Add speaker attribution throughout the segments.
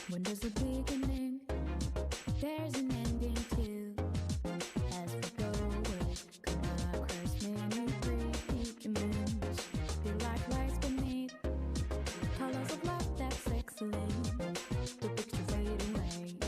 Speaker 1: When there's a beginning, there's an ending too. As we go away, come across many predicaments. Feel like lies beneath colors of love that's excellent. The pictures fade away,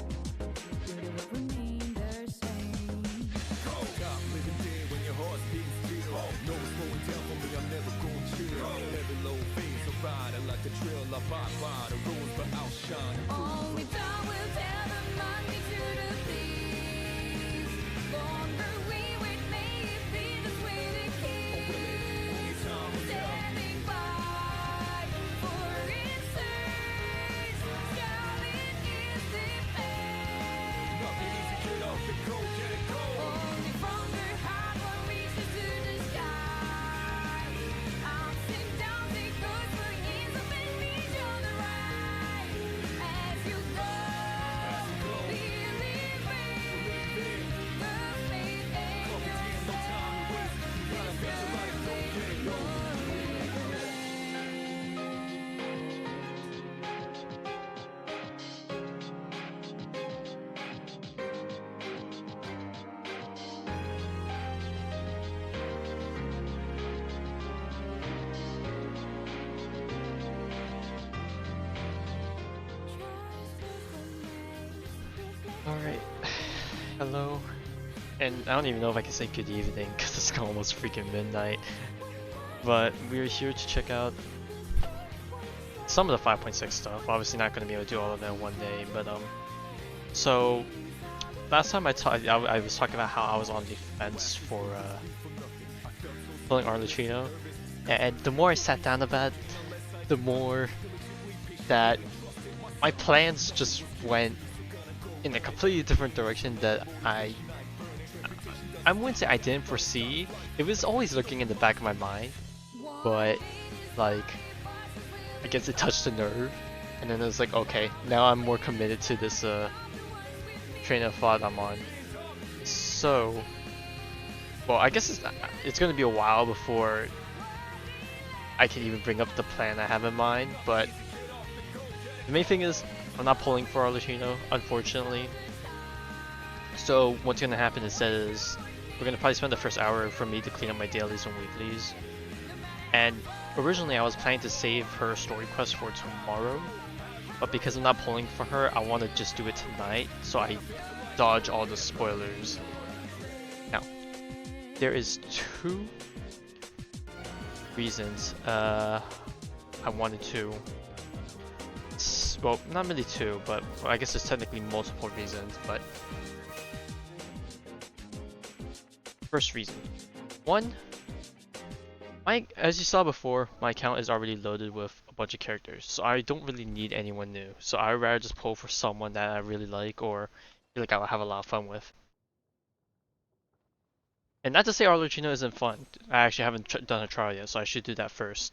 Speaker 1: beauty will remain the same.
Speaker 2: Stop living dead when your heart's beating still. No slowing down for me, I'm never gonna chill. Heavy low phase of riding like a trail. I by the rules, but outshine.
Speaker 1: All we done will tell the money to the thieves. Longer we wait, may it be the way to keep. Standing by for instance, Charlotte is the best.
Speaker 2: Nothing easy, get up and go, get it go.
Speaker 1: Only from the heart one reaches to the sky. Ups and downs, it goes for years up and reach on the right. As you go, believing the faith in yourself.
Speaker 3: Alright, hello, and I don't even know if I can say good evening because it's almost freaking midnight, but we're here to check out some of the 5.6 stuff. Obviously not going to be able to do all of that in one day, but so last time I was talking about how I was on the fence for pulling Arleccino, and the more I sat down about it, the more that my plans just went in a completely different direction that I wouldn't say I didn't foresee. It was always lurking in the back of my mind, but like I guess it touched a nerve, and then it was like, okay, now I'm more committed to this train of thought I'm on. So, well, I guess it's gonna be a while before I can even bring up the plan I have in mind, but the main thing is I'm not pulling for Arleccino, unfortunately. So what's gonna happen instead is we're gonna probably spend the first hour for me to clean up my dailies and weeklies. And originally I was planning to save her story quest for tomorrow, but because I'm not pulling for her, I want to just do it tonight, so I dodge all the spoilers. Now, there is two reasons I wanted to. Well, not really two, but I guess there's technically multiple reasons, but first reason. One, as you saw before, my account is already loaded with a bunch of characters, so I don't really need anyone new. So I would rather just pull for someone that I really like or feel like I'll have a lot of fun with. And not to say Arleccino isn't fun. I actually haven't done a trial yet, so I should do that first.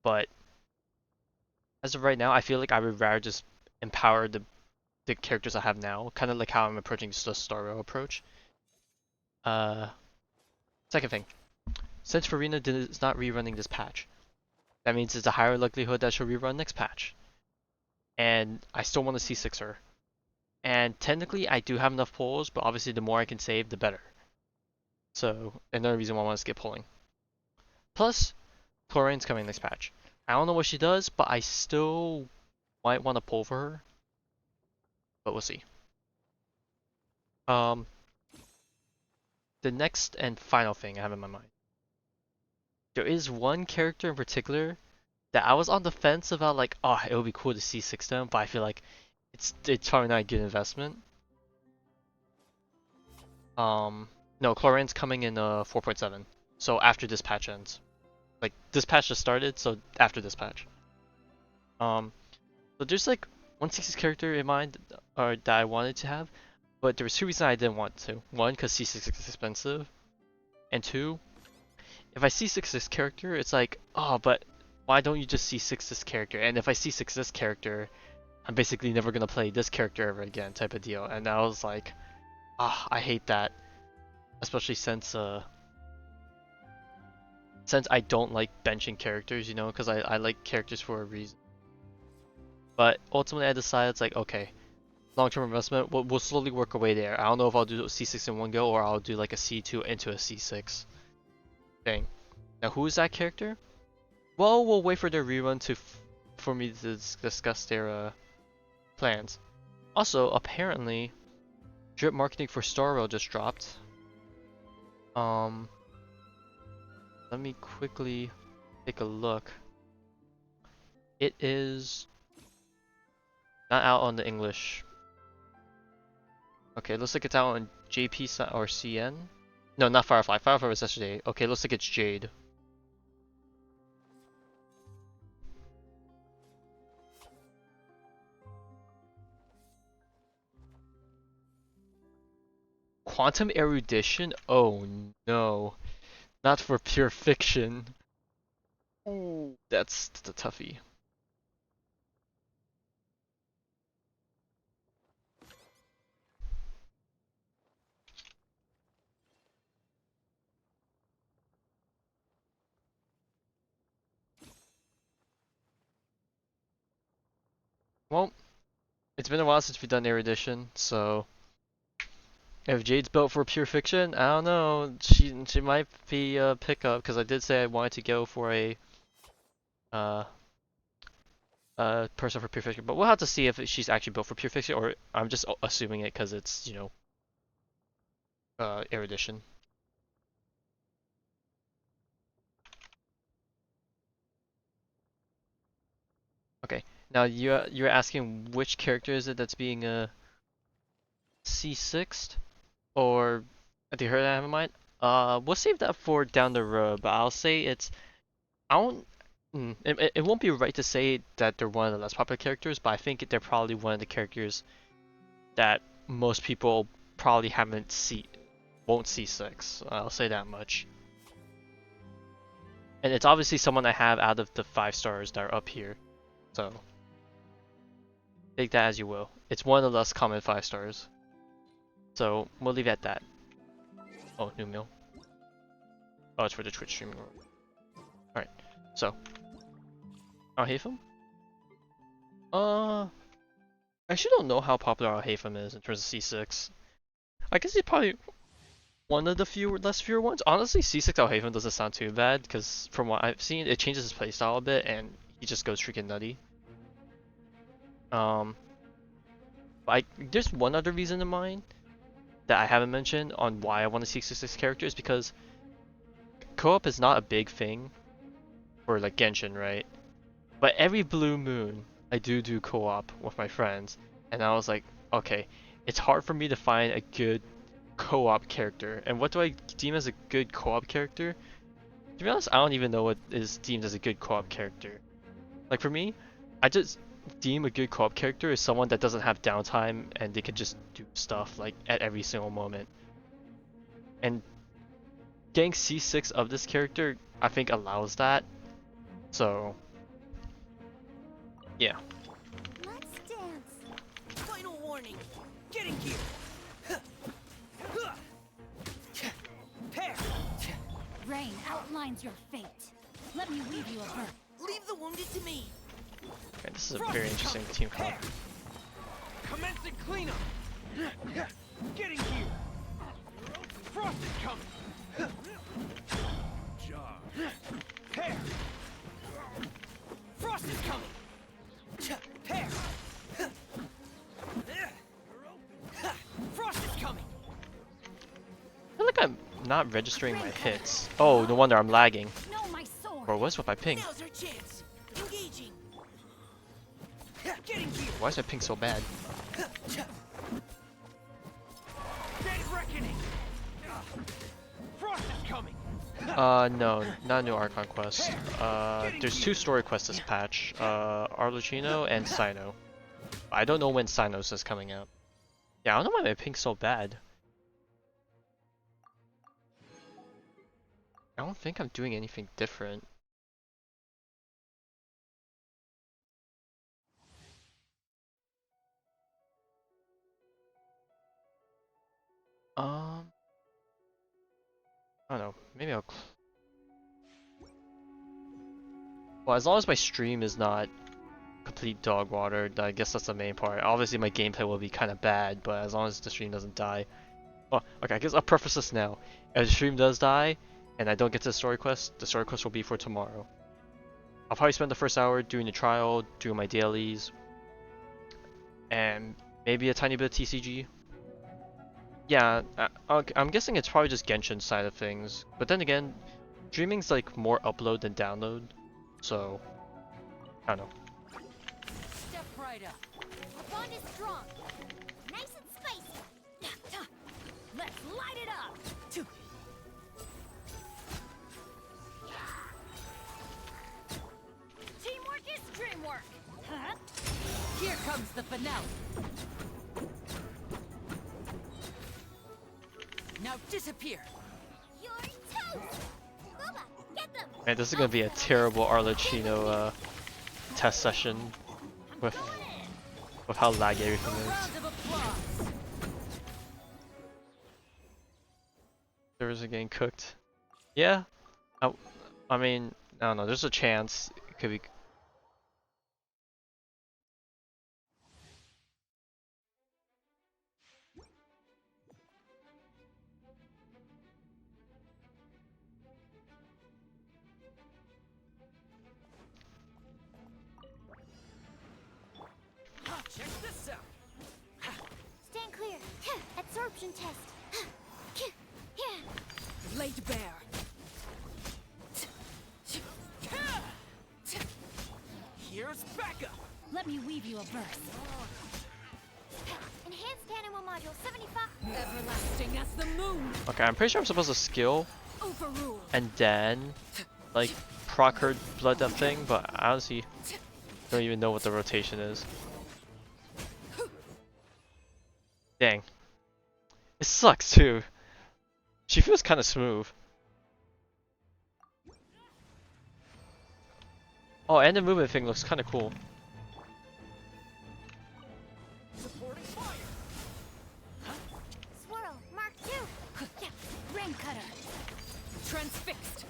Speaker 3: But as of right now, I feel like I would rather just empower the characters I have now, kind of like how I'm approaching the Starro approach. Second thing, since Farina is not rerunning this patch, that means there's a higher likelihood that she'll rerun next patch. And I still want to C6 her. And technically I do have enough pulls, but obviously the more I can save, the better. So another reason why I want to skip pulling. Plus, Chlorine's coming next patch. I don't know what she does, but I still might want to pull for her. But we'll see. the next and final thing I have in my mind. There is one character in particular that I was on the fence about, like, oh, it would be cool to C6 them, but I feel like it's probably not a good investment. No, Chlorine's coming in 4.7, so after this patch ends. Like, this patch just started, so after this patch. So there's like one C6 character in mind, or that I wanted to have, but there was two reasons I didn't want to. One, because C6 is expensive, and two, if I C6 this character, it's like, oh, but why don't you just C6 this character? And if I C6 this character, I'm basically never gonna play this character ever again, type of deal. And I was like, ah, I hate that, especially since I don't like benching characters, you know, because I like characters for a reason. But ultimately, I decided it's like, okay, long-term investment, we'll slowly work our way there. I don't know if I'll do C6 in one go or I'll do like a C2 into a C6 thing. Now, who is that character? Well, we'll wait for their rerun for me to discuss their plans. Also, apparently, drip marketing for Star Rail just dropped. Let me quickly take a look. It is not out on the English. Okay, looks like it's out on JP or CN. No, not Firefly. Firefly was yesterday. Okay, looks like it's Jade. Quantum erudition? Oh no. Not for pure fiction. Oh, that's a toughie. Well, it's been a while since we've done erudition, so if Jade's built for pure fiction, I don't know. She might be a pickup because I did say I wanted to go for a person for pure fiction, but we'll have to see if she's actually built for pure fiction or I'm just assuming it because it's, you know, erudition. Okay, now you're asking which character is it that's being C6'd, or have you heard that I have in mind? We'll save that for down the road, but I'll say I don't. It won't be right to say that they're one of the less popular characters, but I think they're probably one of the characters that most people probably won't C6. I'll say that much. And it's obviously someone I have out of the 5 stars that are up here, so take that as you will. It's one of the less common 5 stars, so we'll leave it at that. Oh, new meal. Oh, it's for the Twitch streaming. Alright, so Alhaitham? I actually don't know how popular Alhaitham is in terms of C6. I guess he's probably one of the less fewer ones. Honestly, C6 Alhaitham doesn't sound too bad, because from what I've seen, it changes his playstyle a bit, and he just goes freaking nutty. There's one other reason in mind that I haven't mentioned on why I want to C6 this character is because co-op is not a big thing for like Genshin, right? But every blue moon, I do co-op with my friends, and I was like, okay, it's hard for me to find a good co-op character. And what do I deem as a good co-op character? To be honest, I don't even know what is deemed as a good co-op character. Like for me, I just deem a good co-op character is someone that doesn't have downtime and they can just do stuff like at every single moment. And getting C6 of this character, I think allows that. So, yeah.
Speaker 4: Let's dance. Final warning. Getting here. Pair.
Speaker 5: Rain outlines your fate. Let me weave you a birth.
Speaker 4: Leave the wounded to me.
Speaker 3: Okay, this is a very interesting team comp.
Speaker 2: Commencing cleanup. Getting here. Frost is coming. Job.
Speaker 4: Pair. Frost is coming. Pair. Frost is coming.
Speaker 3: I feel like I'm not registering my hits. Oh, no wonder I'm lagging.
Speaker 5: Know my sword.
Speaker 3: Or was with my ping.
Speaker 4: Now's our chance. Engaging. Getting here.
Speaker 3: Why is my ping so bad?
Speaker 4: Dead reckoning. Frost is coming.
Speaker 3: No, not a new Archon quest. There's 2 story quests this patch. Arleccino and Sino. I don't know when Sinos is coming out. Yeah, I don't know why my ping's so bad. I don't think I'm doing anything different. I don't know. Maybe I'll. Well, as long as my stream is not complete dog water, I guess that's the main part. Obviously, my gameplay will be kind of bad, but as long as the stream doesn't die. Well, okay, I guess I'll preface this now. If the stream does die, and I don't get to the story quest will be for tomorrow. I'll probably spend the first hour doing the trial, doing my dailies, and maybe a tiny bit of TCG. Yeah, I'm guessing it's probably just Genshin side of things. But then again, streaming's like more upload than download, so I don't know.
Speaker 5: Step right up. Our bond is strong. Nice and spicy. Let's light it up. Teamwork is dreamwork. Huh? Here comes the finale. Now disappear.
Speaker 1: You're toast! Boba, get them!
Speaker 3: Man, this is gonna be a terrible Arleccino test session with how laggy everything is.
Speaker 5: Round of applause.
Speaker 3: Servers are getting cooked. Yeah, I mean, I don't know. There's a chance it could be.
Speaker 4: Check this out.
Speaker 1: Stand clear. Absorption test.
Speaker 4: Laid bare. Here's backup.
Speaker 5: Let me weave you a verse.
Speaker 1: Enhanced animal module 75.
Speaker 5: Everlasting as the moon.
Speaker 3: Okay, I'm pretty sure I'm supposed to skill
Speaker 5: Overrule.
Speaker 3: and then like proc her blood death thing, but I honestly don't even know what the rotation is. Dang. It sucks too. She feels kind of smooth. Oh, and the movement thing looks kind of cool.
Speaker 4: Supporting fire.
Speaker 1: Swirl, Mark 2.
Speaker 5: Rain cutter.
Speaker 4: Transfixed.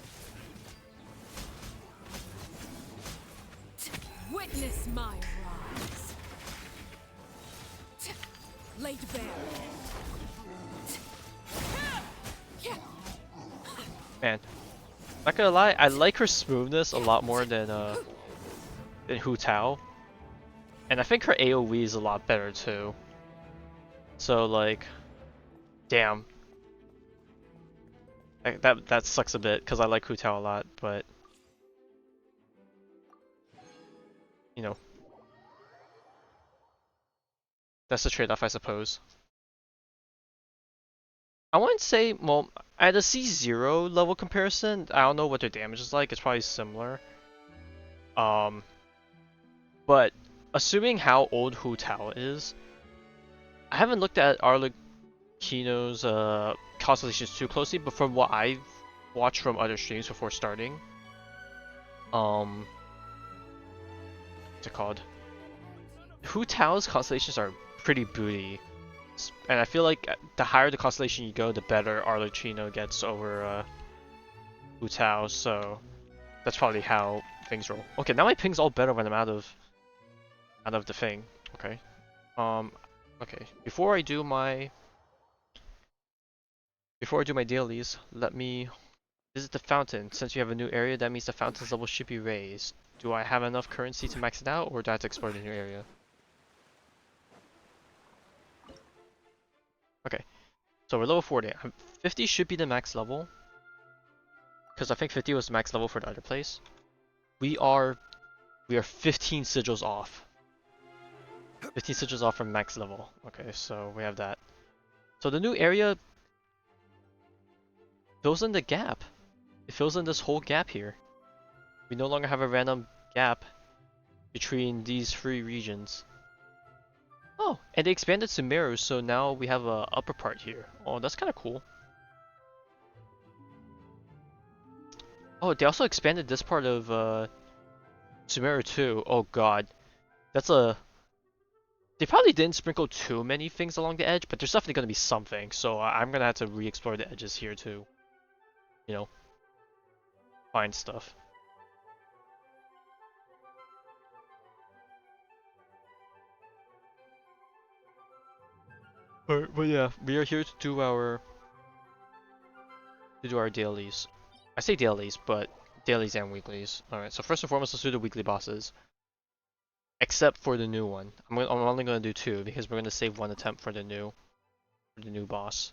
Speaker 5: Witness my rise.
Speaker 4: Laid bare.
Speaker 3: Man, not gonna lie, I like her smoothness a lot more than Hu Tao, and I think her AOE is a lot better too. So like, damn, that sucks a bit because I like Hu Tao a lot, but you know, that's the trade-off, I suppose. I wouldn't say, well, at a C0 level comparison, I don't know what their damage is like, it's probably similar. But assuming how old Hu Tao is, I haven't looked at Arleccino's constellations too closely, but from what I've watched from other streams before starting, what's it called? Hu Tao's constellations are pretty booty. And I feel like the higher the constellation you go, the better Arleccino gets over Hu Tao, so that's probably how things roll. Okay, now my ping's all better when I'm out of the thing. Okay. Okay. Before I do my dailies, let me visit the fountain. Since you have a new area, that means the fountain's level should be raised. Do I have enough currency to max it out, or do I have to explore the new area? Okay, so we're level 40. I'm 50 should be the max level. Because I think 50 was the max level for the other place. We are 15 sigils off. 15 sigils off from max level. Okay, so we have that. So the new area fills in the gap. It fills in this whole gap here. We no longer have a random gap between these three regions. Oh, and they expanded Sumeru, so now we have a upper part here. Oh, that's kind of cool. Oh, they also expanded this part of Sumeru too. Oh god, that's a. They probably didn't sprinkle too many things along the edge, but there's definitely going to be something. So I'm gonna have to re-explore the edges here too. You know, find stuff. Alright, but yeah, we are here to do our dailies. I say dailies, but dailies and weeklies. Alright, so first and foremost, let's do the weekly bosses. Except for the new one. I'm only gonna do 2 because we're gonna save 1 attempt for the new boss.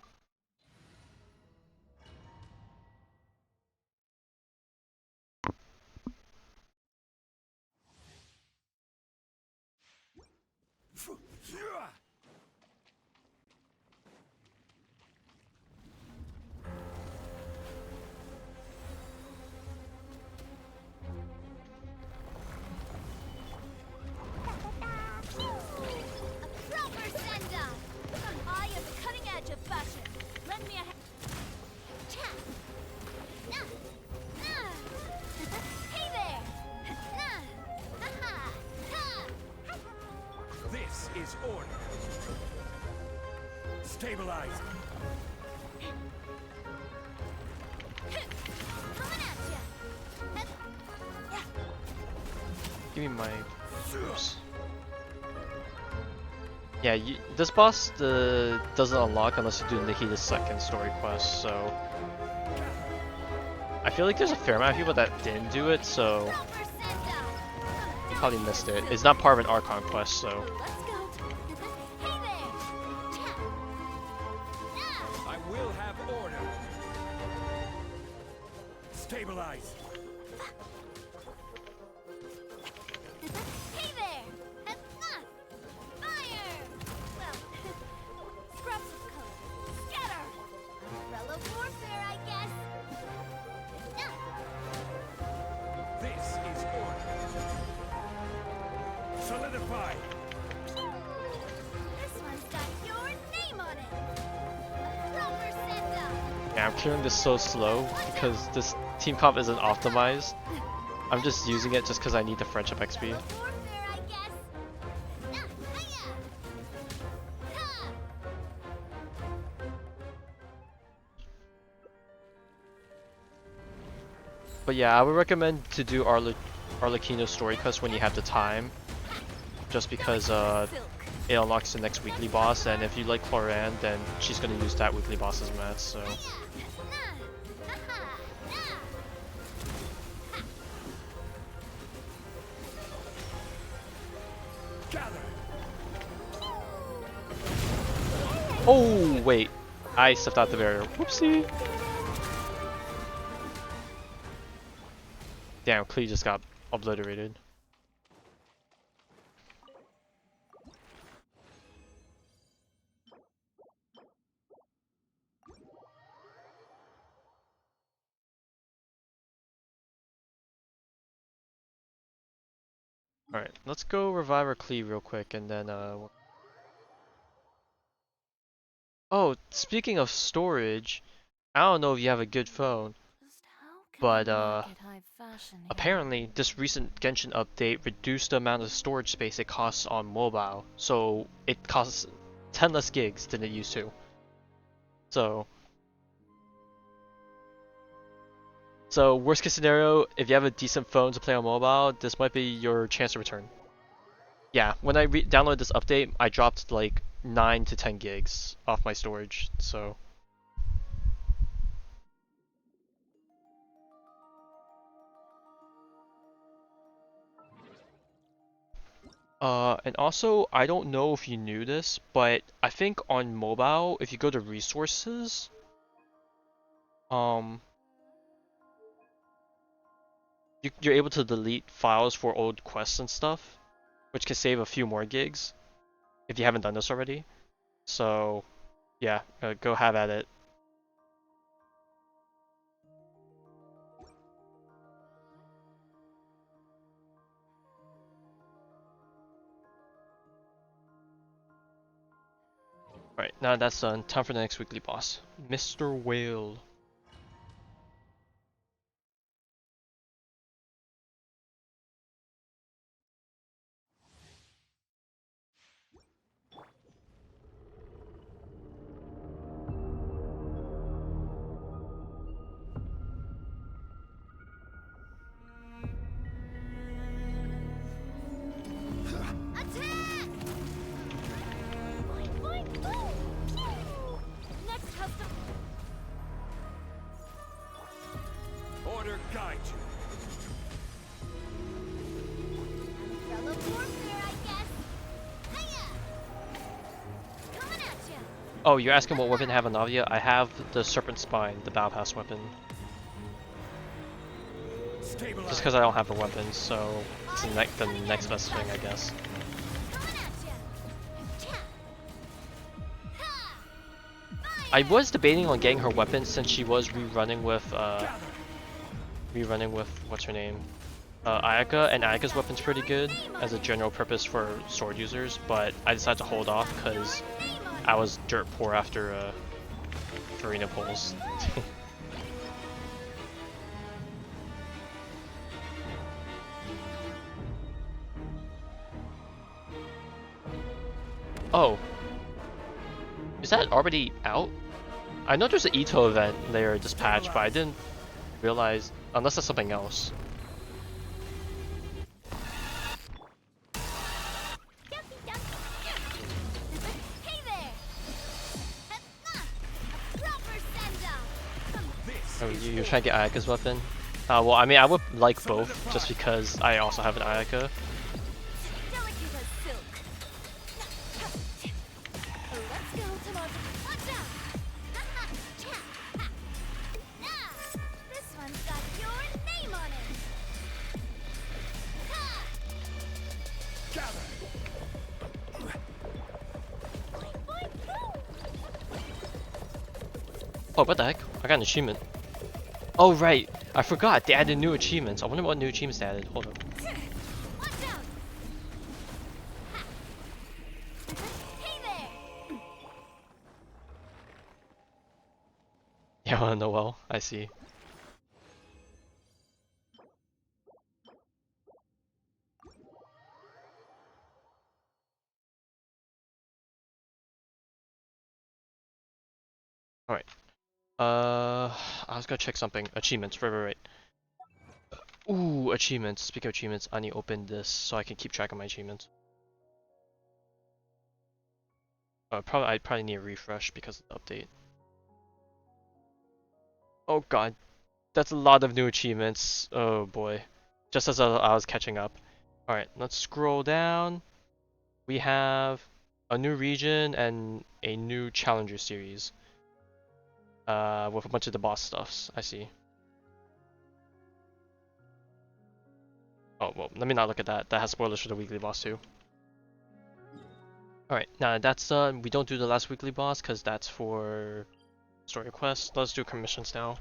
Speaker 2: Is order. Stabilize.
Speaker 3: Give me my. Oops. Yeah, this boss doesn't unlock unless you do Nikita's second story quest. So I feel like there's a fair amount of people that didn't do it, so you probably missed it. It's not part of an Archon quest, so.
Speaker 2: Stabilize.
Speaker 5: Hey there! Fire! Well, scraps of color. Scatter! Umbrella warfare, I guess.
Speaker 2: This is order. Solidify.
Speaker 5: This one's got your name on it. A proper send-up.
Speaker 3: Yeah, I'm clearing this so slow because this team comp isn't optimized. I'm just using it just because I need the friendship XP. But yeah, I would recommend to do Arleccino story quest when you have the time, just because it unlocks the next weekly boss, and if you like Cloran, then she's gonna use that weekly boss as mats, so. Oh wait, I stepped out the barrier. Whoopsie. Damn, Klee just got obliterated. Alright, let's go revive our Klee real quick and then oh, speaking of storage, I don't know if you have a good phone, but apparently this recent Genshin update reduced the amount of storage space it costs on mobile, so it costs 10 less gigs than it used to. So worst case scenario, if you have a decent phone to play on mobile, this might be your chance to return. Yeah, when I downloaded this update, I dropped like 9 to 10 gigs off my storage, so. And also, I don't know if you knew this, but I think on mobile, if you go to resources, Um, you're able to delete files for old quests and stuff, which can save a few more gigs if you haven't done this already. So, yeah, go have at it. Alright, now that's done. Time for the next weekly boss. Mr. Whale.
Speaker 5: Attack! Boing, boing, boom! Pew! Next custom.
Speaker 2: Order guide you.
Speaker 5: Fellow warfare, I guess. Hiya! Coming at ya.
Speaker 3: Oh, you're asking what weapon I have on Navia? I have the Serpent Spine, the Battle Pass weapon.
Speaker 2: Stabilize.
Speaker 3: Just because I don't have a weapon, so it's the next best thing, I guess.
Speaker 5: Coming at ya. Cha. Ha!
Speaker 3: I was debating on getting her weapon since she was rerunning with what's her name? Ayaka, and Ayaka's weapon's pretty good as a general purpose for sword users, but I decided to hold off because I was dirt poor after arena pulls. Oh, is that already out? I know there's an Ito event later this patch, but I didn't realize, unless that's something else.
Speaker 5: Ducky, ducky. Hey there. A proper send-off.
Speaker 3: Oh, you're trying to get Ayaka's weapon? Well, I mean, I would like both, just because I also have an Ayaka.
Speaker 5: Delicate as silk. Let's go, Tomato. Watch out! Cha. Ha. Now, this one's got your name on it. Ha.
Speaker 2: Gather.
Speaker 5: Boing, boing, boom.
Speaker 3: Oh, what the heck? I got an achievement. Oh, right. I forgot. They added new achievements. I wonder what new achievements they added. Hold up.
Speaker 5: Watch out! Ha. Hey there.
Speaker 3: Yeah, Noel. I see. Alright. I was gonna check something. Achievements. Right. Ooh, achievements. Speaking of achievements, I need to open this so I can keep track of my achievements. I probably need a refresh because of the update. Oh god, that's a lot of new achievements. Oh boy. Just as I was catching up. Alright, let's scroll down. We have a new region and a new challenger series. With a bunch of the boss stuffs, I see. Oh, well, let me not look at that. That has spoilers for the weekly boss too. Alright, now that's done. We don't do the last weekly boss because that's for story quests. Let's do commissions now.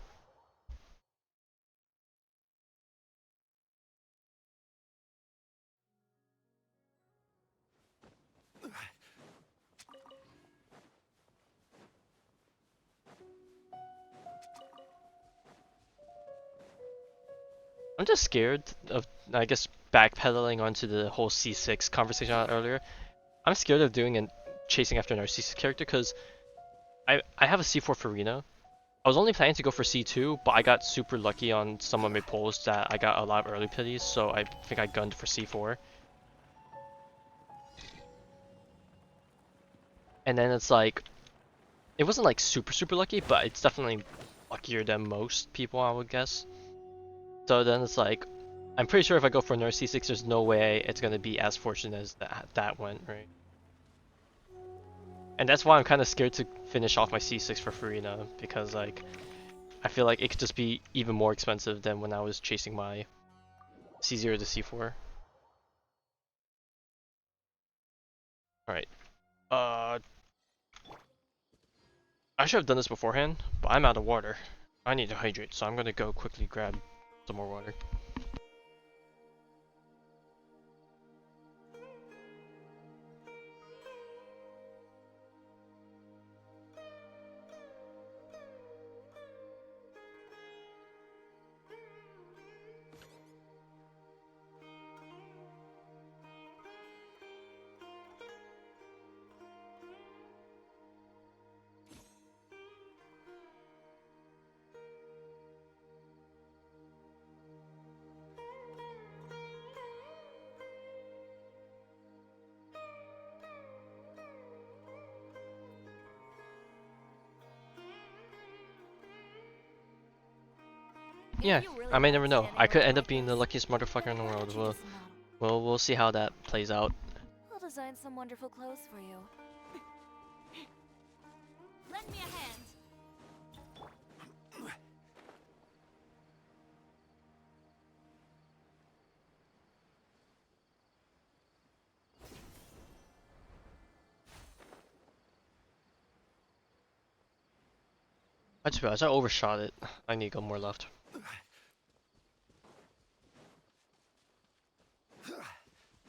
Speaker 3: I'm just scared of, I guess, backpedaling onto the whole C6 conversation I had earlier. I'm scared of doing and chasing after another C6 character because I have a C4 Farina. I was only planning to go for C2, but I got super lucky on some of my pulls that I got a lot of early pities, so I think I gunned for C4. And then it's like, it wasn't like super lucky, but it's definitely luckier than most people, I would guess. So then it's like, I'm pretty sure if I go for another C6, there's no way it's gonna be as fortunate as that went, right? And that's why I'm kind of scared to finish off my C6 for Farina, because like, I feel like it could just be even more expensive than when I was chasing my C0 to C4. Alright. I should have done this beforehand, but I'm out of water. I need to hydrate, so I'm gonna go quickly grab some more water. Yeah, I may never know. I could end up being the luckiest motherfucker in the world. We'll see how that plays out.
Speaker 5: I'll design some wonderful clothes for you. Lend me a hand.
Speaker 3: I just realized I overshot it. I need to go more left.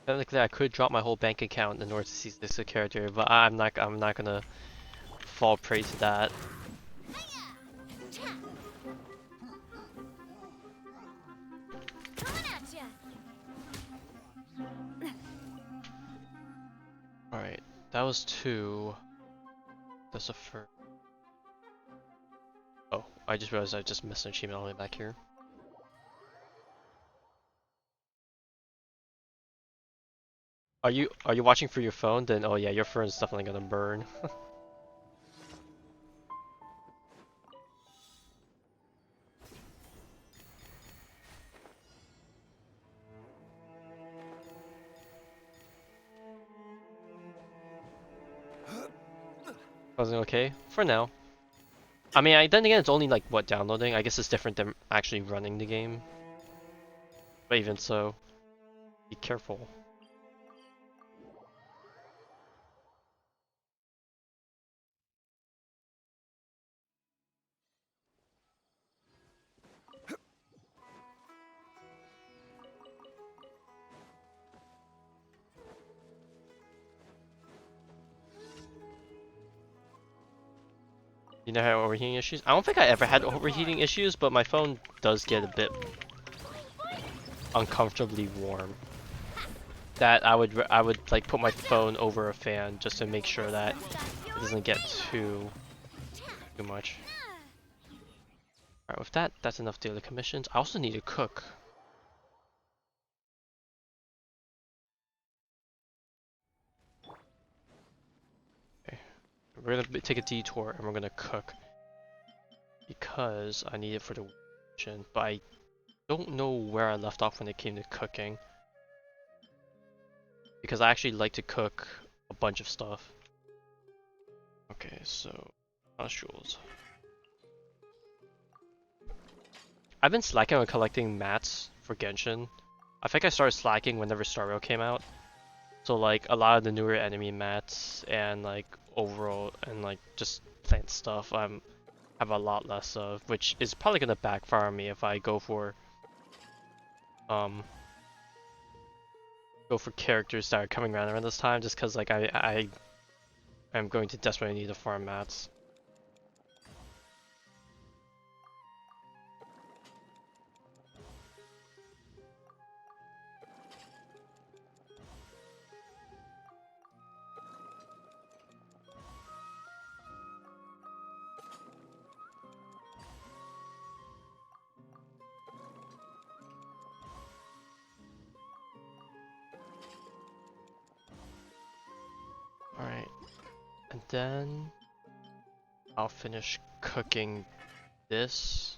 Speaker 3: Technically, I could drop my whole bank account in order to see this character, but I'm not gonna fall prey to that.
Speaker 5: Coming at ya.
Speaker 3: Alright, that was 2. That's a first. Oh, I just realized I just missed an achievement all the way back here. Are you watching through your phone? Then oh yeah, your phone's definitely gonna burn. Wasn't okay for now. I mean, then again, it's only like what downloading. I guess it's different than actually running the game. But even so, be careful. You know how overheating issues? I don't think I ever had overheating issues, but my phone does get a bit uncomfortably warm. That I would like put my phone over a fan just to make sure that it doesn't get too much. Alright, with that, that's enough daily commissions. I also need to cook. Okay. We're gonna take a detour and we're gonna cook. Because I need it for the mission, but I don't know where I left off when it came to cooking. Because I actually like to cook a bunch of stuff. Okay, so nostrils. I've been slacking on collecting mats for Genshin. I think I started slacking whenever Star Rail came out. So like a lot of the newer enemy mats and like overall and like just plant stuff have a lot less of, which is probably gonna backfire on me if I go for characters that are coming around this time, just because like I am going to desperately need to farm mats. Alright, and then I'll finish cooking this.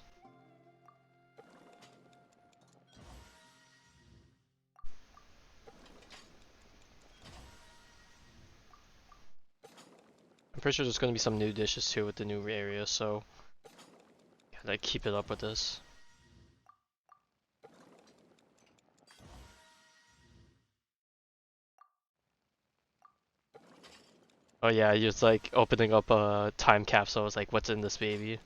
Speaker 3: I'm pretty sure there's going to be some new dishes too with the new area, so yeah, like keep it up with this. Oh yeah, it's like opening up a time capsule. It's like, what's in this baby?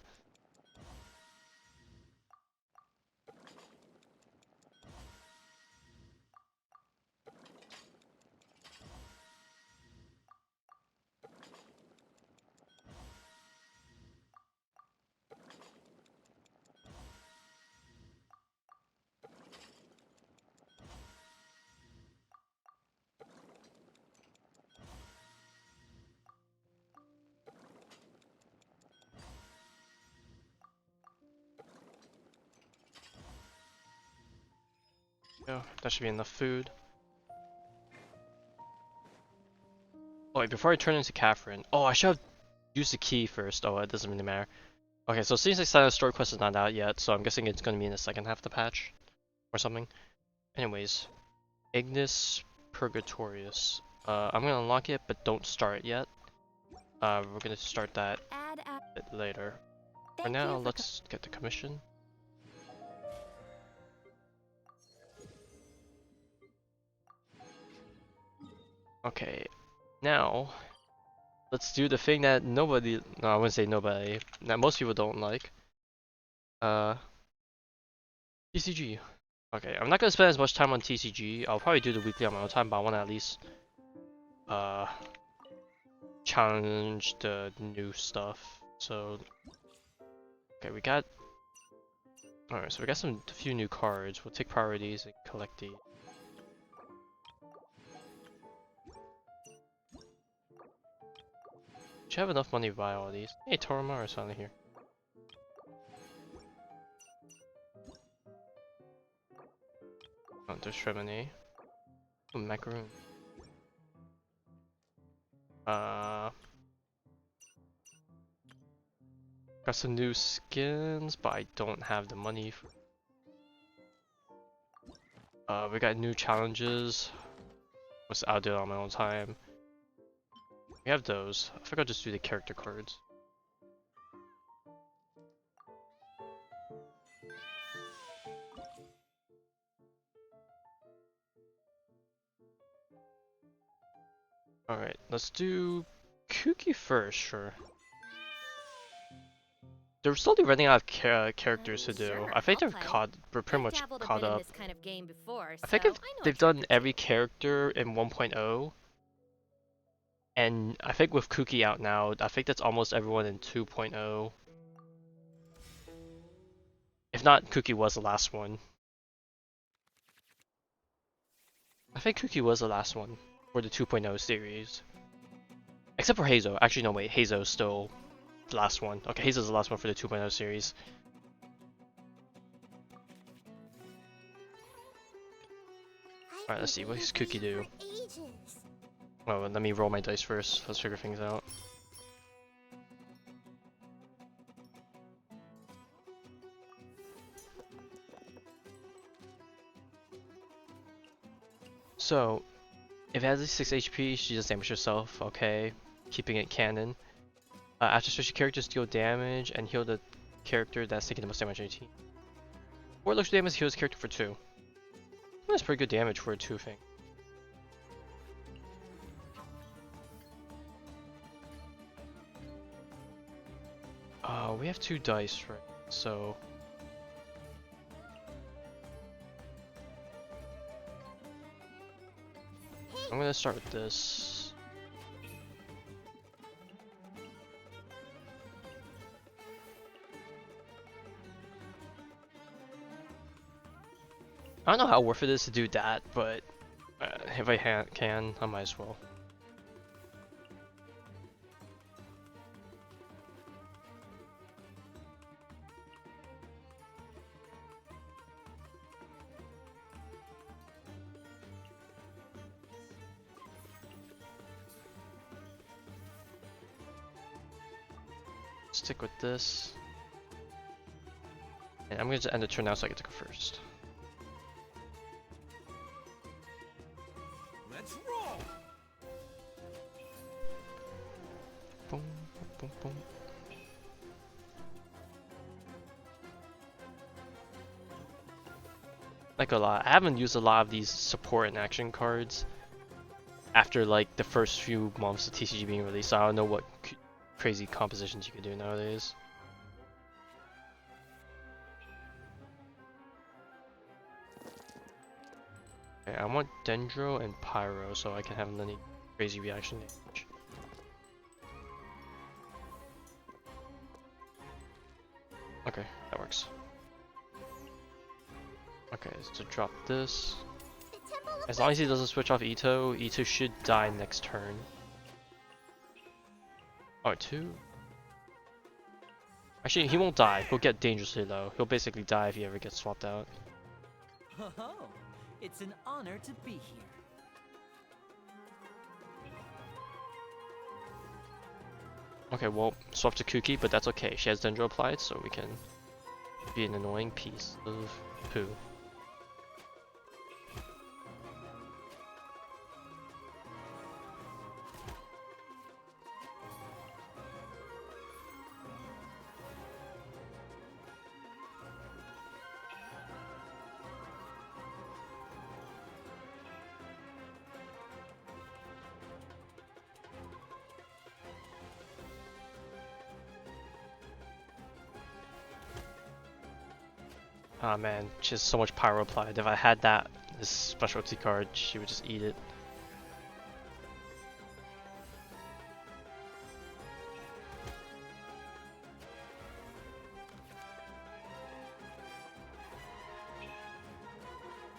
Speaker 3: Oh, that should be enough food. Oh wait, before I turn into Catherine. Oh, I should have used the key first. Oh, it doesn't really matter. Okay, so since the Silent Story quest is not out yet, so I'm guessing it's gonna be in the second half of the patch. Or something. Anyways. Ignis Purgatorius. I'm gonna unlock it, but don't start it yet. We're gonna start that
Speaker 5: Add
Speaker 3: a bit later. For
Speaker 5: Thank
Speaker 3: now,
Speaker 5: you for
Speaker 3: let's get the commission. Okay, now let's do the thing that nobody, no, I wouldn't say nobody, that most people don't like. TCG. Okay, I'm not gonna spend as much time on TCG. I'll probably do the weekly on my own time, but I want to at least challenge the new stuff. So, okay, we got. Alright, so we got a few new cards. We'll take priorities and collect these. Should have enough money to buy all these. Hey, Toromar is finally here. Oh, there's Tremini. Oh, Macaroon. Got some new skins, but I don't have the money for. We got new challenges. I'll do it on my own time. We have those. I think I'll just do the character cards. Alright, let's do Kuki first, sure. They're slowly running out of characters to do.
Speaker 5: Sure,
Speaker 3: I think
Speaker 5: I'll
Speaker 3: they're
Speaker 5: play.
Speaker 3: caught. We're pretty
Speaker 5: I've
Speaker 3: much
Speaker 5: dabbled a
Speaker 3: caught
Speaker 5: bit in
Speaker 3: up.
Speaker 5: this kind of game before,
Speaker 3: I think
Speaker 5: so
Speaker 3: if
Speaker 5: I know
Speaker 3: they've
Speaker 5: what you're
Speaker 3: done
Speaker 5: up
Speaker 3: every
Speaker 5: to.
Speaker 3: character in 1.0, and I think with Kuki out now, I think that's almost everyone in 2.0. If not, Kuki was the last one. I think Kuki was the last one for the 2.0 series. Except for Hazo. Actually, no, wait. Hazo's still the last one. Okay, Hazo's the last one for the 2.0 series. Alright, let's see. What does Kuki do? Oh, let me roll my dice first. Let's figure things out. So, if it has at least 6 HP, she does damage herself. Okay, keeping it canon. After switching characters, deal damage and heal the character that's taking the most damage on your team. Or electric damage heals character for 2. That's pretty good damage for a 2 thing. We have 2 dice, right? So I'm gonna start with this. I don't know how worth it is to do that, but if I can, I might as well. Stick with this. And I'm gonna just end the turn now so I get to go first.
Speaker 2: Let's roll!
Speaker 3: Boom, boom, boom. like a lot. I haven't used a lot of these support and action cards after like the first few months of TCG being released, so I don't know what crazy compositions you could do nowadays. Okay, I want Dendro and Pyro so I can have any crazy reaction damage. Okay, that works. Okay, so drop this. As long as he doesn't switch off Ito, Ito should die next turn. Oh, 2? Actually, he won't die. He'll get dangerously low. He'll basically die if he ever gets swapped out.
Speaker 4: Oh, it's an honor to be here.
Speaker 3: Okay, well, swap to Kuki, but that's okay. She has Dendro applied, so we can be an annoying piece of poo. Ah man, she has so much pyro applied. If I had that, this specialty card, she would just eat it.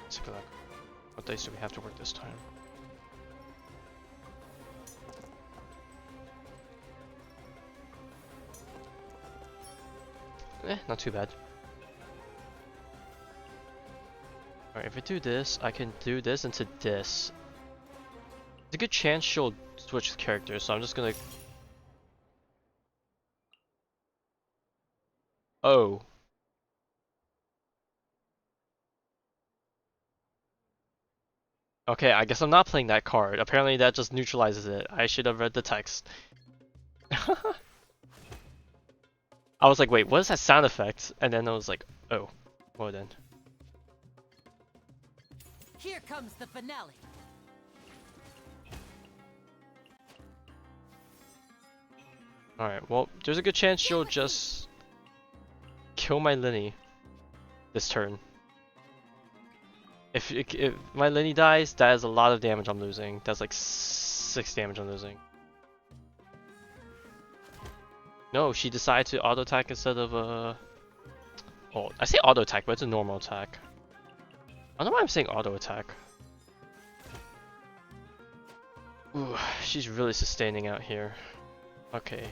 Speaker 3: Let's look. What dice do we have to work this time? Not too bad. Alright, if I do this, I can do this into this. There's a good chance she'll switch characters, so I'm just gonna... Oh. Okay, I guess I'm not playing that card. Apparently that just neutralizes it. I should have read the text. I was like, wait, what is that sound effect? And then I was like, oh, well then.
Speaker 4: Here comes the finale.
Speaker 3: Alright, well, there's a good chance she'll just kill my Lyney this turn. If my Lyney dies, that is a lot of damage I'm losing. That's like 6 damage I'm losing. No, she decided to auto attack instead of oh, I say auto attack, but it's a normal attack. I don't know why I'm saying auto attack. Ooh, she's really sustaining out here. Okay.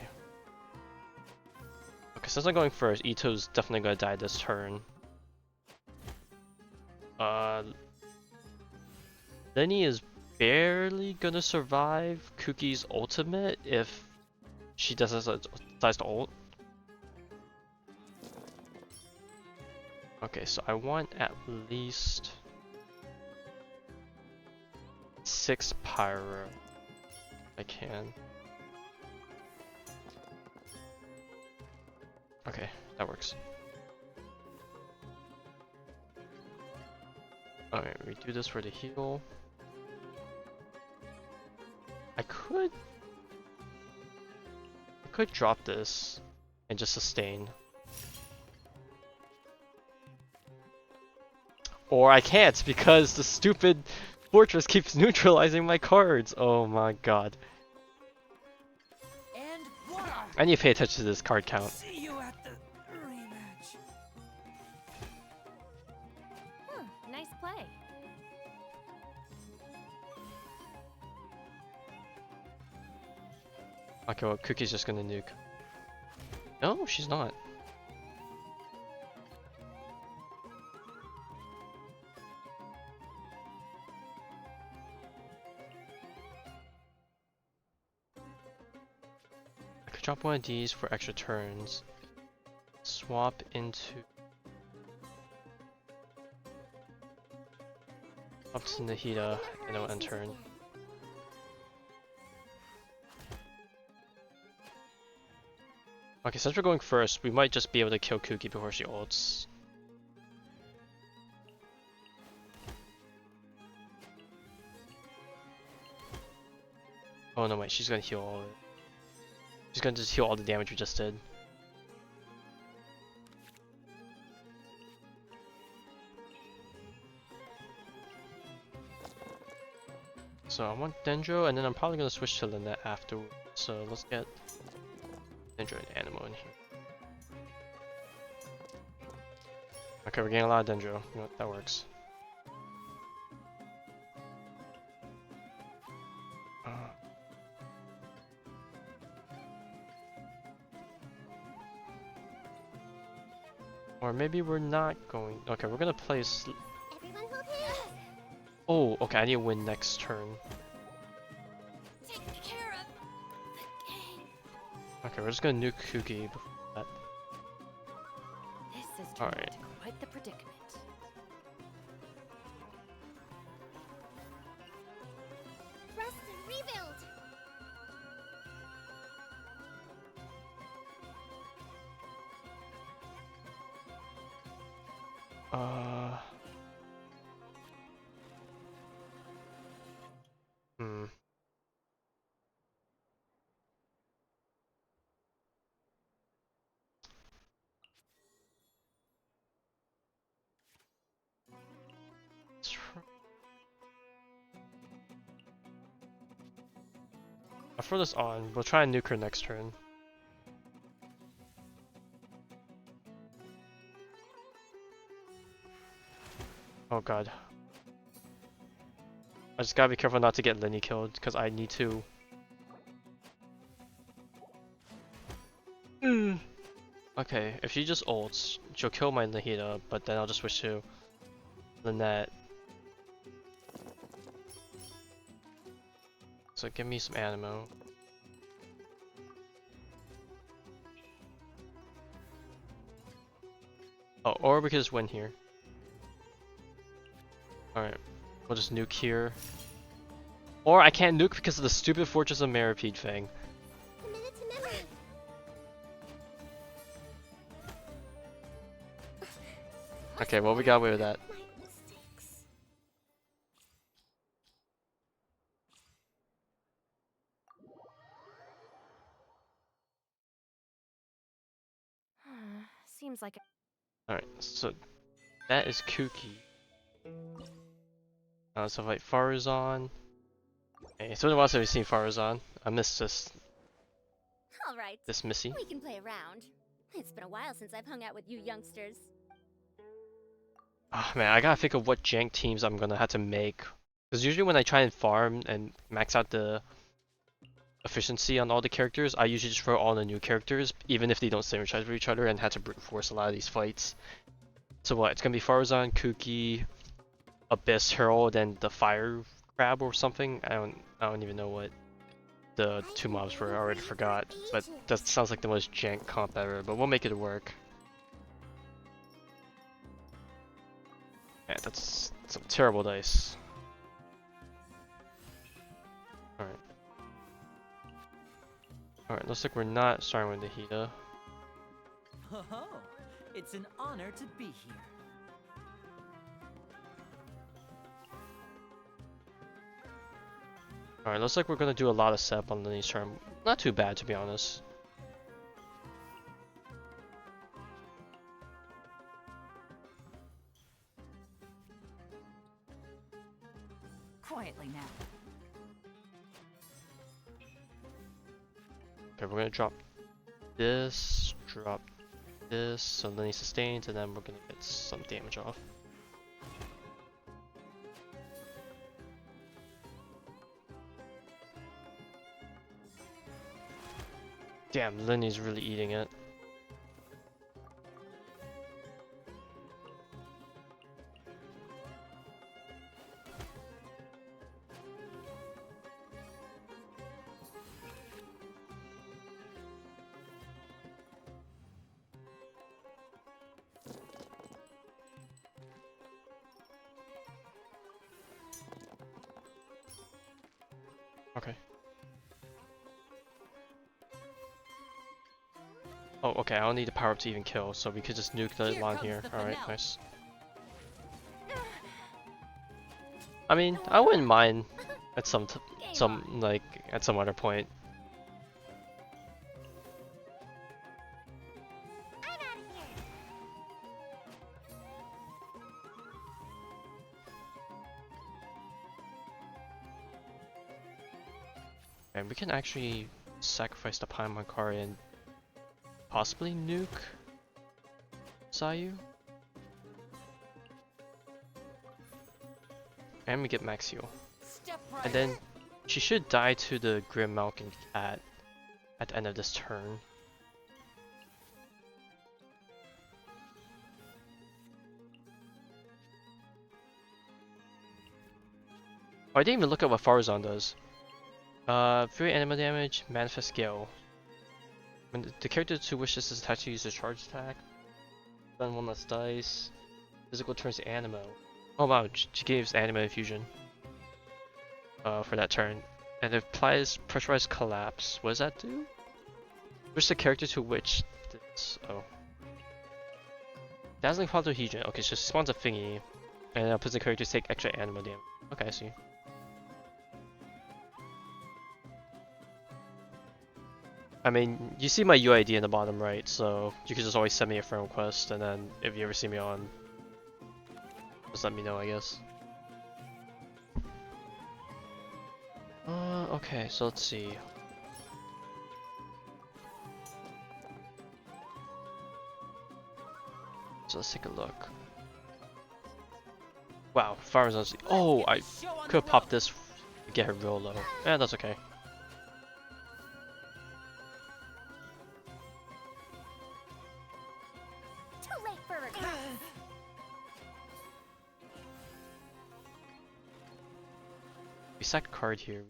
Speaker 3: Okay, since I'm going first, Ito's definitely gonna die this turn. Lyney is barely gonna survive Kuki's ultimate if she decides to ult. Okay, so I want at least 6 pyro. I can. Okay, that works. Alright, we do this for the heal. I could drop this and just sustain. Or I can't because the stupid fortress keeps neutralizing my cards. Oh my god.
Speaker 4: And voila!
Speaker 3: I need to pay attention to this card count.
Speaker 4: See you at the rematch.
Speaker 5: Nice play.
Speaker 3: Okay, well, Cookie's just gonna nuke. No, she's not. I could drop one of these for extra turns. Swap into... up to Nahida, and I'll end turn. Okay, since we're going first, we might just be able to kill Kuki before she ults. Oh no, wait, she's gonna heal all of it. She's gonna just heal all the damage we just did. So I want Dendro, and then I'm probably gonna switch to Lynette afterwards. So let's get Dendro and Animo in here. Okay, we're getting a lot of Dendro. You know what, that works. Or maybe we're not going. Okay, we're gonna play.
Speaker 5: Everyone hold hands.
Speaker 3: Oh, okay. I need to win next turn.
Speaker 5: Take care of the gang.
Speaker 3: Okay, we're just gonna nuke Kuki before that.
Speaker 6: This is
Speaker 3: All
Speaker 6: turning
Speaker 3: right.
Speaker 6: into quite the predicament.
Speaker 5: Rest and rebuild.
Speaker 3: Hmm. I'll throw this on. We'll try and nuke her next turn. Oh god. I just gotta be careful not to get Lyney killed, because I need to. Okay, if she just ults, she'll kill my Nahida, but then I'll just switch to Lynette. So give me some Animo. Oh, or we could just win here. Alright, we'll just nuke here. Or I can't nuke because of the stupid Fortress of Meropide thing.
Speaker 5: Commit it to memory.
Speaker 3: Okay, well we got away with that.
Speaker 5: My mistakes.
Speaker 6: Seems like
Speaker 3: Alright, so that is Kuki. So like Faruzan. Hey, it's been a while since we've seen Faruzan. I miss
Speaker 5: All right.
Speaker 3: this Missy.
Speaker 5: We can play around. It's been a while since I've hung out with you youngsters.
Speaker 3: Oh man, I gotta think of what jank teams I'm gonna have to make. Because usually when I try and farm and max out the efficiency on all the characters, I usually just throw all the new characters, even if they don't synergize with each other, and had to brute force a lot of these fights. So what? It's gonna be Faruzan, Kuki, Abyss Herald, and the Fire Crab or something. I don't even know what the two mobs were. I already forgot. But that sounds like the most jank comp ever. But we'll make it work. Yeah, that's some terrible dice. Alright. Alright, looks like we're not starting with the Nahida.
Speaker 4: Oh, it's an honor to be here.
Speaker 3: Alright, looks like we're gonna do a lot of setup on Lyney's turn. Not too bad, to be honest.
Speaker 6: quietly now.
Speaker 3: Okay, we're gonna drop this, so Lyney sustains, and then we're gonna get some damage off. Damn, Lyney's really eating it. Okay. Oh, okay, I don't need to power up to even kill, so we could just nuke the
Speaker 6: Here
Speaker 3: line
Speaker 6: comes
Speaker 3: here.
Speaker 6: the
Speaker 3: Alright,
Speaker 6: finale.
Speaker 3: nice. I mean, I wouldn't mind at some
Speaker 5: on.
Speaker 3: like at some other point.
Speaker 5: I'm out of here.
Speaker 3: And we can actually sacrifice the Paimon card and possibly nuke Sayu. And we get max heal.
Speaker 4: Step right.
Speaker 3: And then she should die to the Grim Malkin Cat at the end of this turn. Oh, I didn't even look at what Farazan does. Fury animal damage, manifest gale. When the character who wishes to attack to use a charge attack, then one less dice. Physical turns to animo. Oh wow, she gives animo infusion. For that turn. And it applies pressurized collapse. What does that do? Wish the character to which this. Oh. Dazzling Polyhedron. Okay, so she spawns a thingy. And puts the character to take extra animo damage. Okay, I see. I mean, you see my UID in the bottom right, so you can just always send me a friend request, and then if you ever see me on, just let me know, I guess. Okay, so let's see. So let's take a look. Wow, Farazan's. Oh, I could have popped this to get her real low. Eh, that's okay.
Speaker 5: Too late for regrets.
Speaker 3: We sack a card here.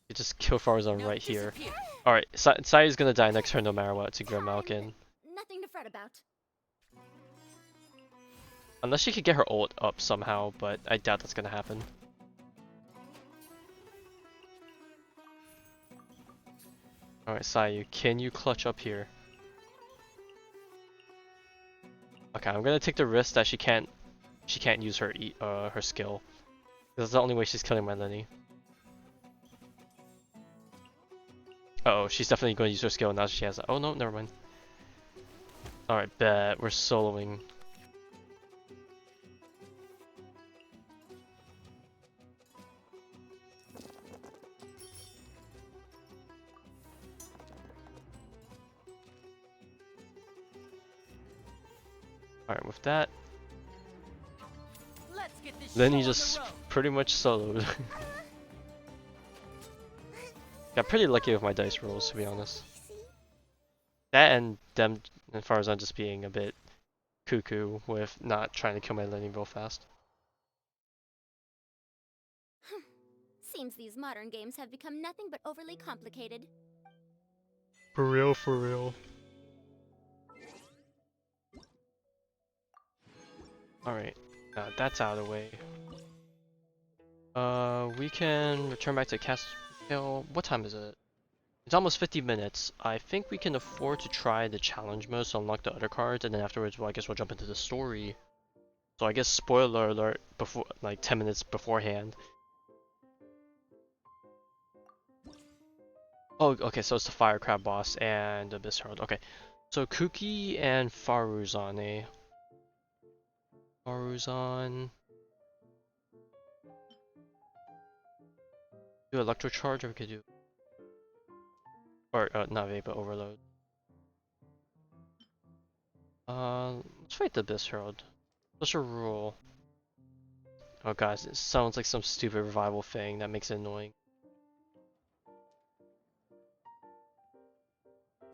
Speaker 3: You just kill Farazan
Speaker 4: Now
Speaker 3: right here.
Speaker 4: disappear.
Speaker 3: Alright, Sayu's gonna die next turn no matter what to Grim Malkin.
Speaker 5: Nothing to fret about.
Speaker 3: Unless she could get her ult up somehow, but I doubt that's gonna happen. Alright, Sayu, can you clutch up here? Okay, I'm gonna take the risk that she can't use her her skill. That's the only way she's killing my Lyney. Uh oh, she's definitely going to use her skill now that she has that. Oh no, never mind. Alright, bet. We're soloing. Alright, with that,
Speaker 4: Let's get this
Speaker 3: Lyney
Speaker 4: show on
Speaker 3: just
Speaker 4: the road.
Speaker 3: pretty much soloed. Got pretty lucky with my dice rolls, to be honest. That and them, as far as I'm just being a bit cuckoo with not trying to kill my Lyney real fast.
Speaker 5: Seems these modern games have become nothing but overly complicated.
Speaker 3: For real, for real. Alright, that's out of the way. We can return back to Castle. What time is it? It's almost 50 minutes. I think we can afford to try the challenge mode to unlock the other cards, and then afterwards, well, I guess we'll jump into the story. So I guess spoiler alert before, like 10 minutes beforehand. Oh, okay, so it's the Fire Crab boss and Abyss Herald. Okay, so Kuki and Faruzan, eh? Faruzan. Do Electro Charge, or we could do. Or, not Vape, but Overload. Let's fight the Abyss Herald. What's your rule? Oh guys, it sounds like some stupid revival thing that makes it annoying.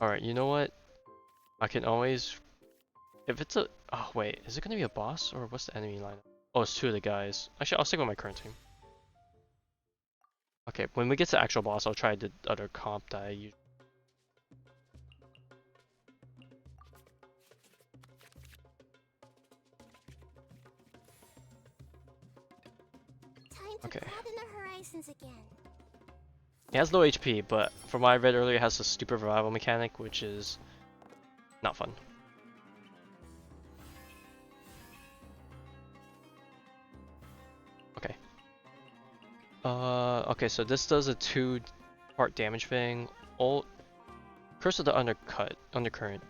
Speaker 3: Alright, you know what? I can always... If it's a... Oh wait, is it gonna be a boss? Or what's the enemy lineup? Oh, it's two of the guys. Actually, I'll stick with my current team. Okay, when we get to actual boss, I'll try the other comp that I use.
Speaker 5: Time to
Speaker 3: Okay.
Speaker 5: broaden the horizons again.
Speaker 3: He has low HP, but from what I read earlier, it has a stupid revival mechanic, which is not fun. Okay, so this does a 2-part damage thing. Ult, Curse of the Undercurrent.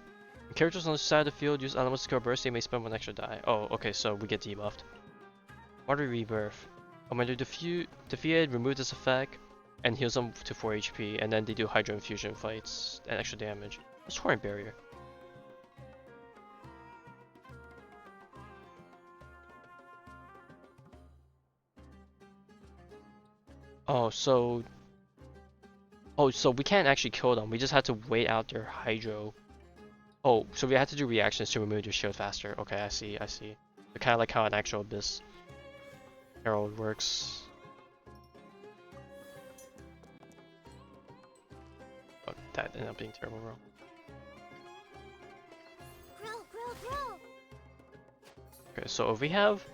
Speaker 3: When characters on the side of the field use Elemental Skill Burst, they may spend 1 extra die. Oh, okay, so we get debuffed. Water Rebirth. When they're defeated, remove this effect and heals them to 4 HP, and then they do Hydro Infusion fights and extra damage. What's Torrent Barrier? Oh, so we can't actually kill them. We just had to wait out their Hydro. Oh, so we had to do reactions to remove their shield faster. Okay, I see. Kind of like how an actual Abyss Herald works. Oh, that ended up being terrible wrong. Okay, so if we have,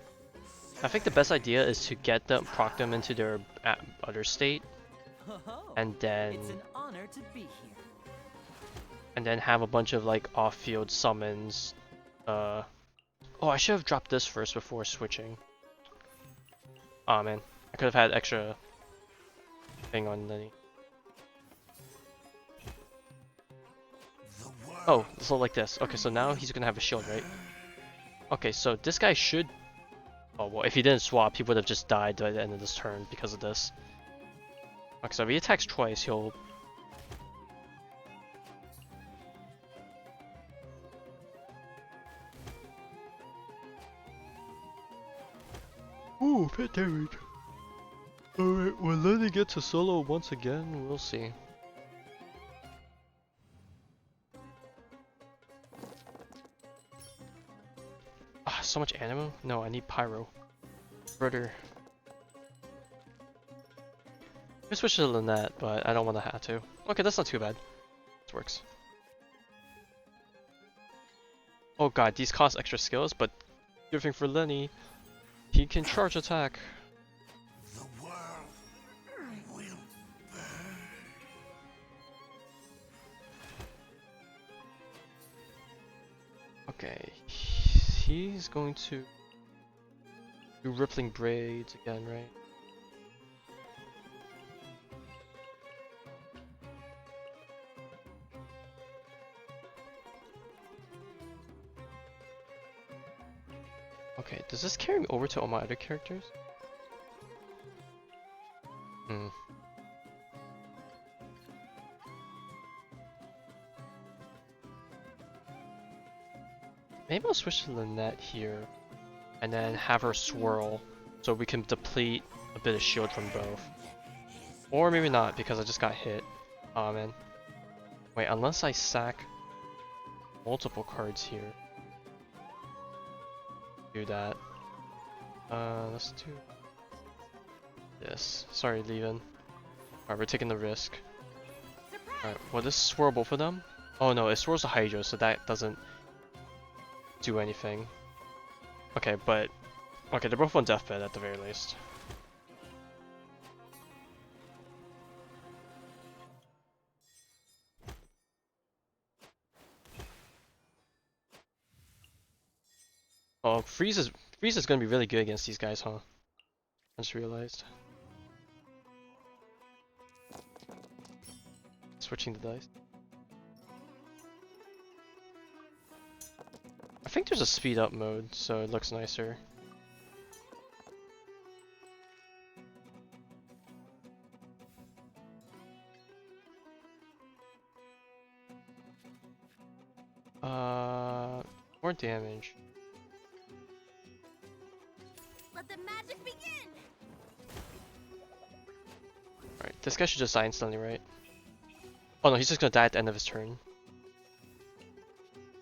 Speaker 3: I think the best idea is to get them, proc them into their other state, and then
Speaker 4: It's an honor to be here.
Speaker 3: And then have a bunch of like off-field summons. Oh, I should have dropped this first before switching. Aw, man, I could have had extra thing on Lyney. Oh, so like this. Okay, so now he's gonna have a shield, right? Okay, so this guy should. Oh well, if he didn't swap, he would have just died by the end of this turn because of this. Okay, so if he attacks twice, he'll. Ooh, pet damage. Alright, will Lyney get to solo once again? We'll see. Ah, so much animo? No, I need pyro. Rudder. I switch to Lynette, but I don't want to have to. Okay, that's not too bad. This works. Oh god, these cost extra skills, but good thing for Lyney, he can charge attack.
Speaker 6: The world will burn.
Speaker 3: Okay, he's going to do Rippling Braids again, right? Okay, does this carry me over to all my other characters? Maybe I'll switch to Lynette here, and then have her swirl, so we can deplete a bit of shield from both. Or maybe not, because I just got hit. Aw, man. Wait, unless I sack multiple cards here. Do that. Let's do this. Sorry, leaving. Alright, we're taking the risk. Alright, will this swirl both of them? Oh no, it swirls the Hydro, so that doesn't do anything. Okay, but okay, they're both on deathbed at the very least. Oh, Freeze is gonna be really good against these guys, huh? I just realized. Switching the dice. I think there's a speed up mode, so it looks nicer. More damage.
Speaker 5: Let the magic begin.
Speaker 3: Alright, this guy should just die instantly, right? Oh no, he's just gonna die at the end of his turn.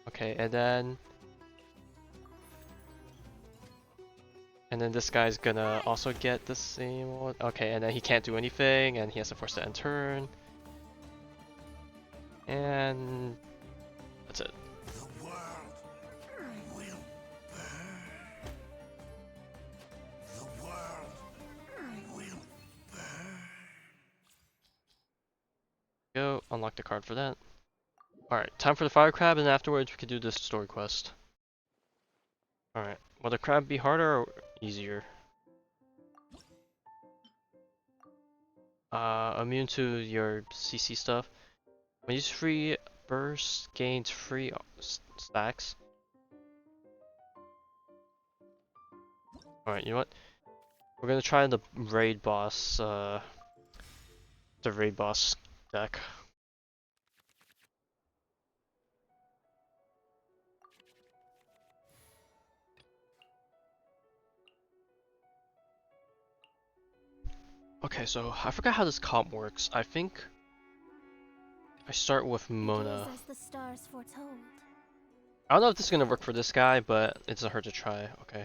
Speaker 3: Okay, and then this guy's gonna also get the same one. Okay, and then he can't do anything, and he has to force the end turn. And that's it.
Speaker 6: The world will burn. The world will burn.
Speaker 3: Go, unlock the card for that. Alright, time for the fire crab, and afterwards we can do this story quest. Alright, will the crab be harder or easier? Immune to your CC stuff. When you use free burst, gains free stacks. Alright, you know what? We're gonna try the raid boss, deck. Okay, so I forgot how this comp works. I think I start with Mona.
Speaker 5: It is as the stars foretold.
Speaker 3: I don't know if this is gonna work for this guy, but it doesn't hurt to try. Okay.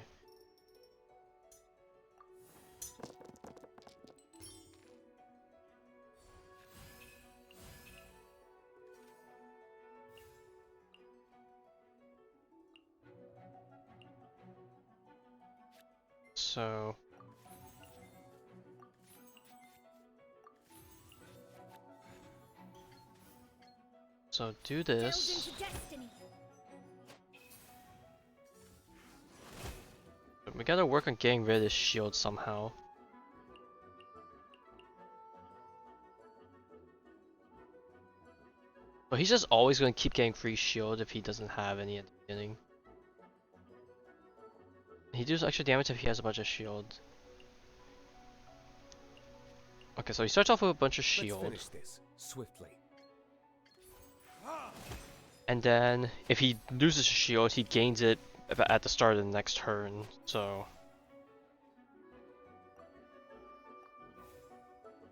Speaker 3: So do
Speaker 5: Delve
Speaker 3: this.
Speaker 5: into destiny.
Speaker 3: We gotta work on getting rid of his shield somehow. But he's just always gonna keep getting free shield if he doesn't have any at the beginning. He deals extra damage if he has a bunch of shield. Okay, so he starts off with a bunch of shield.
Speaker 2: Let's finish this swiftly.
Speaker 3: And then if he loses shield, he gains it at the start of the next turn. So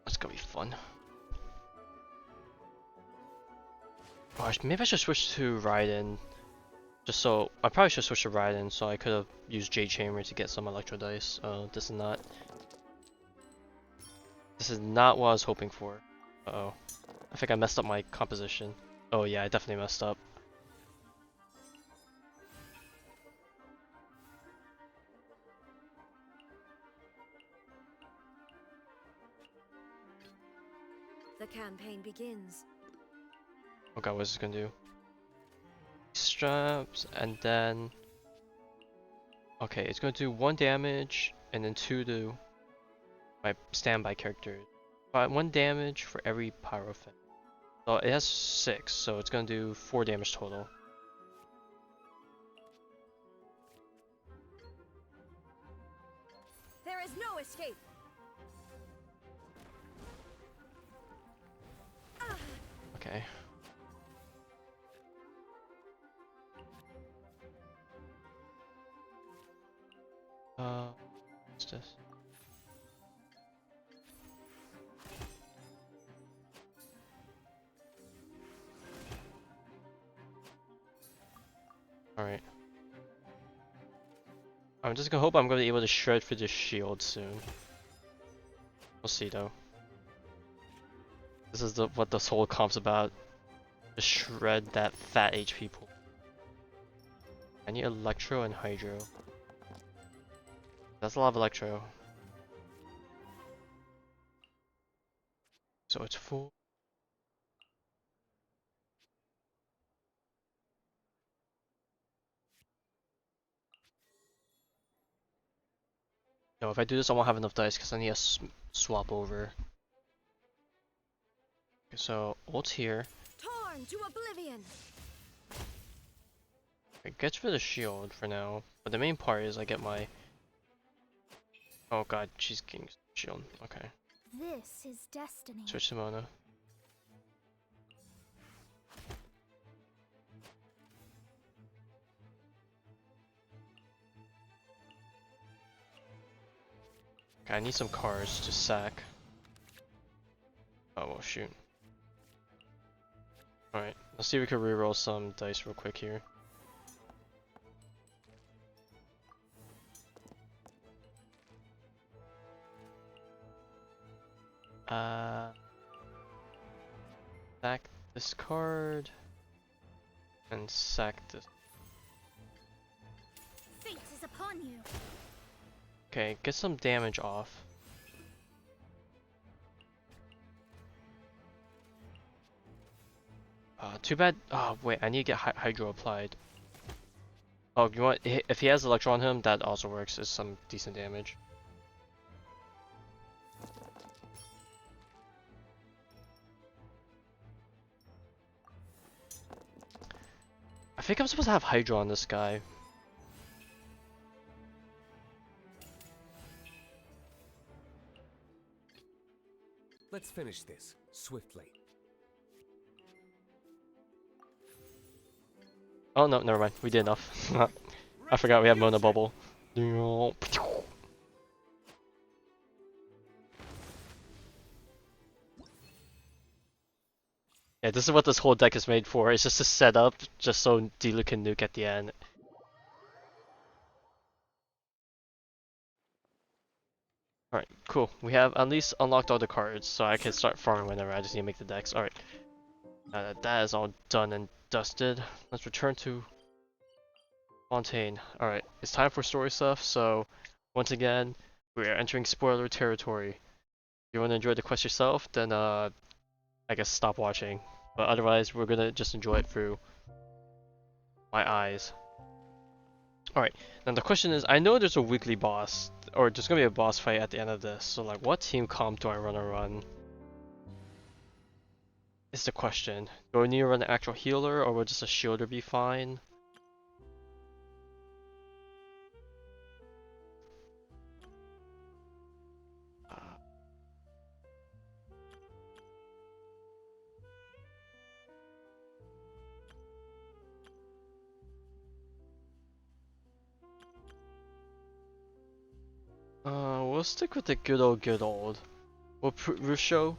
Speaker 3: that's gonna be fun. Gosh, maybe I should switch to Raiden. Just so I probably should switch to Raiden, so I could have used J Chamber to get some Electro Dice. This is not. This is not what I was hoping for. Uh-oh. I think I messed up my composition. Oh yeah, I definitely messed up.
Speaker 7: The campaign begins.
Speaker 3: Oh god, what's this gonna do? Straps, and then... Okay, it's gonna do 1 damage, and then 2 to my standby character. But 1 damage for every pyro effect. So it has 6, so it's gonna do 4 damage total.
Speaker 7: There is no escape.
Speaker 3: Okay. What's this? Alright. I'm just gonna hope I'm gonna be able to shred for this shield soon. We'll see though. This is what this whole comp's about. Just shred that fat HP pool. I need Electro and Hydro. That's a lot of Electro. So it's full. No, if I do this I won't have enough dice because I need to swap over. Okay, so ult's here.
Speaker 7: Torn to oblivion.
Speaker 3: It gets rid of shield for now, but the main part is I get my... Oh god, she's getting shield. Okay.
Speaker 5: This is destiny.
Speaker 3: Switch to Mona. Okay, I need some cards to sack. Oh well, shoot. Alright, let's see if we can reroll some dice real quick here. Sack this card and sack this.
Speaker 5: Fate is upon you.
Speaker 3: Okay, get some damage off. Too bad. Oh wait, I need to get Hydro applied. Oh, you want? If he has Electro on him, that also works. It's some decent damage. think I'm supposed to have Hydra on this guy.
Speaker 8: Let's finish this swiftly.
Speaker 3: Oh no, never mind. We did enough. I forgot we have Mona Bubble. Yeah, this is what this whole deck is made for. It's just to set up, just so Dealer can nuke at the end. Alright, cool. We have at least unlocked all the cards, so I can start farming whenever. I just need to make the decks. Alright. Now that that is all done and dusted, let's return to Fontaine. Alright, it's time for story stuff, so once again, we are entering spoiler territory. If you want to enjoy the quest yourself, then I guess stop watching. But otherwise, we're gonna just enjoy it through my eyes. Alright, now the question is, I know there's a weekly boss, or there's gonna be a boss fight at the end of this, so like, what team comp do I run? Is the question. Do I need to run an actual healer, or will just a shielder be fine? We'll stick with the good old. Well, Rusho,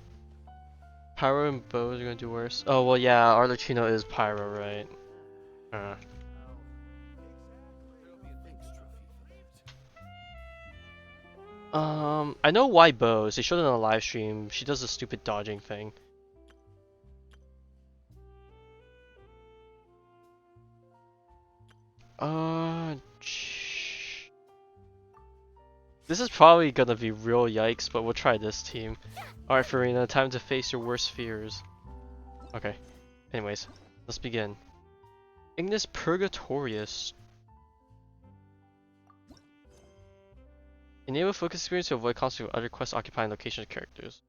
Speaker 3: Pyro and Bow are gonna do worse. Oh, well, yeah, Arleccino is Pyro, right? I know why Bows. They showed it on a live stream. She does a stupid dodging thing. This is probably gonna be real yikes, but we'll try this team. Alright, Farina, time to face your worst fears. Okay. Anyways, let's begin. Ignis Purgatorius. Enable focus experience to avoid conflict with other quest occupying location characters.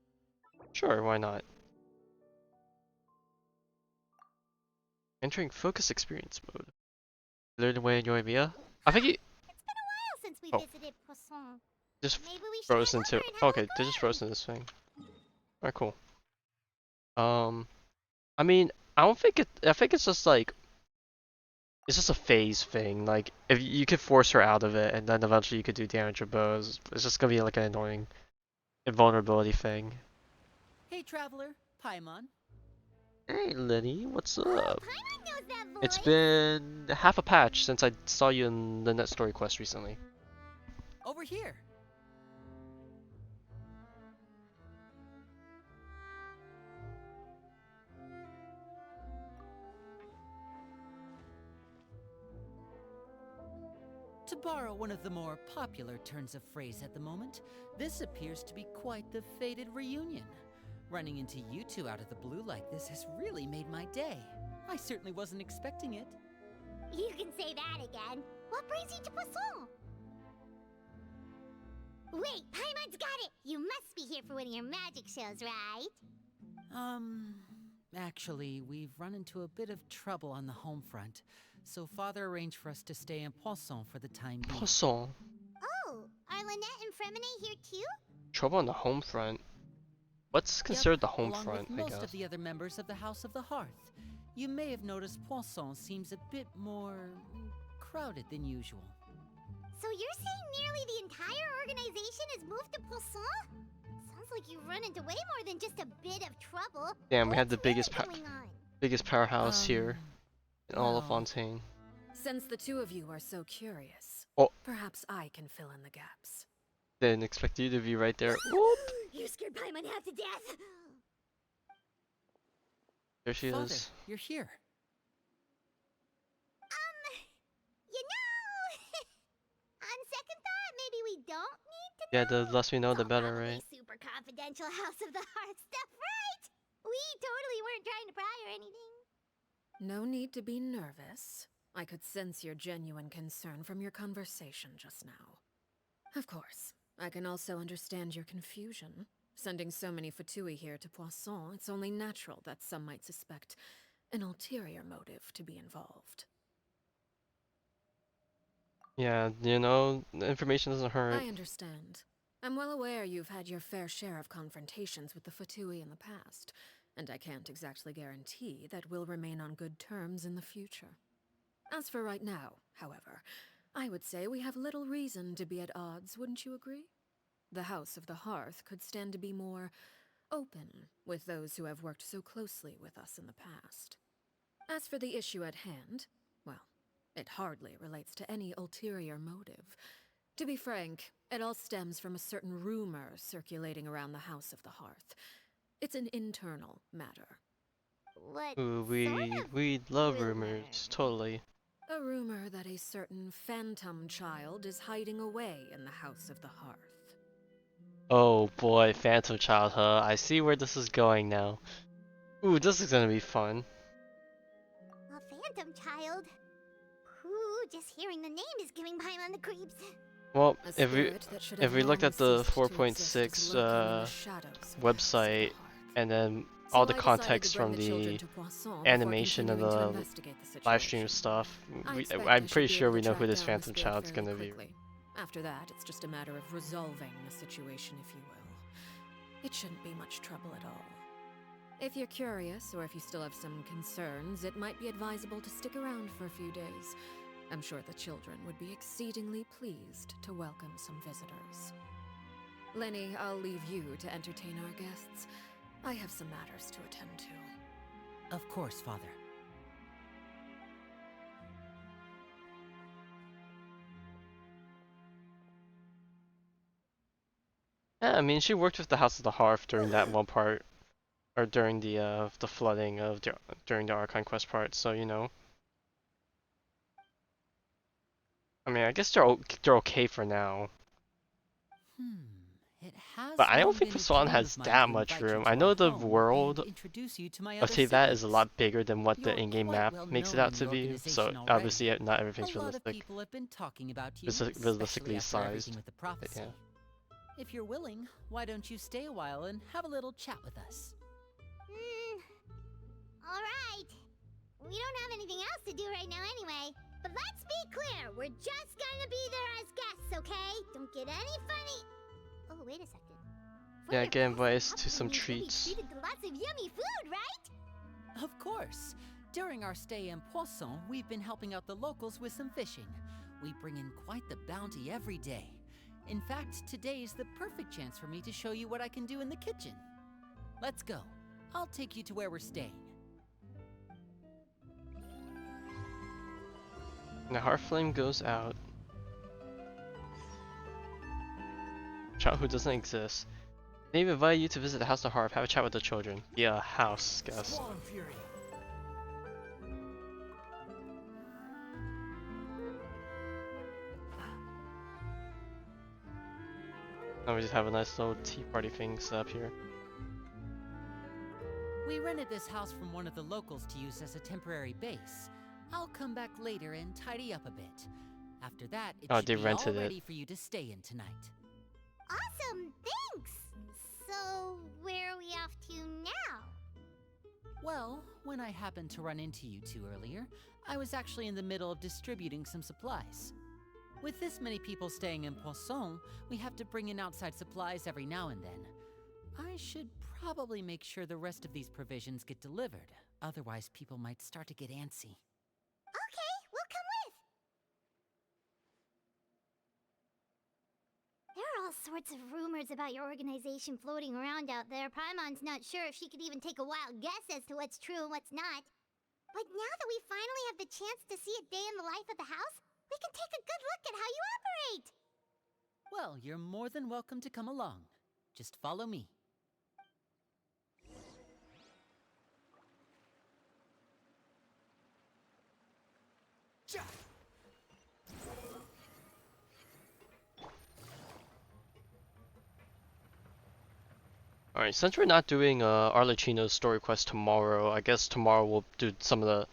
Speaker 3: Sure, why not? Entering focus experience mode. Learn the way in your idea? I think he
Speaker 5: Since we visited Poisson.
Speaker 3: just
Speaker 5: Maybe we should
Speaker 3: froze
Speaker 5: head
Speaker 3: into.
Speaker 5: over and have a
Speaker 3: Okay,
Speaker 5: look
Speaker 3: they just
Speaker 5: around.
Speaker 3: froze into this thing. Alright, cool. I mean, I don't think it. I think it's just like. It's just a phase thing. Like, if you could force her out of it, and then eventually you could do damage with bows. It's just gonna be like an annoying invulnerability thing.
Speaker 4: Hey, traveler, Paimon.
Speaker 3: Hey, Lyney, what's
Speaker 5: Oh,
Speaker 3: up?
Speaker 5: Paimon knows that voice.
Speaker 3: It's been half a patch since I saw you in the Net Story quest recently.
Speaker 4: Over here. To borrow one of the more popular turns of phrase at the moment, this appears to be quite the fated reunion. Running into you two out of the blue like this has really made my day. I certainly wasn't expecting it.
Speaker 5: You can say that again. What brings you to Poisson? Wait, Paimon's got it! You must be here for one of your magic shows, right?
Speaker 4: Actually, we've run into a bit of trouble on the home front, so Father arranged for us to stay in Poisson for the time being.
Speaker 3: Poisson.
Speaker 5: Oh, are Lynette and Fremine here too?
Speaker 3: Trouble on the home front. What's
Speaker 4: Yep,
Speaker 3: considered the home
Speaker 4: along
Speaker 3: front,
Speaker 4: with
Speaker 3: I
Speaker 4: most
Speaker 3: guess?
Speaker 4: of the other members of the House of the Hearth. You may have noticed Poisson seems a bit more crowded than usual.
Speaker 5: So you're saying nearly the entire organization has moved to Poisson? Sounds like you've run into way more than just a bit of trouble.
Speaker 3: Damn, we had the
Speaker 5: What's really
Speaker 3: biggest powerhouse here in all of
Speaker 4: well,
Speaker 3: Fontaine.
Speaker 7: Since the two of you are so curious,
Speaker 3: Oh.
Speaker 7: perhaps I can fill in the gaps.
Speaker 3: Didn't expect you to be right there. Whoop!
Speaker 5: You scared Paimon half to death.
Speaker 3: There she
Speaker 4: Father,
Speaker 3: is.
Speaker 4: you're here.
Speaker 5: You know, on second thought, maybe we don't need to
Speaker 3: Yeah,
Speaker 5: know.
Speaker 3: the less we know,
Speaker 5: It's
Speaker 3: the
Speaker 5: all
Speaker 3: better,
Speaker 5: probably
Speaker 3: right?
Speaker 5: super confidential House of the Heart stuff, right? We totally weren't trying to pry or anything.
Speaker 7: No need to be nervous. I could sense your genuine concern from your conversation just now. Of course, I can also understand your confusion. Sending so many Fatui here to Poisson, it's only natural that some might suspect an ulterior motive to be involved.
Speaker 3: Yeah, you know, the information doesn't hurt.
Speaker 7: I understand. I'm well aware you've had your fair share of confrontations with the Fatui in the past, and I can't exactly guarantee that we'll remain on good terms in the future. As for right now, however, I would say we have little reason to be at odds, wouldn't you agree? The House of the Hearth could stand to be more open with those who have worked so closely with us in the past. As for the issue at hand, well, it hardly relates to any ulterior motive. To be frank, it all stems from a certain rumor circulating around the House of the Hearth. It's an internal matter.
Speaker 5: What
Speaker 3: Ooh,
Speaker 5: sort of
Speaker 3: we love
Speaker 5: rumor?
Speaker 3: rumors, totally.
Speaker 7: A rumor that a certain phantom child is hiding away in the House of the Hearth.
Speaker 3: Oh boy, Phantom Child, huh? I see where this is going now. Ooh, this is gonna be fun.
Speaker 5: A phantom child? Ooh, just hearing the name is giving Paimon the creeps.
Speaker 3: Well,
Speaker 7: A
Speaker 3: if we
Speaker 7: spirit that should
Speaker 3: if
Speaker 7: have
Speaker 3: we looked
Speaker 7: long
Speaker 3: at the
Speaker 7: ceased to exist
Speaker 3: 4.6
Speaker 7: is lurking in the shadows of the House of the
Speaker 3: website
Speaker 7: Hearth.
Speaker 3: and then
Speaker 7: So
Speaker 3: all the
Speaker 7: I decided to
Speaker 3: context
Speaker 7: bring
Speaker 3: from
Speaker 7: children
Speaker 3: the
Speaker 7: to Poisson before
Speaker 3: animation and
Speaker 7: continuing to
Speaker 3: the
Speaker 7: investigate the
Speaker 3: live stream
Speaker 7: situation.
Speaker 3: stuff,
Speaker 7: I expect
Speaker 3: I'm
Speaker 7: I should
Speaker 3: pretty
Speaker 7: be
Speaker 3: sure
Speaker 7: able
Speaker 3: we
Speaker 7: to
Speaker 3: know who
Speaker 7: track
Speaker 3: this
Speaker 7: down the
Speaker 3: Phantom
Speaker 7: spirit
Speaker 3: Child's
Speaker 7: fairly
Speaker 3: gonna be.
Speaker 7: quickly. After that, it's just a matter of resolving the situation, if you will. It shouldn't be much trouble at all. If you're curious, or if you still have some concerns, it might be advisable to stick around for a few days. I'm sure the children would be exceedingly pleased to welcome some visitors. Lyney, I'll leave you to entertain our guests. I have some matters to attend to.
Speaker 4: Of course, Father.
Speaker 3: Yeah, I mean, she worked with the House of the Hearth during that one part, or during the flooding of during the Archon Quest part. So you know, I mean, I guess they're okay for now.
Speaker 4: It has
Speaker 3: But I don't
Speaker 4: long
Speaker 3: think
Speaker 4: been a
Speaker 3: Poisson
Speaker 4: dream
Speaker 3: has
Speaker 4: of mine
Speaker 3: that
Speaker 4: to
Speaker 3: much
Speaker 4: invite you
Speaker 3: room.
Speaker 4: to
Speaker 3: I
Speaker 4: our
Speaker 3: know the
Speaker 4: home
Speaker 3: world
Speaker 4: and introduce you to my
Speaker 3: of
Speaker 4: other
Speaker 3: Teyvat is a
Speaker 4: siblings.
Speaker 3: lot bigger than what the
Speaker 4: You're
Speaker 3: in-game
Speaker 4: quite
Speaker 3: map
Speaker 4: well
Speaker 3: makes it
Speaker 4: known
Speaker 3: out
Speaker 4: in
Speaker 3: to
Speaker 4: the
Speaker 3: be. So
Speaker 4: organization already.
Speaker 3: obviously, not everything's
Speaker 4: A lot of
Speaker 3: realistic.
Speaker 4: people have been talking about you,
Speaker 3: Realistically
Speaker 4: especially after everything
Speaker 3: sized.
Speaker 4: with the prophecy.
Speaker 3: Yeah.
Speaker 4: If you're willing, why don't you stay a while and have a little chat with us?
Speaker 5: Alright. We don't have anything else to do right now anyway. But let's be clear, we're just gonna be there as guests, okay? Don't get any funny. Oh, wait a second. For
Speaker 3: Yeah,
Speaker 5: your
Speaker 3: get invited
Speaker 5: guests,
Speaker 3: to some
Speaker 5: Upland really
Speaker 3: treats.
Speaker 5: treated to lots of yummy food, right?
Speaker 4: Of course. During our stay in Poisson, we've been helping out the locals with some fishing. We bring in quite the bounty every day. In fact, today is the perfect chance for me to show you what I can do in the kitchen. Let's go. I'll take you to where we're staying.
Speaker 3: Now Hearth-Flame goes out. Child who doesn't exist. They've invited you to visit the House of Hearth. Have a chat with the children. Yeah, house, guess. Now we just have a nice little tea party thing set up here.
Speaker 4: We rented this house from one of the locals to use as a temporary base. I'll come back later and tidy up a bit. After that, it
Speaker 3: Oh,
Speaker 4: should
Speaker 3: they
Speaker 4: be
Speaker 3: rented
Speaker 4: all
Speaker 3: it.
Speaker 4: ready for you to stay in tonight.
Speaker 5: Awesome, thanks! So, where are we off to now?
Speaker 4: Well, when I happened to run into you two earlier, I was actually in the middle of distributing some supplies. With this many people staying in Poisson, we have to bring in outside supplies every now and then. I should probably make sure the rest of these provisions get delivered, otherwise people might start to get antsy.
Speaker 5: Okay, we'll come with. There are all sorts of rumors about your organization floating around out there. Paimon's not sure if she could even take a wild guess as to what's true and what's not. But now that we finally have the chance to see a day in the life of the house, we can take a good look at how you operate.
Speaker 4: Well, you're more than welcome to come along. Just follow me.
Speaker 3: Alright, since we're not doing Arleccino's story quest tomorrow, I guess tomorrow we'll do some of the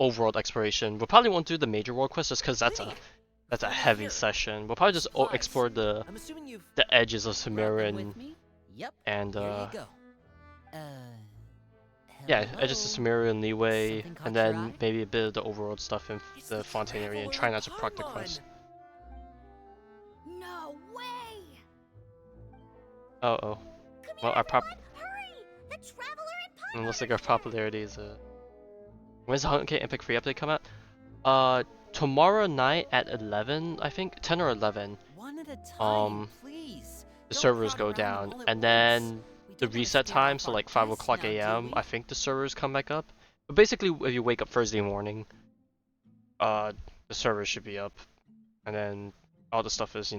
Speaker 3: overworld exploration. We probably won't do the major world quest just because that's a heavy session. We'll probably just explore the
Speaker 9: I'm assuming you've
Speaker 3: edges of
Speaker 4: Brought them
Speaker 3: Sumeria
Speaker 4: with me? Yep.
Speaker 3: and
Speaker 4: Here you go.
Speaker 3: Yeah, just a Sumerian leeway,
Speaker 4: Something caught
Speaker 3: and
Speaker 4: your
Speaker 3: then
Speaker 4: eye?
Speaker 3: maybe a bit of the overworld stuff in
Speaker 8: It's
Speaker 3: the Fontaine area, and try not to proc the quest.
Speaker 1: No way!
Speaker 3: Oh, oh.
Speaker 5: Come
Speaker 3: Well,
Speaker 5: here,
Speaker 3: our pop.
Speaker 5: everyone! Hurry! The Traveler and
Speaker 3: It looks like
Speaker 5: Paimon
Speaker 3: our
Speaker 5: are here!
Speaker 3: popularity is When's the 100K Epic Free update come out? Tomorrow night at 11, I think, 10 or 11.
Speaker 4: One at a time,
Speaker 3: Um,
Speaker 4: please.
Speaker 3: The
Speaker 4: Don't
Speaker 3: servers
Speaker 4: crowd
Speaker 3: go
Speaker 4: around them
Speaker 3: down,
Speaker 4: all at
Speaker 3: and
Speaker 4: once.
Speaker 3: then
Speaker 4: We
Speaker 3: the
Speaker 4: don't wanna
Speaker 3: reset
Speaker 4: scare
Speaker 3: time,
Speaker 4: off
Speaker 3: so
Speaker 4: our
Speaker 3: like 5
Speaker 4: guests
Speaker 3: o'clock
Speaker 4: now, do
Speaker 3: a.m.
Speaker 4: we?
Speaker 3: I think the servers come back up. But basically, if you wake up Thursday morning, the servers should be up, and then all the stuff is,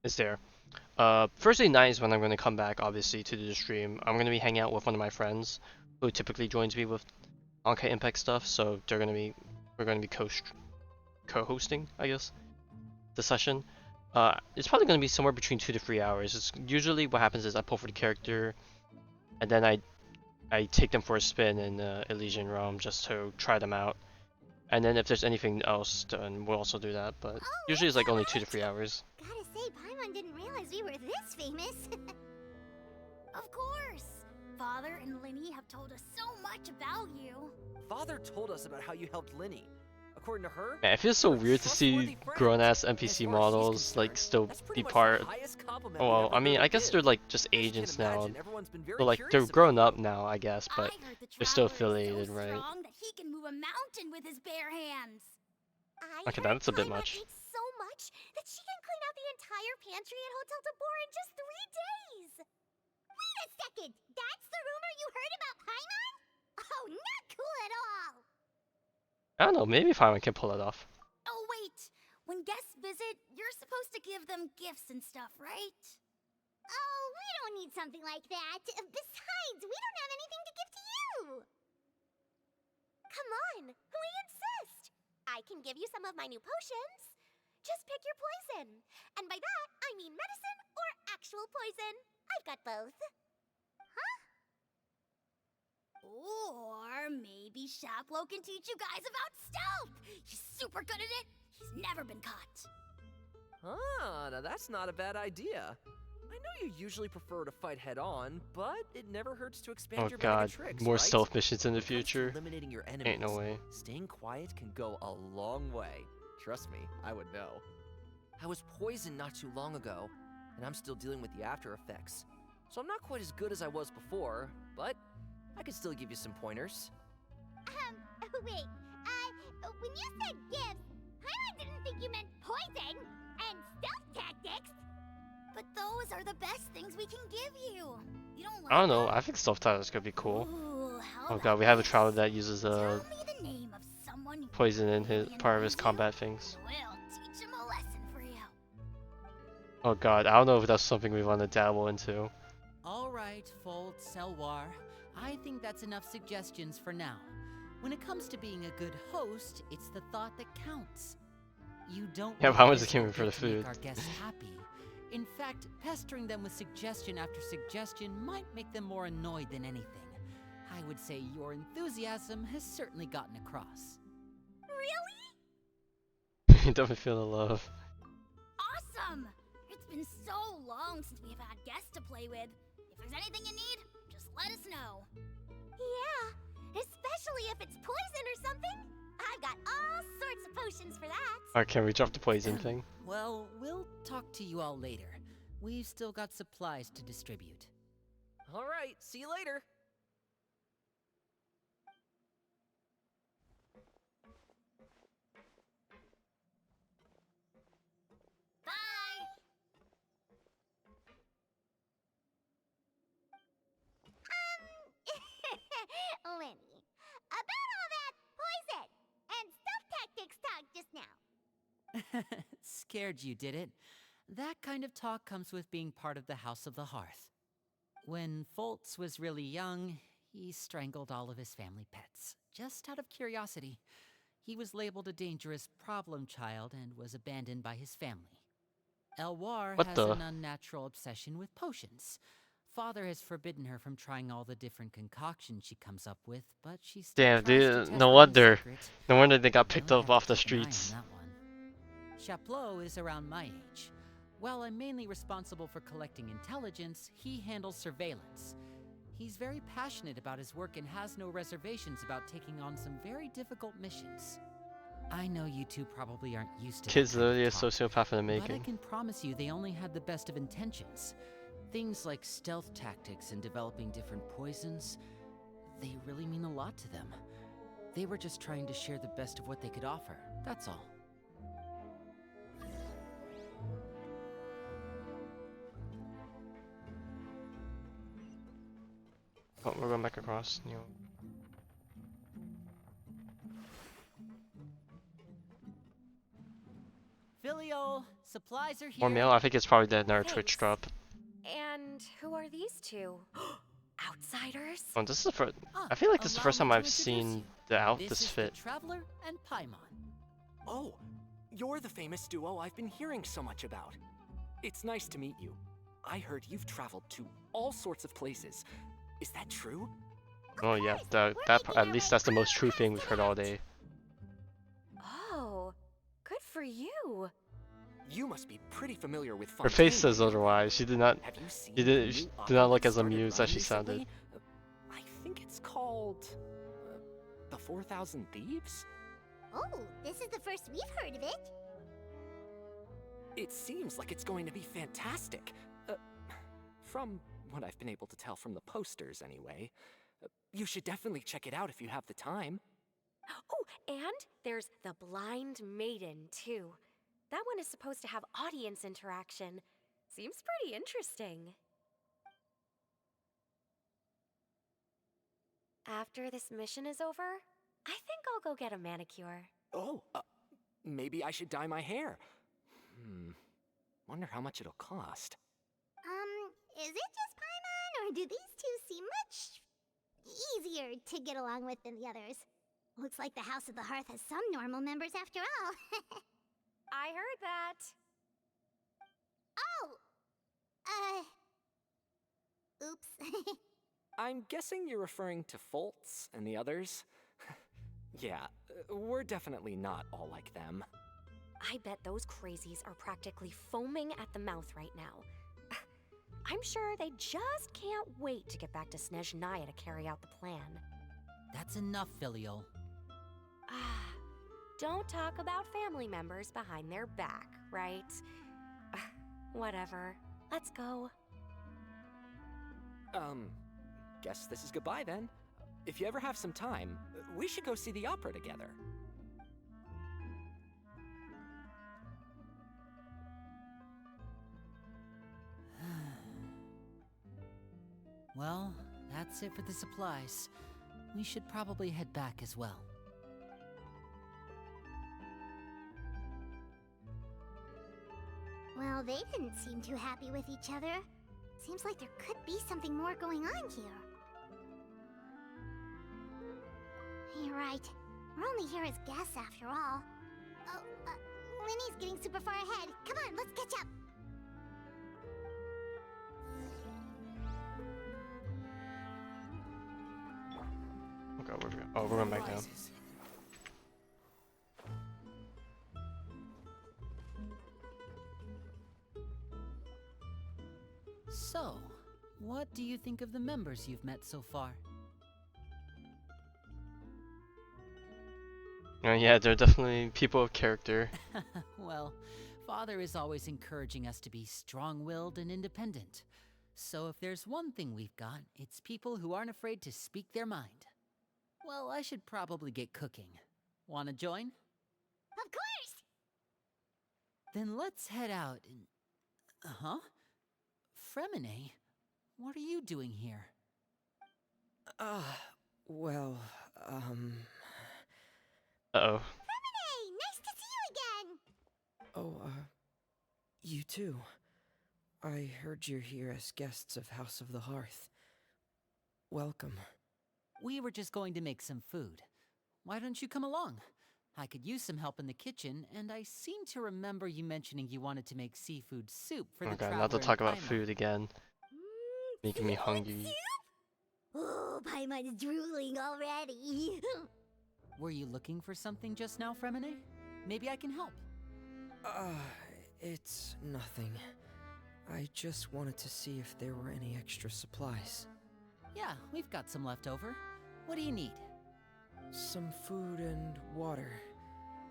Speaker 3: is there. Thursday night is when I'm going to come back, obviously, to do the stream. I'm going to be hanging out with one of my friends, who typically joins me with Honkai Impact stuff, so we're going to be co-hosting, I guess, the session. It's probably going to be somewhere between 2 to 3 hours. It's usually what happens is I pull for the character, and then I take them for a spin in Elysian Realm just to try them out. And then if there's anything else, then we'll also do that. But usually it's like only 2 to 3 hours.
Speaker 5: Gotta say, Paimon didn't realize we were this famous.
Speaker 1: Of course! Father and Lyney have told us so much about you.
Speaker 8: Father told us about how you helped Lyney. According to her,
Speaker 3: Man, it feels so
Speaker 8: you're a
Speaker 3: weird to see
Speaker 8: trustworthy friend.
Speaker 3: grown-ass
Speaker 8: As
Speaker 3: NPC
Speaker 8: far as she's
Speaker 3: models like
Speaker 8: concerned,
Speaker 3: still
Speaker 8: that's
Speaker 3: be
Speaker 8: pretty much
Speaker 3: part.
Speaker 8: the highest compliment
Speaker 3: Oh,
Speaker 8: we
Speaker 3: well,
Speaker 8: ever
Speaker 3: I mean,
Speaker 8: heard
Speaker 3: I
Speaker 8: of
Speaker 3: guess
Speaker 8: Div.
Speaker 3: they're like just
Speaker 8: As you can
Speaker 3: agents now.
Speaker 8: imagine, everyone's been very
Speaker 3: So like they're
Speaker 8: curious about
Speaker 3: grown
Speaker 8: you.
Speaker 3: up now, I guess, but
Speaker 1: I heard the
Speaker 3: they're still
Speaker 1: Traveler
Speaker 3: affiliated,
Speaker 1: is so
Speaker 3: right?
Speaker 1: strong that he can move a mountain with his bare hands.
Speaker 5: I
Speaker 3: Okay,
Speaker 5: heard
Speaker 3: that's a bit
Speaker 5: Paimon
Speaker 3: much.
Speaker 5: eats so much that she can clean out the entire pantry at Hotel Tabor in just 3 days. Wait a second! That's the rumor you heard about Paimon? Oh, not cool at all!
Speaker 3: I don't know, maybe Paimon can pull it off.
Speaker 1: Oh wait, when guests visit, you're supposed to give them gifts and stuff, right?
Speaker 5: Oh, we don't need something like that. Besides, we don't have anything to give to you. Come on, we insist. I can give you some of my new potions. Just pick your poison. And by that, I mean medicine or actual poison. I've got both.
Speaker 1: Or maybe Shaplo can teach you guys about stealth. He's super good at it. He's never been caught.
Speaker 8: Ah, now that's not a bad idea. I know you usually prefer to fight head-on, but it never hurts to expand
Speaker 3: Oh
Speaker 8: your bag
Speaker 3: god,
Speaker 8: of tricks,
Speaker 3: more
Speaker 8: right?
Speaker 3: stealth missions in the
Speaker 8: When it comes to
Speaker 3: future.
Speaker 8: eliminating your enemies,
Speaker 3: Ain't no way.
Speaker 8: staying quiet can go a long way. Trust me, I would know. I was poisoned not too long ago, and I'm still dealing with the after effects. So I'm not quite as good as I was before, but I can still give you some pointers.
Speaker 5: Wait, when you said gifts, Paimon didn't think you meant poison and stealth tactics.
Speaker 1: But those are the best things we can give you. You don't like
Speaker 3: I don't know,
Speaker 1: them?
Speaker 3: I think stealth titles could be cool.
Speaker 1: Ooh, how
Speaker 3: Oh
Speaker 1: about
Speaker 3: god, we have a
Speaker 1: this?
Speaker 3: traveler that uses
Speaker 1: Tell me the name of someone who
Speaker 3: poison in his
Speaker 1: really
Speaker 3: part of his
Speaker 1: annoys you.
Speaker 3: combat things.
Speaker 1: We'll teach him a lesson for you.
Speaker 3: Oh god, I don't know if that's something we want to dabble into.
Speaker 4: All right, Fold Selwar. I think that's enough suggestions for now. When it comes to being a good host, it's the thought that counts. You don't
Speaker 3: Yeah,
Speaker 4: need
Speaker 3: how much
Speaker 4: this
Speaker 3: is came
Speaker 4: or
Speaker 3: for the
Speaker 4: that to make
Speaker 3: food?
Speaker 4: our guests happy. In fact, pestering them with suggestion after suggestion might make them more annoyed than anything. I would say your enthusiasm has certainly gotten across.
Speaker 5: Really?
Speaker 3: You definitely feel the love.
Speaker 1: Awesome! It's been so long since we've had guests to play with. If there's anything you need, just let us know.
Speaker 5: Yeah, especially if it's poison or something. I've got all sorts of potions for that.
Speaker 3: Alright, can we drop the poison thing?
Speaker 4: Well, we'll talk to you all later. We've still got supplies to distribute.
Speaker 8: All right, see you later.
Speaker 1: Bye!
Speaker 5: Lyney, about all that poison and stealth tactics talk just now.
Speaker 4: Scared you, did it? That kind of talk comes with being part of the House of the Hearth. When Foltz was really young, he strangled all of his family pets, just out of curiosity. He was labeled a dangerous problem child and was abandoned by his family. Elwar
Speaker 3: What
Speaker 4: has
Speaker 3: the-
Speaker 4: an unnatural obsession with potions. Father has forbidden her from trying all the different concoctions she comes up with, but she still
Speaker 3: Damn,
Speaker 4: tries to
Speaker 3: dude,
Speaker 4: test
Speaker 3: no
Speaker 4: them in
Speaker 3: wonder.
Speaker 4: secret.
Speaker 3: No wonder they got
Speaker 4: You
Speaker 3: picked
Speaker 4: really
Speaker 3: up
Speaker 4: have
Speaker 3: off
Speaker 4: to
Speaker 3: the
Speaker 4: keep an eye on
Speaker 3: streets.
Speaker 4: that one. Chaplot is around my age. While I'm mainly responsible for collecting intelligence, he handles surveillance. He's very passionate about his work and has no reservations about taking on some very difficult missions. I know you two probably aren't used to that
Speaker 3: Kid's
Speaker 4: kind of
Speaker 3: literally a
Speaker 4: talk,
Speaker 3: sociopath in the
Speaker 4: but I
Speaker 3: making.
Speaker 4: can promise you they only had the best of intentions. Things like stealth tactics and developing different poisons, they really mean a lot to them. They were just trying to share the best of what they could offer, that's all.
Speaker 3: Oh, we're going back across. You know.
Speaker 4: Filial, supplies are here.
Speaker 3: More mail? I think it's probably dead in our Twitch
Speaker 9: Thanks.
Speaker 3: drop.
Speaker 9: And who are these two? Outsiders?
Speaker 3: Oh, this is the first.
Speaker 4: Ah,
Speaker 3: I feel like this is the
Speaker 4: allow
Speaker 3: first
Speaker 4: me
Speaker 3: time
Speaker 4: to
Speaker 3: I've
Speaker 4: introduce
Speaker 3: seen
Speaker 4: you.
Speaker 3: the outfits
Speaker 4: This is
Speaker 3: fit.
Speaker 4: the Traveler and Paimon.
Speaker 10: Oh, you're the famous duo I've been hearing so much about. It's nice to meet you. I heard you've traveled to all sorts of places. Is that true?
Speaker 3: Oh yeah, at least that's the most true thing we've heard all day.
Speaker 9: Oh, good for you.
Speaker 10: You must be pretty familiar with
Speaker 3: Her face
Speaker 10: Fontaine,
Speaker 3: says
Speaker 10: right?
Speaker 3: otherwise. She did not.
Speaker 10: Have you seen
Speaker 3: She
Speaker 10: the
Speaker 3: did.
Speaker 10: new
Speaker 3: She did
Speaker 10: opera
Speaker 3: not look
Speaker 10: that
Speaker 3: as
Speaker 10: started
Speaker 3: amused as she
Speaker 10: running
Speaker 3: sounded.
Speaker 10: recently? I think it's called The 4,000 Thieves?
Speaker 5: Oh, this is the first we've heard of it.
Speaker 10: It seems like it's going to be fantastic. From what I've been able to tell from the posters, anyway. You should definitely check it out if you have the time.
Speaker 9: Oh, and there's the Blind Maiden, too. That one is supposed to have audience interaction. Seems pretty interesting. After this mission is over, I think I'll go get a manicure.
Speaker 10: Oh, maybe I should dye my hair. Wonder how much it'll cost.
Speaker 5: Is it just Paimon, or do these two seem much easier to get along with than the others? Looks like the House of the Hearth has some normal members after all.
Speaker 9: I heard that.
Speaker 5: Oops.
Speaker 10: I'm guessing you're referring to Foltz and the others? Yeah, we're definitely not all like them.
Speaker 9: I bet those crazies are practically foaming at the mouth right now. I'm sure they just can't wait to get back to Snezhnaya to carry out the plan.
Speaker 4: That's enough, Filial.
Speaker 9: Don't talk about family members behind their back, right? Whatever. Let's go.
Speaker 10: Guess this is goodbye then. If you ever have some time, we should go see the opera together.
Speaker 4: Well, that's it for the supplies. We should probably head back as well.
Speaker 5: Well, they didn't seem too happy with each other. Seems like there could be something more going on here. You're right. We're only here as guests after all. Oh, Lyney's getting super far ahead. Come on, let's catch up.
Speaker 3: Okay, we're going back down.
Speaker 4: So, what do you think of the members you've met so far?
Speaker 3: Yeah, they're definitely people of character.
Speaker 4: Well, Father is always encouraging us to be strong-willed and independent. So if there's one thing we've got, it's people who aren't afraid to speak their mind. Well, I should probably get cooking. Wanna join?
Speaker 5: Of course!
Speaker 4: Then let's head out and... Uh-huh. Fremine, what are you doing here?
Speaker 10: Well,
Speaker 3: Uh-oh.
Speaker 5: Hey, nice to see you again!
Speaker 11: Oh, you too. I heard you're here as guests of House of the Hearth. Welcome.
Speaker 4: We were just going to make some food. Why don't you come along? I could use some help in the kitchen, and I seem to remember you mentioning you wanted to make seafood soup for the
Speaker 3: Okay,
Speaker 4: traveler
Speaker 3: not to
Speaker 4: in
Speaker 3: talk about
Speaker 4: Paimon.
Speaker 3: food again. Making me hungry.
Speaker 5: Oh, Paimon's drooling already.
Speaker 4: Were you looking for something just now, Fremine? Maybe I can help.
Speaker 11: It's nothing. I just wanted to see if there were any extra supplies.
Speaker 4: Yeah, we've got some left over. What do you need?
Speaker 11: Some food and water.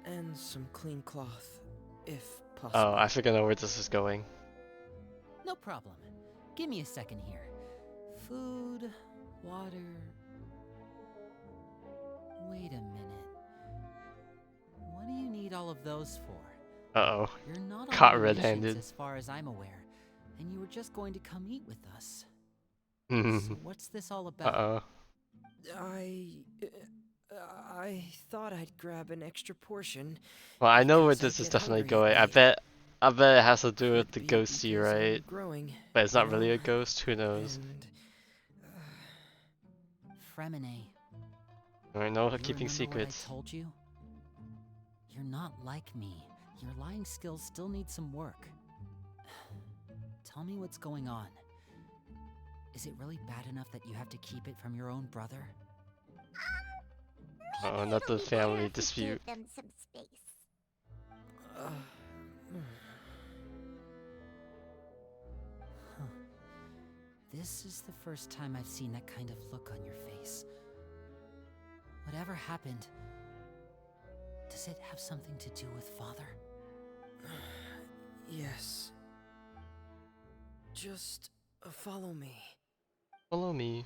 Speaker 11: And some clean cloth, if possible.
Speaker 3: Oh, I think I know where this is going.
Speaker 4: No problem. Give me a second here. Food, water... Wait a minute. What do you need all of those for?
Speaker 3: Uh-oh.
Speaker 4: You're not
Speaker 3: Caught
Speaker 4: on any missions
Speaker 3: red-handed.
Speaker 4: as far as I'm aware, and you were just going to come eat with us.
Speaker 3: Uh-oh.
Speaker 4: So what's this all about?
Speaker 11: I thought I'd grab an extra portion.
Speaker 3: Well, I know where
Speaker 11: because I
Speaker 3: this is
Speaker 11: get
Speaker 3: definitely
Speaker 11: hungry at
Speaker 3: going.
Speaker 11: night.
Speaker 3: I bet it has to do with
Speaker 11: Could
Speaker 3: the
Speaker 11: be
Speaker 3: ghosty,
Speaker 11: because I'm
Speaker 3: right?
Speaker 11: growing,
Speaker 3: But it's not
Speaker 11: you
Speaker 3: really
Speaker 11: know,
Speaker 3: a ghost. Who knows?
Speaker 11: and,
Speaker 4: Fremine.
Speaker 3: I know
Speaker 4: You
Speaker 3: keeping
Speaker 4: remember
Speaker 3: secrets.
Speaker 4: what I told you? You're not like me. Your lying skills still need some work. Tell me what's going on. Is it really bad enough that you have to keep it from your own brother?
Speaker 3: Oh, not the family dispute.
Speaker 5: Give them some space.
Speaker 4: Huh. This is the first time I've seen that kind of look on your face. Whatever happened, does it have something to do with Father?
Speaker 11: yes. Just follow me.
Speaker 3: Follow me.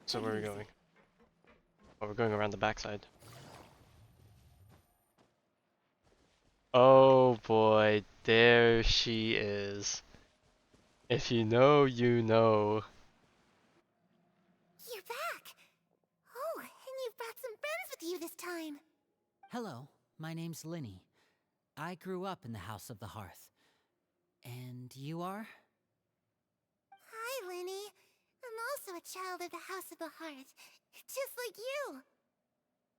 Speaker 3: So where are we going? Oh, we're going around the backside. Oh boy, there she is. If you know, you know.
Speaker 5: You're back! Oh, and you've brought some friends with you this time.
Speaker 4: Hello, my name's Lyney. I grew up in the House of the Hearth. And you are?
Speaker 5: Hi, Lyney. I'm also a child of the House of the Hearth, just like you.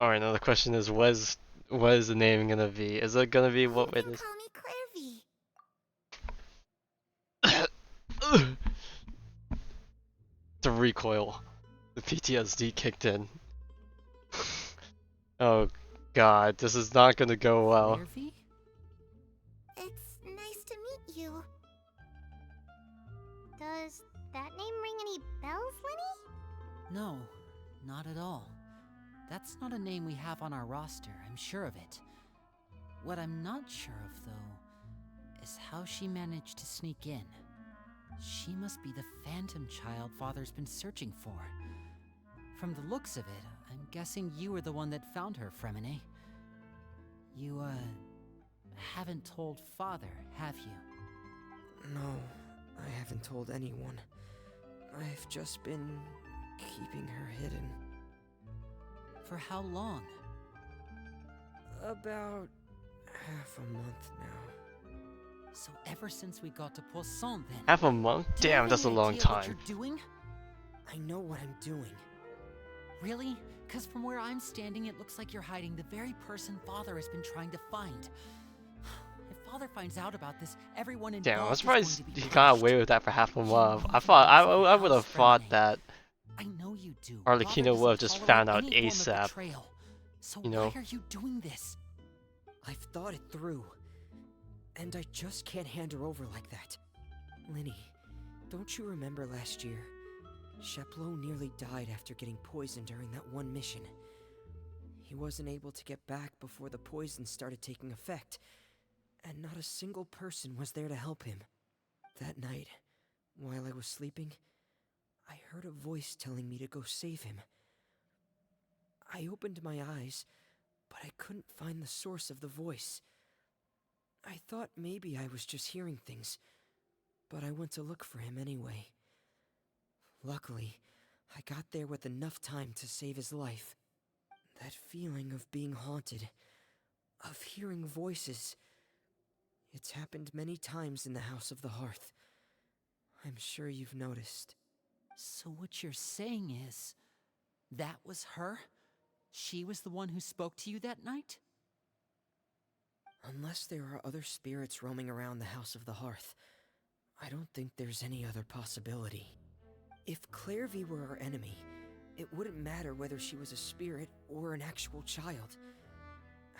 Speaker 3: Alright, now the question is, what is the name gonna be? Is it gonna be what
Speaker 5: You
Speaker 3: it
Speaker 5: can
Speaker 3: is?
Speaker 5: call me Clairvy.
Speaker 3: The recoil. The PTSD kicked in. Oh god, this is not gonna go well.
Speaker 4: Clairvy?
Speaker 5: It's nice to meet you. Does that name ring any bells, Lyney?
Speaker 4: No, not at all. That's not a name we have on our roster, I'm sure of it. What I'm not sure of, though, is how she managed to sneak in. She must be the phantom child Father's been searching for. From the looks of it, I'm guessing you were the one that found her, Fremine. You, haven't told Father, have you?
Speaker 11: No, I haven't told anyone. I've just been keeping her hidden.
Speaker 4: For how long?
Speaker 11: About half a month now.
Speaker 4: So ever since we got to Poisson, then?
Speaker 3: Half a month?
Speaker 4: Do you
Speaker 3: Damn,
Speaker 4: have
Speaker 3: that's a
Speaker 4: any
Speaker 3: long
Speaker 4: idea
Speaker 3: time.
Speaker 4: What you're doing?
Speaker 11: I know what I'm doing.
Speaker 4: Really? Because from where I'm standing, it looks like you're hiding the very person Father has been trying to find. If Father finds out about this, everyone involved
Speaker 3: Damn, I'm
Speaker 4: is going
Speaker 3: surprised
Speaker 4: to be
Speaker 3: he got away with that for half a month. I would have thought that
Speaker 4: I know you do.
Speaker 3: Arleccino would have just found out ASAP.
Speaker 4: So
Speaker 3: You know?
Speaker 4: why are you doing this?
Speaker 11: I've thought it through. And I just can't hand her over like that. Lyney, don't you remember last year? Sheplo nearly died after getting poisoned during that one mission. He wasn't able to get back before the poison started taking effect, and not a single person was there to help him. That night, while I was sleeping, I heard a voice telling me to go save him. I opened my eyes, but I couldn't find the source of the voice. I thought maybe I was just hearing things, but I went to look for him anyway. Luckily, I got there with enough time to save his life. That feeling of being haunted, of hearing voices, it's happened many times in the House of the Hearth. I'm sure you've noticed.
Speaker 4: So what you're saying is, that was her? She was the one who spoke to you that night?
Speaker 11: Unless there are other spirits roaming around the House of the Hearth, I don't think there's any other possibility. If Clairvy were our enemy, it wouldn't matter whether she was a spirit or an actual child.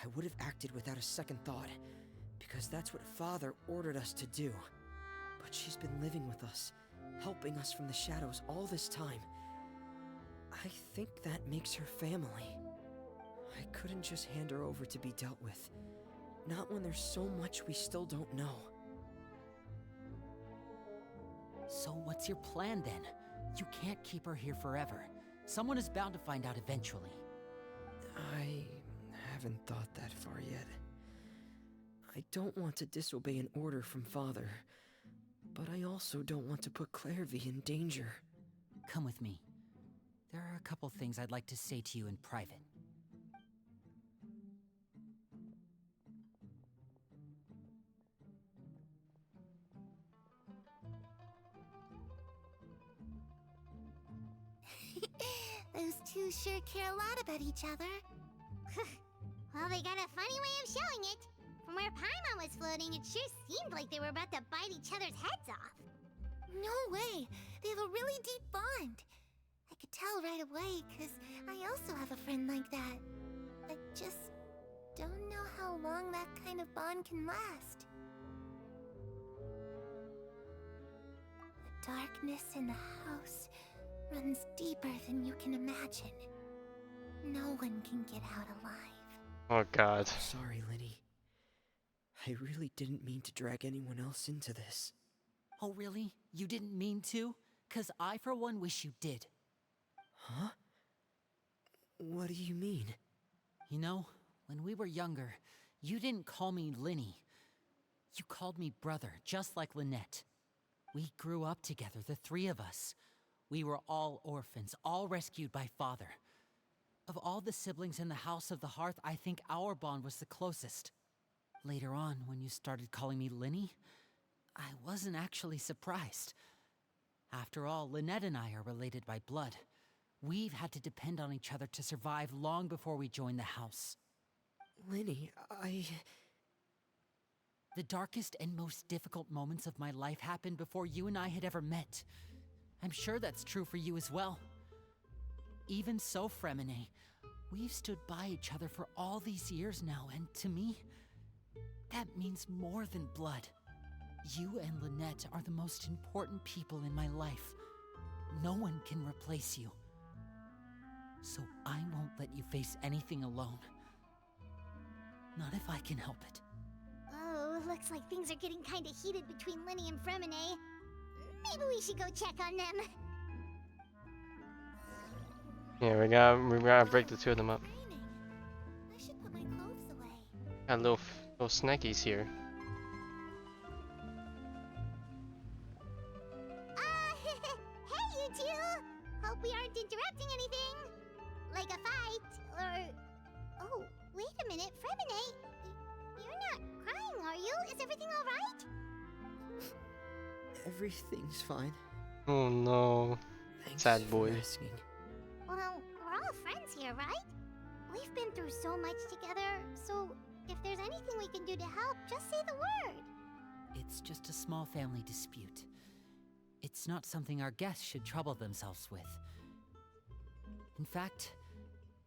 Speaker 11: I would have acted without a second thought, because that's what Father ordered us to do. but she's been living with us, helping us from the shadows all this time. I think that makes her family. I couldn't just hand her over to be dealt with. Not when there's so much we still don't know.
Speaker 4: So what's your plan then? You can't keep her here forever. Someone is bound to find out eventually.
Speaker 11: I haven't thought that far yet. I don't want to disobey an order from Father, but I also don't want to put Clairvy in danger.
Speaker 4: Come with me. There are a couple things I'd like to say to you in private.
Speaker 5: Those two sure care a lot about each other. Well, they got a funny way of showing it. From where Paimon was floating, it sure seemed like they were about to bite each other's heads off.
Speaker 12: No way! They have a really deep bond. I could tell right away, because I also have a friend like that. I just don't know how long that kind of bond can last. The darkness in the house runs deeper than you can imagine. No one can get out alive.
Speaker 3: Oh god.
Speaker 11: Sorry, Lyney. I really didn't mean to drag anyone else into this.
Speaker 4: Oh really? You didn't mean to? 'Cause I for one wish you did.
Speaker 11: Huh? What do you mean?
Speaker 4: You know, when we were younger, you didn't call me Lyney. You called me brother, just like Lynette. We grew up together, the three of us. We were all orphans, all rescued by Father. Of all the siblings in the House of the Hearth, I think our bond was the closest. Later on, when you started calling me Lyney, I wasn't actually surprised. After all, Lynette and I are related by blood. We've had to depend on each other to survive long before we joined the house.
Speaker 11: Lyney,
Speaker 4: The darkest and most difficult moments of my life happened before you and I had ever met. I'm sure that's true for you as well. Even so, Fremine, we've stood by each other for all these years now, and to me, that means more than blood. You and Lynette are the most important people in my life. No one can replace you. So I won't let you face anything alone. Not if I can help it.
Speaker 5: Oh, looks like things are getting kinda heated between Lyney and Fremine. Maybe we should go check on them.
Speaker 3: Yeah, we gotta break the two of them up.
Speaker 12: Raining. I should put my clothes away.
Speaker 3: Got little snackies here.
Speaker 5: Hey you two! Hope we aren't interrupting anything. Like a fight, or... Oh, wait a minute, Fremine. You're not crying, are you? Is everything alright?
Speaker 11: everything's fine.
Speaker 3: Oh no.
Speaker 11: Thanks
Speaker 3: Sad boy.
Speaker 11: for asking.
Speaker 5: Well, we're all friends here, right? We've been through so much together, so if there's anything we can do to help, just say the word.
Speaker 4: It's just a small family dispute. It's not something our guests should trouble themselves with. In fact,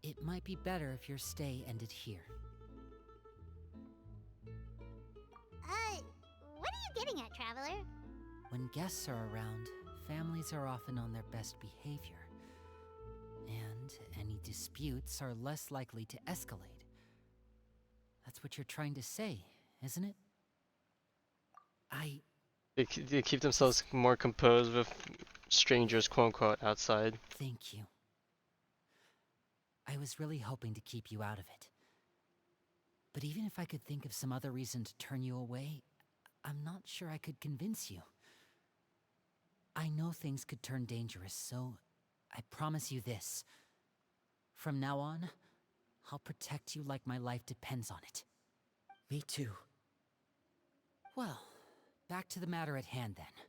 Speaker 4: it might be better if your stay ended here.
Speaker 5: What are you getting at, Traveler?
Speaker 4: When guests are around, families are often on their best behavior. And any disputes are less likely to escalate. That's what you're trying to say, isn't it?
Speaker 3: They keep themselves more composed with strangers, quote unquote, outside.
Speaker 4: Thank you. I was really hoping to keep you out of it. But even if I could think of some other reason to turn you away, I'm not sure I could convince you. I know things could turn dangerous, so I promise you this. From now on, I'll protect you like my life depends on it.
Speaker 11: Me too.
Speaker 4: Well, back to the matter at hand then.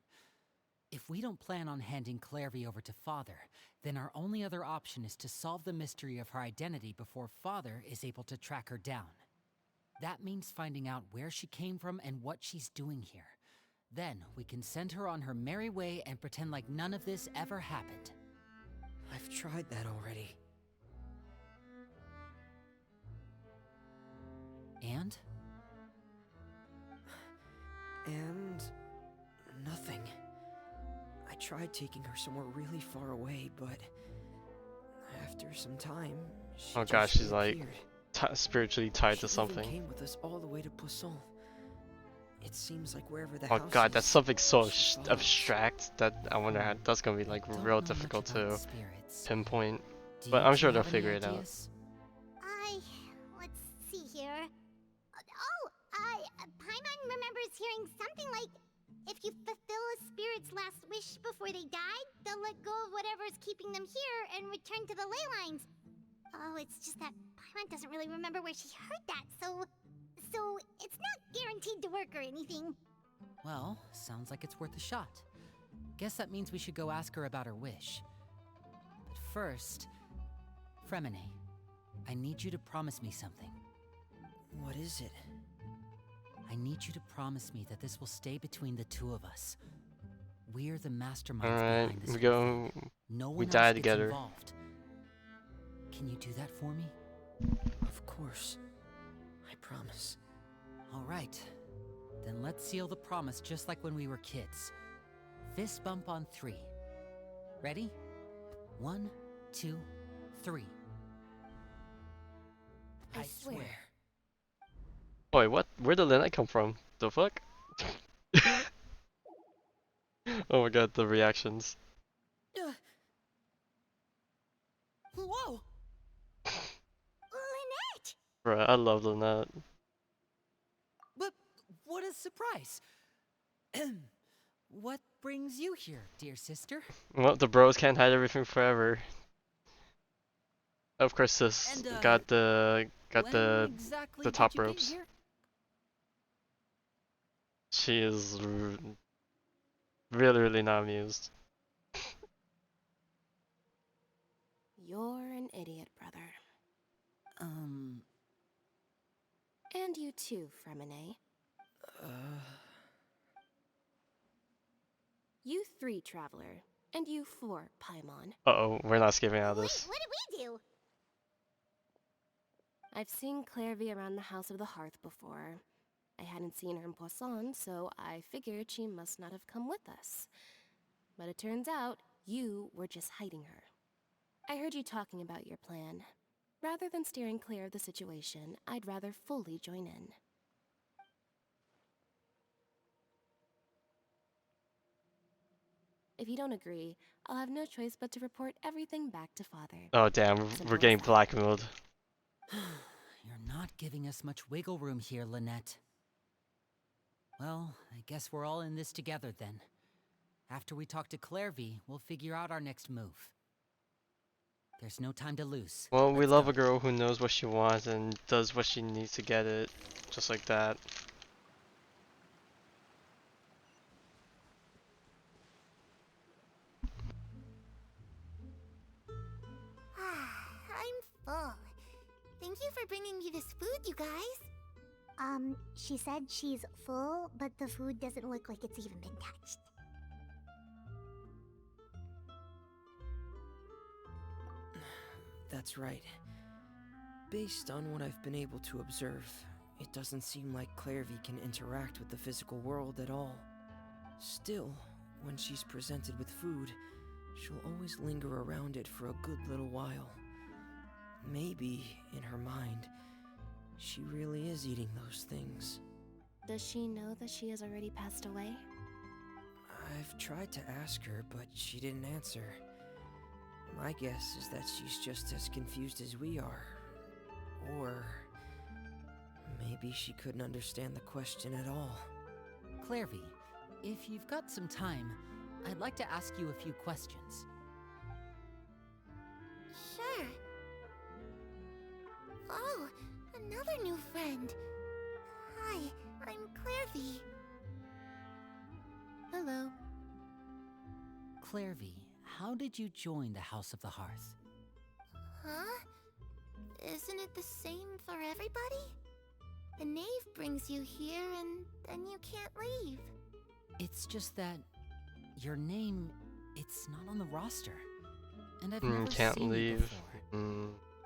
Speaker 4: If we don't plan on handing Clairvy over to Father, then our only other option is to solve the mystery of her identity before Father is able to track her down. That means finding out where she came from and what she's doing here. Then we can send her on her merry way and pretend like none of this ever happened.
Speaker 11: I've tried that already.
Speaker 4: And?
Speaker 11: And Nothing. I tried taking her somewhere really far away, but after some time, she
Speaker 3: Oh
Speaker 11: just
Speaker 3: gosh, she's like
Speaker 11: reappeared.
Speaker 3: spiritually tied to
Speaker 11: She even
Speaker 3: something.
Speaker 11: came with us all the way to Poisson. It seems like wherever the
Speaker 3: Oh
Speaker 11: house
Speaker 3: god,
Speaker 11: is,
Speaker 3: that's something so
Speaker 11: she follows.
Speaker 3: abstract that I wonder how that's gonna be like
Speaker 4: Don't
Speaker 3: real
Speaker 4: know
Speaker 3: difficult
Speaker 4: much about
Speaker 3: to
Speaker 4: spirits.
Speaker 3: pinpoint.
Speaker 4: Do
Speaker 3: But
Speaker 4: you
Speaker 3: I'm
Speaker 4: two
Speaker 3: sure they'll
Speaker 4: have any
Speaker 3: figure it out.
Speaker 4: ideas?
Speaker 5: Let's see here. Paimon remembers hearing something like, if you fulfill a spirit's last wish before they died, they'll let go of whatever's keeping them here and return to the ley lines. Oh, it's just that Paimon doesn't really remember where she heard that, so it's not guaranteed to work or anything.
Speaker 4: Well, sounds like it's worth a shot. Guess that means we should go ask her about her wish. But first, Fremine, I need you to promise me something.
Speaker 11: What is it?
Speaker 4: I need you to promise me that this will stay between the two of us. We're the masterminds
Speaker 3: Alright,
Speaker 4: behind this
Speaker 3: we
Speaker 4: whole
Speaker 3: go.
Speaker 4: thing. No
Speaker 3: We
Speaker 4: one
Speaker 3: die
Speaker 4: else gets
Speaker 3: together.
Speaker 4: involved. Can you do that for me?
Speaker 11: Of course. I promise.
Speaker 4: All right. Then let's seal the promise just like when we were kids. Fist bump on 3. Ready? 1, 2, 3.
Speaker 12: I swear.
Speaker 3: Wait, what? Where did Lyney come from? The fuck? Oh my god, the reactions.
Speaker 11: Whoa!
Speaker 5: Lynette!
Speaker 3: Bruh, I love Lynette.
Speaker 4: But what a surprise! What brings you here, dear sister?
Speaker 3: Well, the bros can't hide everything forever. Of course, sis
Speaker 4: And,
Speaker 3: got the
Speaker 4: when exactly
Speaker 3: top
Speaker 4: did you get
Speaker 3: ropes.
Speaker 4: here?
Speaker 3: She is really not amused.
Speaker 9: You're an idiot, brother. And you too, Fremine. You 3, Traveler. And you 4, Paimon.
Speaker 3: Uh-oh, we're not skipping out of
Speaker 5: Wait,
Speaker 3: this.
Speaker 5: what did we do?
Speaker 9: I've seen Clairvy around the House of the Hearth before. I hadn't seen her in Poisson, so I figured she must not have come with us. But it turns out you were just hiding her. I heard you talking about your plan. Rather than steering clear of the situation, I'd rather fully join in. If you don't agree, I'll have no choice but to report everything back to Father.
Speaker 3: Oh damn,
Speaker 9: Simple
Speaker 3: we're
Speaker 9: as
Speaker 3: getting
Speaker 9: that.
Speaker 3: blackmailed.
Speaker 4: You're not giving us much wiggle room here, Lynette. Well, I guess we're all in this together then. After we talk to Clairvy, we'll figure out our next move. There's no time to lose.
Speaker 3: Well, we
Speaker 4: Let's
Speaker 3: love
Speaker 4: go.
Speaker 3: a girl who knows what she wants and does what she needs to get it. Just like that.
Speaker 12: I'm full. Thank you for bringing me this food, you guys.
Speaker 5: She said she's full, but the food doesn't look like it's even been touched.
Speaker 11: That's right. Based on what I've been able to observe, it doesn't seem like Clairvy can interact with the physical world at all. Still, when she's presented with food, she'll always linger around it for a good little while. Maybe, in her mind, she really is eating those things.
Speaker 9: Does she know that she has already passed away?
Speaker 11: I've tried to ask her, but she didn't answer. My guess is that she's just as confused as we are. Or maybe she couldn't understand the question at all.
Speaker 4: Clairvy, if you've got some time, I'd like to ask you a few questions.
Speaker 12: Sure. Oh, another new friend. Hi, I'm Clairvy.
Speaker 4: Hello. Clairvy, how did you join the House of the Hearth?
Speaker 12: Huh? Isn't it the same for everybody? The knave brings you here and then you can't leave.
Speaker 4: It's just that your name, it's not on the roster. And I've never
Speaker 3: Can't
Speaker 4: seen
Speaker 3: leave.
Speaker 4: it before.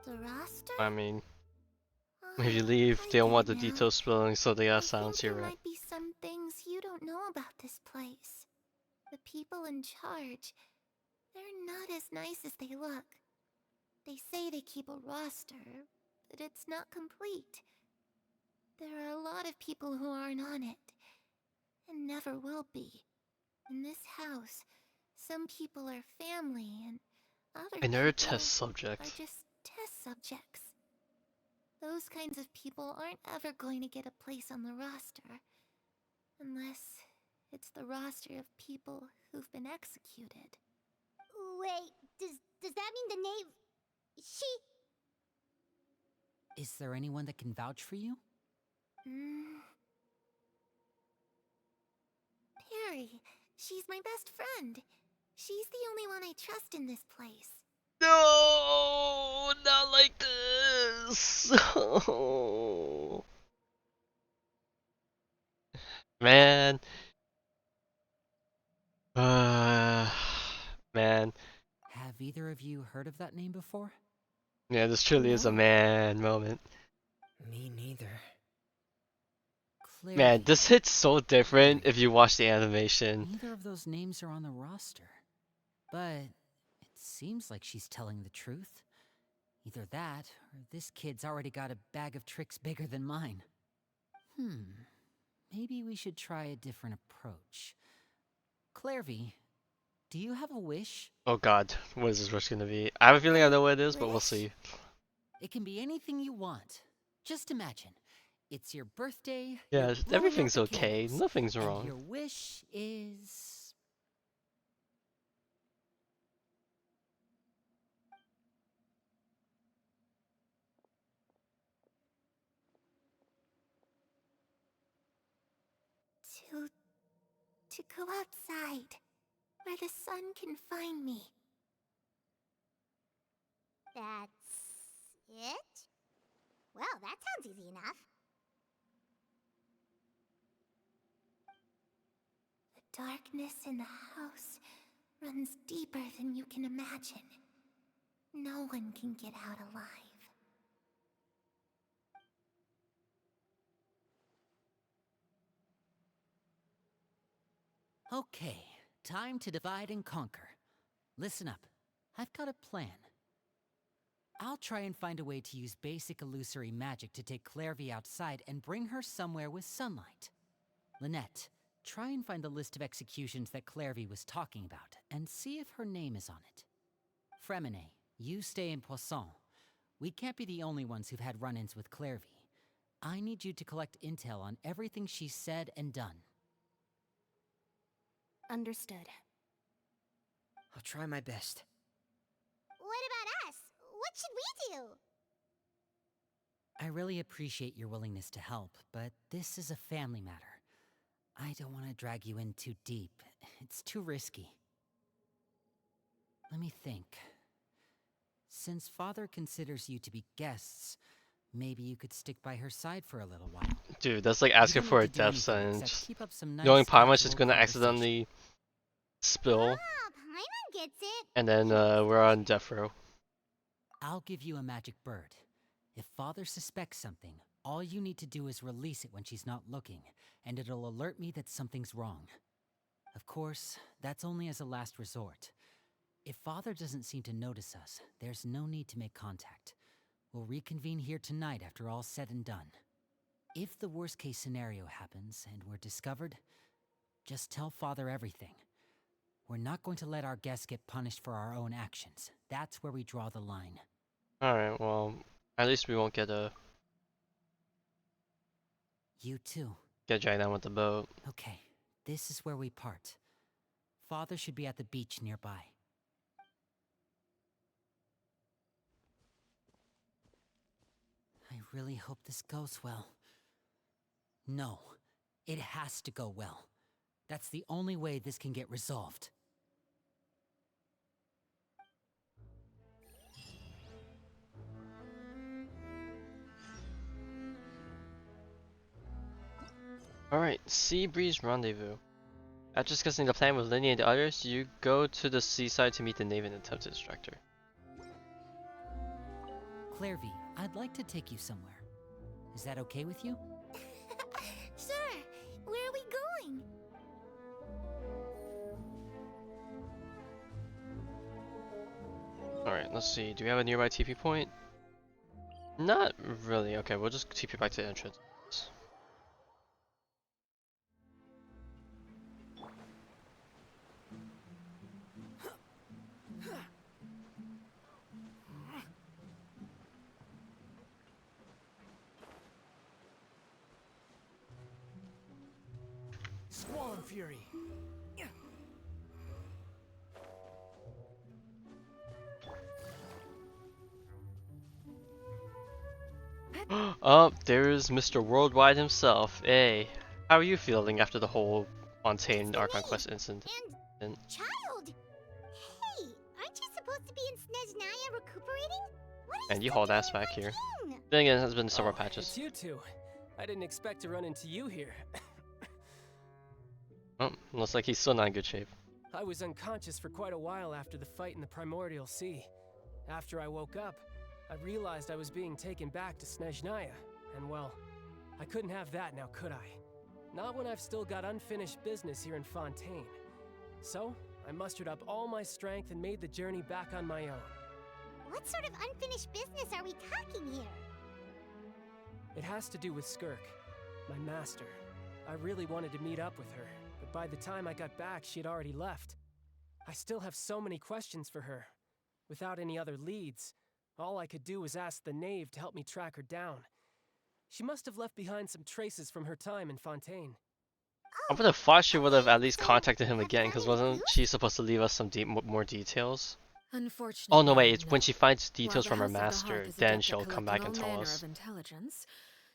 Speaker 12: The roster?
Speaker 3: I mean,
Speaker 12: Oh,
Speaker 3: if you leave,
Speaker 12: I
Speaker 3: they don't
Speaker 12: get
Speaker 3: want
Speaker 12: it
Speaker 3: the
Speaker 12: now.
Speaker 3: details spilling, so they
Speaker 12: I
Speaker 3: gotta
Speaker 12: think
Speaker 3: silence you,
Speaker 12: there
Speaker 3: right?
Speaker 12: might be some things you don't know about this place. The people in charge, they're not as nice as they look. They say they keep a roster, but it's not complete. There are a lot of people who aren't on it, and never will be. In this house, some people are family, and other
Speaker 3: Another
Speaker 12: people
Speaker 3: test
Speaker 12: are
Speaker 3: subject.
Speaker 12: just test subjects. Those kinds of people aren't ever going to get a place on the roster, unless it's the roster of people who've been executed.
Speaker 5: Wait, does that mean the knave... She...
Speaker 4: Is there anyone that can vouch for you?
Speaker 12: Perry, she's my best friend. She's the only one I trust in this place.
Speaker 3: No, not like this. Man. Man.
Speaker 4: Have either of you heard of that name before?
Speaker 3: Yeah, this truly is a
Speaker 12: No.
Speaker 3: man moment.
Speaker 11: Me neither.
Speaker 3: Man,
Speaker 4: Clairvy.
Speaker 3: this hits so different if you watch the animation.
Speaker 4: Neither of those names are on the roster. But it seems like she's telling the truth. Either that, or this kid's already got a bag of tricks bigger than mine. Maybe we should try a different approach. Clairvy, do you have a wish?
Speaker 3: Oh god, what is this wish gonna be? I have a feeling I know what it is, but we'll
Speaker 12: Wish?
Speaker 3: see.
Speaker 4: It can be anything you want. Just imagine. It's your birthday.
Speaker 3: Yeah,
Speaker 4: you're blowing out
Speaker 3: everything's
Speaker 4: the
Speaker 3: okay.
Speaker 4: candles,
Speaker 3: Nothing's
Speaker 4: and
Speaker 3: wrong.
Speaker 4: your wish is...
Speaker 12: To go outside, where the sun can find me.
Speaker 5: That's... it? Well, that sounds easy enough.
Speaker 12: The darkness in the house runs deeper than you can imagine. No one can get out alive.
Speaker 4: Okay, time to divide and conquer. Listen up. I've got a plan. I'll try and find a way to use basic illusory magic to take Clairvy outside and bring her somewhere with sunlight. Lynette, try and find the list of executions that Clairvy was talking about, and see if her name is on it. Fremine, you stay in Poisson. We can't be the only ones who've had run-ins with Clairvy. I need you to collect intel on everything she's said and done.
Speaker 9: Understood.
Speaker 11: I'll try my best.
Speaker 5: What about us? What should we do?
Speaker 4: I really appreciate your willingness to help, but this is a family matter. I don't want to drag you in too deep. It's too risky. Let me think. Since Father considers you to be guests, maybe you could stick by her side for a little while.
Speaker 3: Dude, that's like
Speaker 4: You
Speaker 3: asking
Speaker 4: don't
Speaker 3: for
Speaker 4: need
Speaker 3: a
Speaker 4: to do
Speaker 3: death
Speaker 4: anything
Speaker 3: sentence.
Speaker 4: except keep up some nice
Speaker 3: Knowing Paimon is
Speaker 4: casual
Speaker 3: gonna
Speaker 4: conversation.
Speaker 3: accidentally spill,
Speaker 5: Ah, Paimon gets it.
Speaker 3: and then we're on death row.
Speaker 4: I'll give you a magic bird. If Father suspects something, all you need to do is release it when she's not looking, and it'll alert me that something's wrong. Of course, that's only as a last resort. If Father doesn't seem to notice us, there's no need to make contact. We'll reconvene here tonight after all's said and done. If the worst case scenario happens and we're discovered, just tell Father everything. We're not going to let our guests get punished for our own actions. That's where we draw the line.
Speaker 3: Alright, well, at least we won't get
Speaker 4: You too.
Speaker 3: dragged down with the boat.
Speaker 4: Okay, this is where we part. Father should be at the beach nearby. I really hope this goes well. No, it has to go well. That's the only way this can get resolved.
Speaker 3: Alright, Sea Breeze Rendezvous. After discussing the plan with Lyney and the others, you go to the seaside to meet the knave and attempt to distract her.
Speaker 4: Clairvy, I'd like to take you somewhere. Is that okay with you?
Speaker 12: Sure. Where are we going?
Speaker 3: Alright, let's see. Do we have a nearby TP point? Not really. Okay, we'll just TP back to the entrance.
Speaker 10: Squall Fury.
Speaker 3: Oh, there's Mr. Worldwide himself. Hey, how are you feeling after the whole Fontaine Archon Quest incident?
Speaker 5: Child! Hey, aren't you supposed to be in Snezhnaya recuperating? What are
Speaker 3: And you hauled ass back here. Then again, it has been several patches.
Speaker 13: It's you two. I didn't expect to run into you here.
Speaker 3: Oh, looks like he's still not in good shape.
Speaker 13: I was unconscious for quite a while after the fight in the Primordial Sea. After I woke up, I realized I was being taken back to Snezhnaya, and well, I couldn't have that now, could I? Not when I've still got unfinished business here in Fontaine. So, I mustered up all my strength and made the journey back on my own.
Speaker 5: What sort of unfinished business are we talking here?
Speaker 13: It has to do with Skirk, my master. I really wanted to meet up with her, but by the time I got back, she had already left. I still have so many questions for her. Without any other leads, all I could do was ask the knave to help me track her down. She must have left behind some traces from her time in Fontaine.
Speaker 3: I would have thought she would have at least contacted him again, because wasn't she supposed to leave us some more details?
Speaker 7: Unfortunately,
Speaker 3: Oh no, wait, it's when she finds details
Speaker 7: while
Speaker 3: from
Speaker 7: the
Speaker 3: her
Speaker 7: House of the
Speaker 3: master,
Speaker 7: Hearth is
Speaker 3: then
Speaker 7: adept at
Speaker 3: she'll come back and
Speaker 7: collecting all
Speaker 3: tell
Speaker 7: manner
Speaker 3: us.
Speaker 7: of intelligence,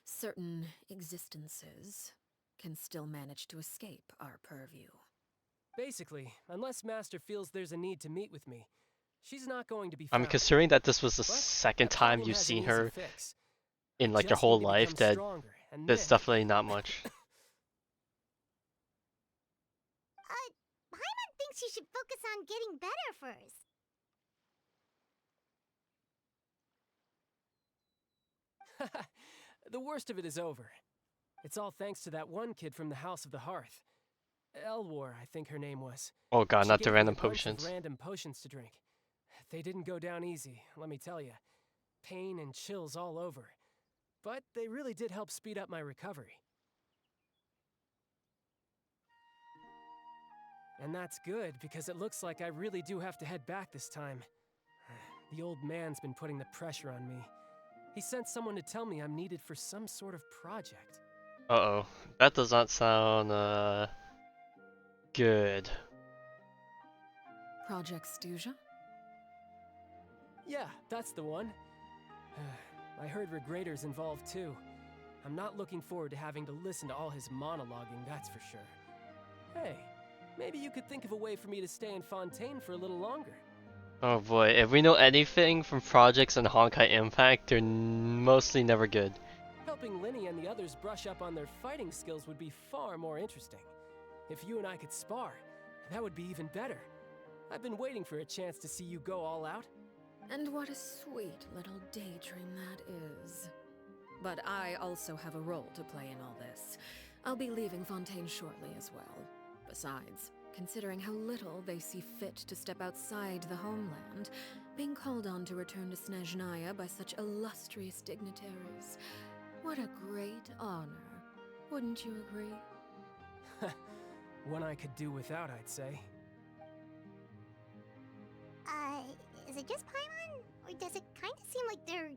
Speaker 7: certain existences can still manage to escape our purview.
Speaker 13: Basically, unless Master feels there's a need to meet with me, she's not going to be
Speaker 3: I
Speaker 13: found.
Speaker 3: mean, considering that this was the
Speaker 13: But
Speaker 3: second
Speaker 13: that
Speaker 3: time
Speaker 13: problem
Speaker 3: you've
Speaker 13: has an
Speaker 3: seen
Speaker 13: easy
Speaker 3: her
Speaker 13: fix.
Speaker 3: in like your
Speaker 13: Just
Speaker 3: whole
Speaker 13: need to
Speaker 3: life,
Speaker 13: become
Speaker 3: that
Speaker 13: stronger, and
Speaker 3: that's
Speaker 13: then...
Speaker 3: definitely not much.
Speaker 5: Paimon thinks you should focus on getting better first.
Speaker 13: The worst of it is over. It's all thanks to that one kid from the House of the Hearth. Elwar, I think her name was.
Speaker 3: Oh god,
Speaker 13: She
Speaker 3: not the
Speaker 13: gave me
Speaker 3: random
Speaker 13: a bunch
Speaker 3: potions.
Speaker 13: of random potions to drink. They didn't go down easy, let me tell you. Pain and chills all over. But they really did help speed up my recovery. And that's good, because it looks like I really do have to head back this time. The old man's been putting the pressure on me. He sent someone to tell me I'm needed for some sort of project.
Speaker 3: Uh-oh. That does not sound, good.
Speaker 7: Project Stuja?
Speaker 13: Yeah, that's the one. I heard Regrader's involved too. I'm not looking forward to having to listen to all his monologuing, that's for sure. Hey, maybe you could think of a way for me to stay in Fontaine for a little longer.
Speaker 3: Oh boy, if we know anything from projects and Honkai Impact, they're mostly never good.
Speaker 13: Helping Lyney and the others brush up on their fighting skills would be far more interesting. If you and I could spar, that would be even better. I've been waiting for a chance to see you go all out.
Speaker 7: And what a sweet little daydream that is. But I also have a role to play in all this. I'll be leaving Fontaine shortly as well. Besides, considering how little they see fit to step outside the homeland, being called on to return to Snezhnaya by such illustrious dignitaries, what a great honor. Wouldn't you agree?
Speaker 13: One I could do without, I'd say.
Speaker 5: Is it just Paimon? Or does it kind of seem like they're...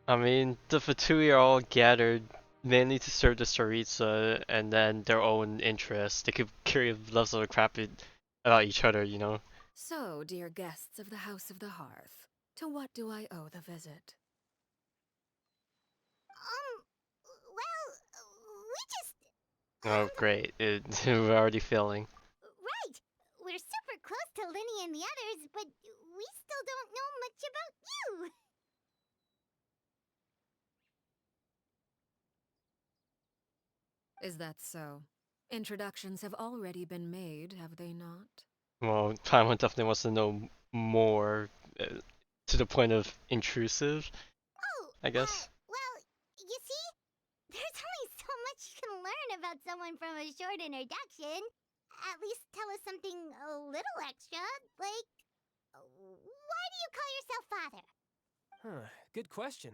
Speaker 3: I mean, the Fatui are all gathered mainly to serve the Tsaritsa and then their own interests. They could carry lots of crap about each other, you know?
Speaker 7: So, dear guests of the House of the Hearth, to what do I owe the visit?
Speaker 5: Well, we just...
Speaker 3: Oh great, we're already failing.
Speaker 5: Right! We're super close to Lyney and the others, but we still don't know much about you!
Speaker 7: Is that so? Introductions have already been made, have they not?
Speaker 3: Well, Paimon definitely wants to know more, to the point of intrusive, I guess.
Speaker 5: Well, you see, there's only so much you can learn about someone from a short introduction. At least tell us something a little extra, like, why do call yourself father?
Speaker 13: Huh, good question.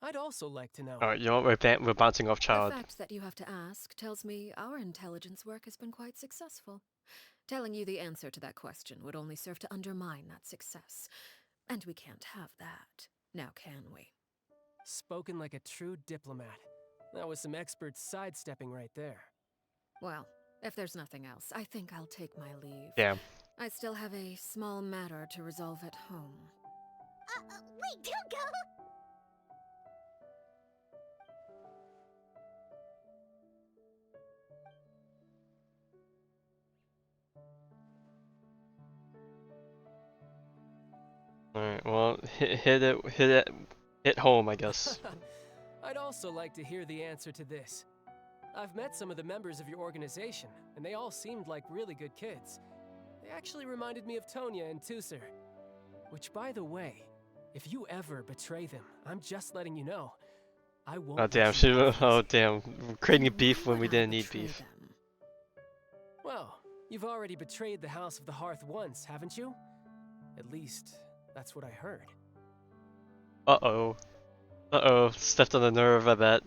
Speaker 13: I'd also like to know.
Speaker 3: Alright, you know what? We're bouncing off
Speaker 7: The
Speaker 3: child.
Speaker 7: fact that you have to ask tells me our intelligence work has been quite successful. Telling you the answer to that question would only serve to undermine that success. And we can't have that, now can we?
Speaker 13: Spoken like a true diplomat. That was some expert sidestepping right there.
Speaker 7: Well, if there's nothing else, I think I'll take my leave.
Speaker 3: Damn.
Speaker 7: I still have a small matter to resolve at home.
Speaker 5: Wait, don't go!
Speaker 3: Alright, well, hit home, I guess.
Speaker 13: I'd also like to hear the answer to this. I've met some of the members of your organization, and they all seemed like really good kids. They actually reminded me of Tonya and Tusser. Which, by the way, if you ever betray them, I'm just letting you know. I won't.
Speaker 3: Oh damn, oh damn, we're creating beef when we didn't need beef.
Speaker 13: Well, you've already betrayed the House of the Hearth once, haven't you? At least, that's what I heard.
Speaker 3: Uh-oh. Uh-oh, stepped on the nerve, I bet.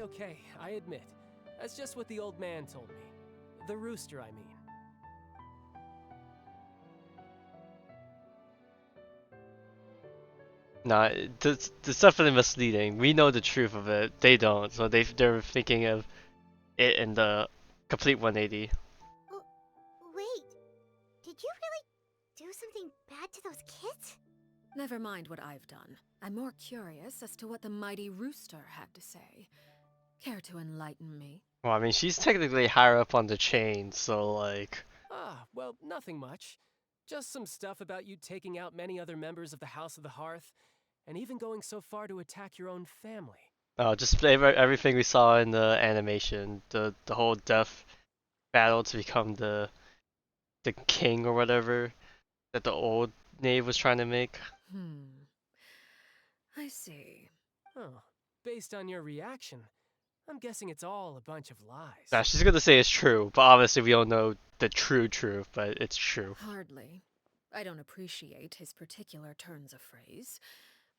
Speaker 13: Okay, I admit. That's just what the old man told me. The rooster, I mean.
Speaker 3: Nah, it's definitely misleading. We know the truth of it. They don't, so they're thinking of it in the complete 180.
Speaker 5: Wait, did you really do something bad to those kids?
Speaker 7: Never mind what I've done. I'm more curious as to what the mighty rooster had to say. Care to enlighten me?
Speaker 3: Well, I mean, she's technically higher up on the chain, so like...
Speaker 13: Ah, well, nothing much. Just some stuff about you taking out many other members of the House of the Hearth, and even going so far to attack your own family.
Speaker 3: Oh, just everything we saw in the animation. The whole death battle to become the king or whatever that the old knave was trying to make.
Speaker 7: I see.
Speaker 13: Oh, based on your reaction, I'm guessing it's all a bunch of lies.
Speaker 3: Nah, she's gonna say it's true, but obviously we don't know the true truth, but it's true.
Speaker 7: Hardly. I don't appreciate his particular turns of phrase,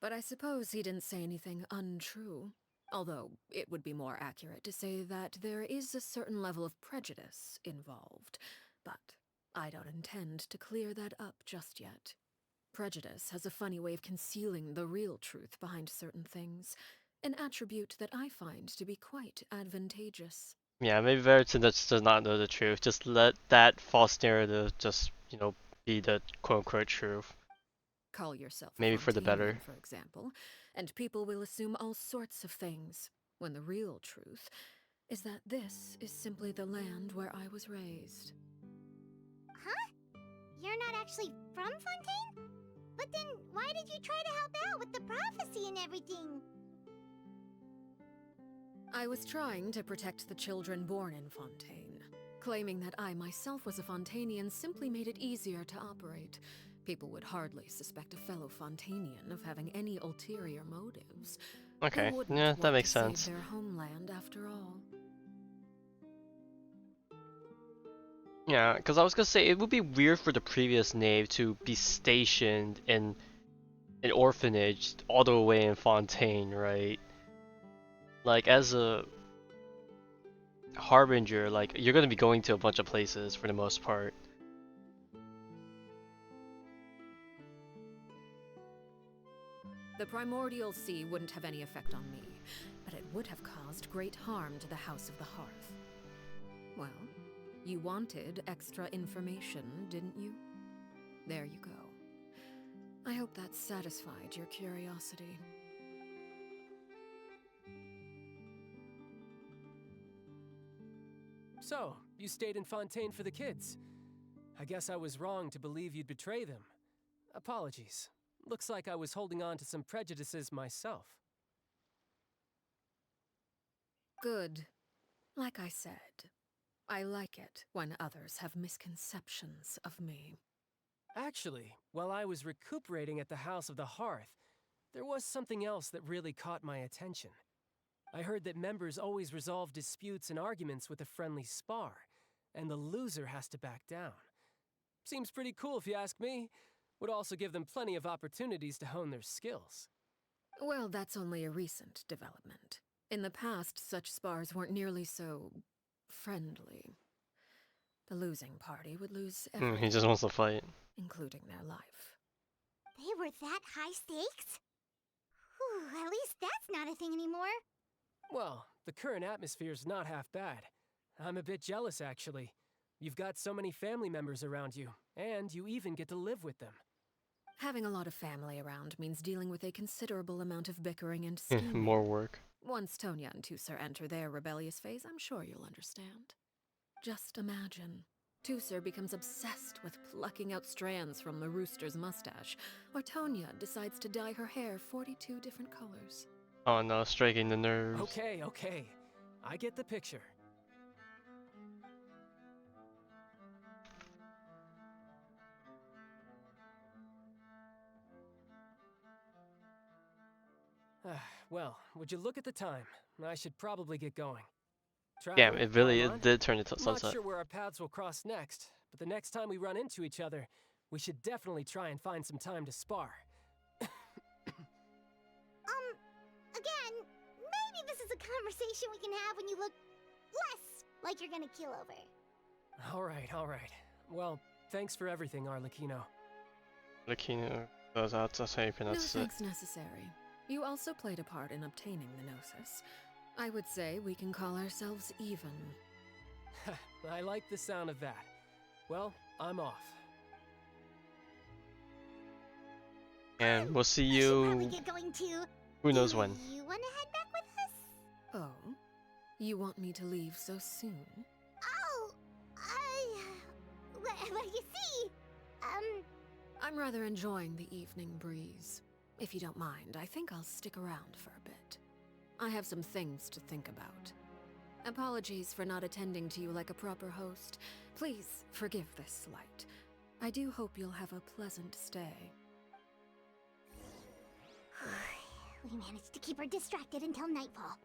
Speaker 7: but I suppose he didn't say anything untrue. Although, it would be more accurate to say that there is a certain level of prejudice involved. But I don't intend to clear that up just yet. Prejudice has a funny way of concealing the real truth behind certain things, an attribute that I find to be quite advantageous.
Speaker 3: Yeah, maybe better to just not know the truth. Just let that false narrative just, you know, be the quote-unquote truth.
Speaker 7: Call yourself
Speaker 3: maybe for the better.
Speaker 7: for example, and people will assume all sorts of things, when the real truth is that this is simply the land where I was raised.
Speaker 5: Huh? You're not actually from Fontaine? But then, why did you try to help out with the prophecy and everything?
Speaker 7: I was trying to protect the children born in Fontaine. Claiming that I myself was a Fontainian simply made it easier to operate. People would hardly suspect a fellow Fontainian of having any ulterior motives.
Speaker 3: Okay, yeah, that makes sense.
Speaker 7: Save their homeland after all.
Speaker 3: Yeah, because I was gonna say it would be weird for the previous knave to be stationed in an orphanage all the way in Fontaine, right? Like as a harbinger, like you're gonna be going to a bunch of places for the most part.
Speaker 7: The primordial sea wouldn't have any effect on me, but it would have caused great harm to the House of the Hearth. Well, you wanted extra information, didn't you? There you go. I hope that satisfied your curiosity.
Speaker 13: So, you stayed in Fontaine for the kids. I guess I was wrong to believe you'd betray them. Apologies. Looks like I was holding on to some prejudices myself.
Speaker 7: Good. Like I said, I like it when others have misconceptions of me.
Speaker 13: Actually, while I was recuperating at the House of the Hearth, there was something else that really caught my attention. I heard that members always resolve disputes and arguments with a friendly spar, and the loser has to back down. Seems pretty cool if you ask me. Would also give them plenty of opportunities to hone their skills.
Speaker 7: Well, that's only a recent development. In the past, such spars weren't nearly so friendly. The losing party would lose everything,
Speaker 3: He just wants to fight.
Speaker 7: including their life.
Speaker 5: They were that high stakes? Whew, at least that's not a thing anymore.
Speaker 13: Well, the current atmosphere's not half bad. I'm a bit jealous, actually. You've got so many family members around you, and you even get to live with them.
Speaker 7: Having a lot of family around means dealing with a considerable amount of bickering and scheming.
Speaker 3: More work.
Speaker 7: Once Tonya and Tusser enter their rebellious phase, I'm sure you'll understand. Just imagine. Tusser becomes obsessed with plucking out strands from the rooster's mustache, or Tonya decides to dye her hair 42 different colors.
Speaker 3: Oh no, striking the nerves.
Speaker 13: Okay. I get the picture. Well, would you look at the time? I should probably get going.
Speaker 3: Yeah,
Speaker 13: Traveler,
Speaker 3: it did turn into
Speaker 13: I'm
Speaker 3: sunset.
Speaker 13: not sure where our paths will cross next, but the next time we run into each other, we should definitely try and find some time to spar.
Speaker 5: Again, maybe this is a conversation we can have when you look less like you're gonna keel over.
Speaker 13: All right. Well, thanks for everything, Arleccino.
Speaker 3: Arleccino, that's how you pronounce
Speaker 7: No
Speaker 3: it.
Speaker 7: thanks necessary. You also played a part in obtaining the Gnosis. I would say we can call ourselves even.
Speaker 13: I like the sound of that. Well, I'm off.
Speaker 3: And we'll see
Speaker 5: I should probably
Speaker 3: you.
Speaker 5: get going too.
Speaker 3: Who knows when?
Speaker 5: You wanna head back with us?
Speaker 7: Oh? You want me to leave so soon?
Speaker 5: Oh, well, you see,
Speaker 7: I'm rather enjoying the evening breeze. If you don't mind, I think I'll stick around for a bit. I have some things to think about. Apologies for not attending to you like a proper host. Please forgive this slight. I do hope you'll have a pleasant stay.
Speaker 5: we managed to keep her distracted until nightfall.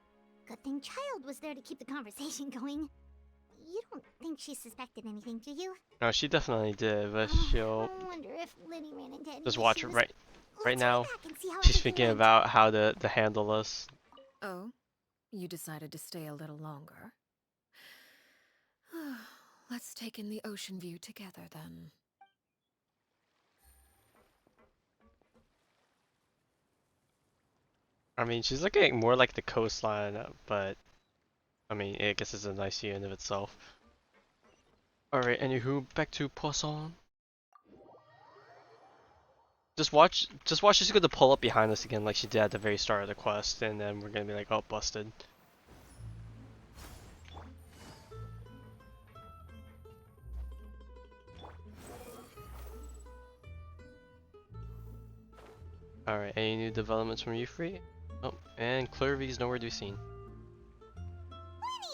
Speaker 5: Good thing Child was there to keep the conversation going. You don't think she suspected anything, do you?
Speaker 3: No, she definitely did, but she'll
Speaker 5: I wonder if Lyney ran into any
Speaker 3: just watch it
Speaker 5: issues.
Speaker 3: right
Speaker 5: Let's
Speaker 3: now.
Speaker 5: go back and see how
Speaker 3: She's
Speaker 5: everything
Speaker 3: thinking
Speaker 5: went.
Speaker 3: about how to handle us.
Speaker 7: Oh? You decided to stay a little longer? Let's take in the ocean view together, then.
Speaker 3: I mean, she's looking more like the coastline, but I mean, I guess it's a nice view in of itself. Alright, anywho, back to Poisson. Just watch she's going to pull up behind us again like she did at the very start of the quest, and then we're gonna be like, oh, busted. Alright, any new developments from you, Free? Oh, and Clervy's nowhere to be seen.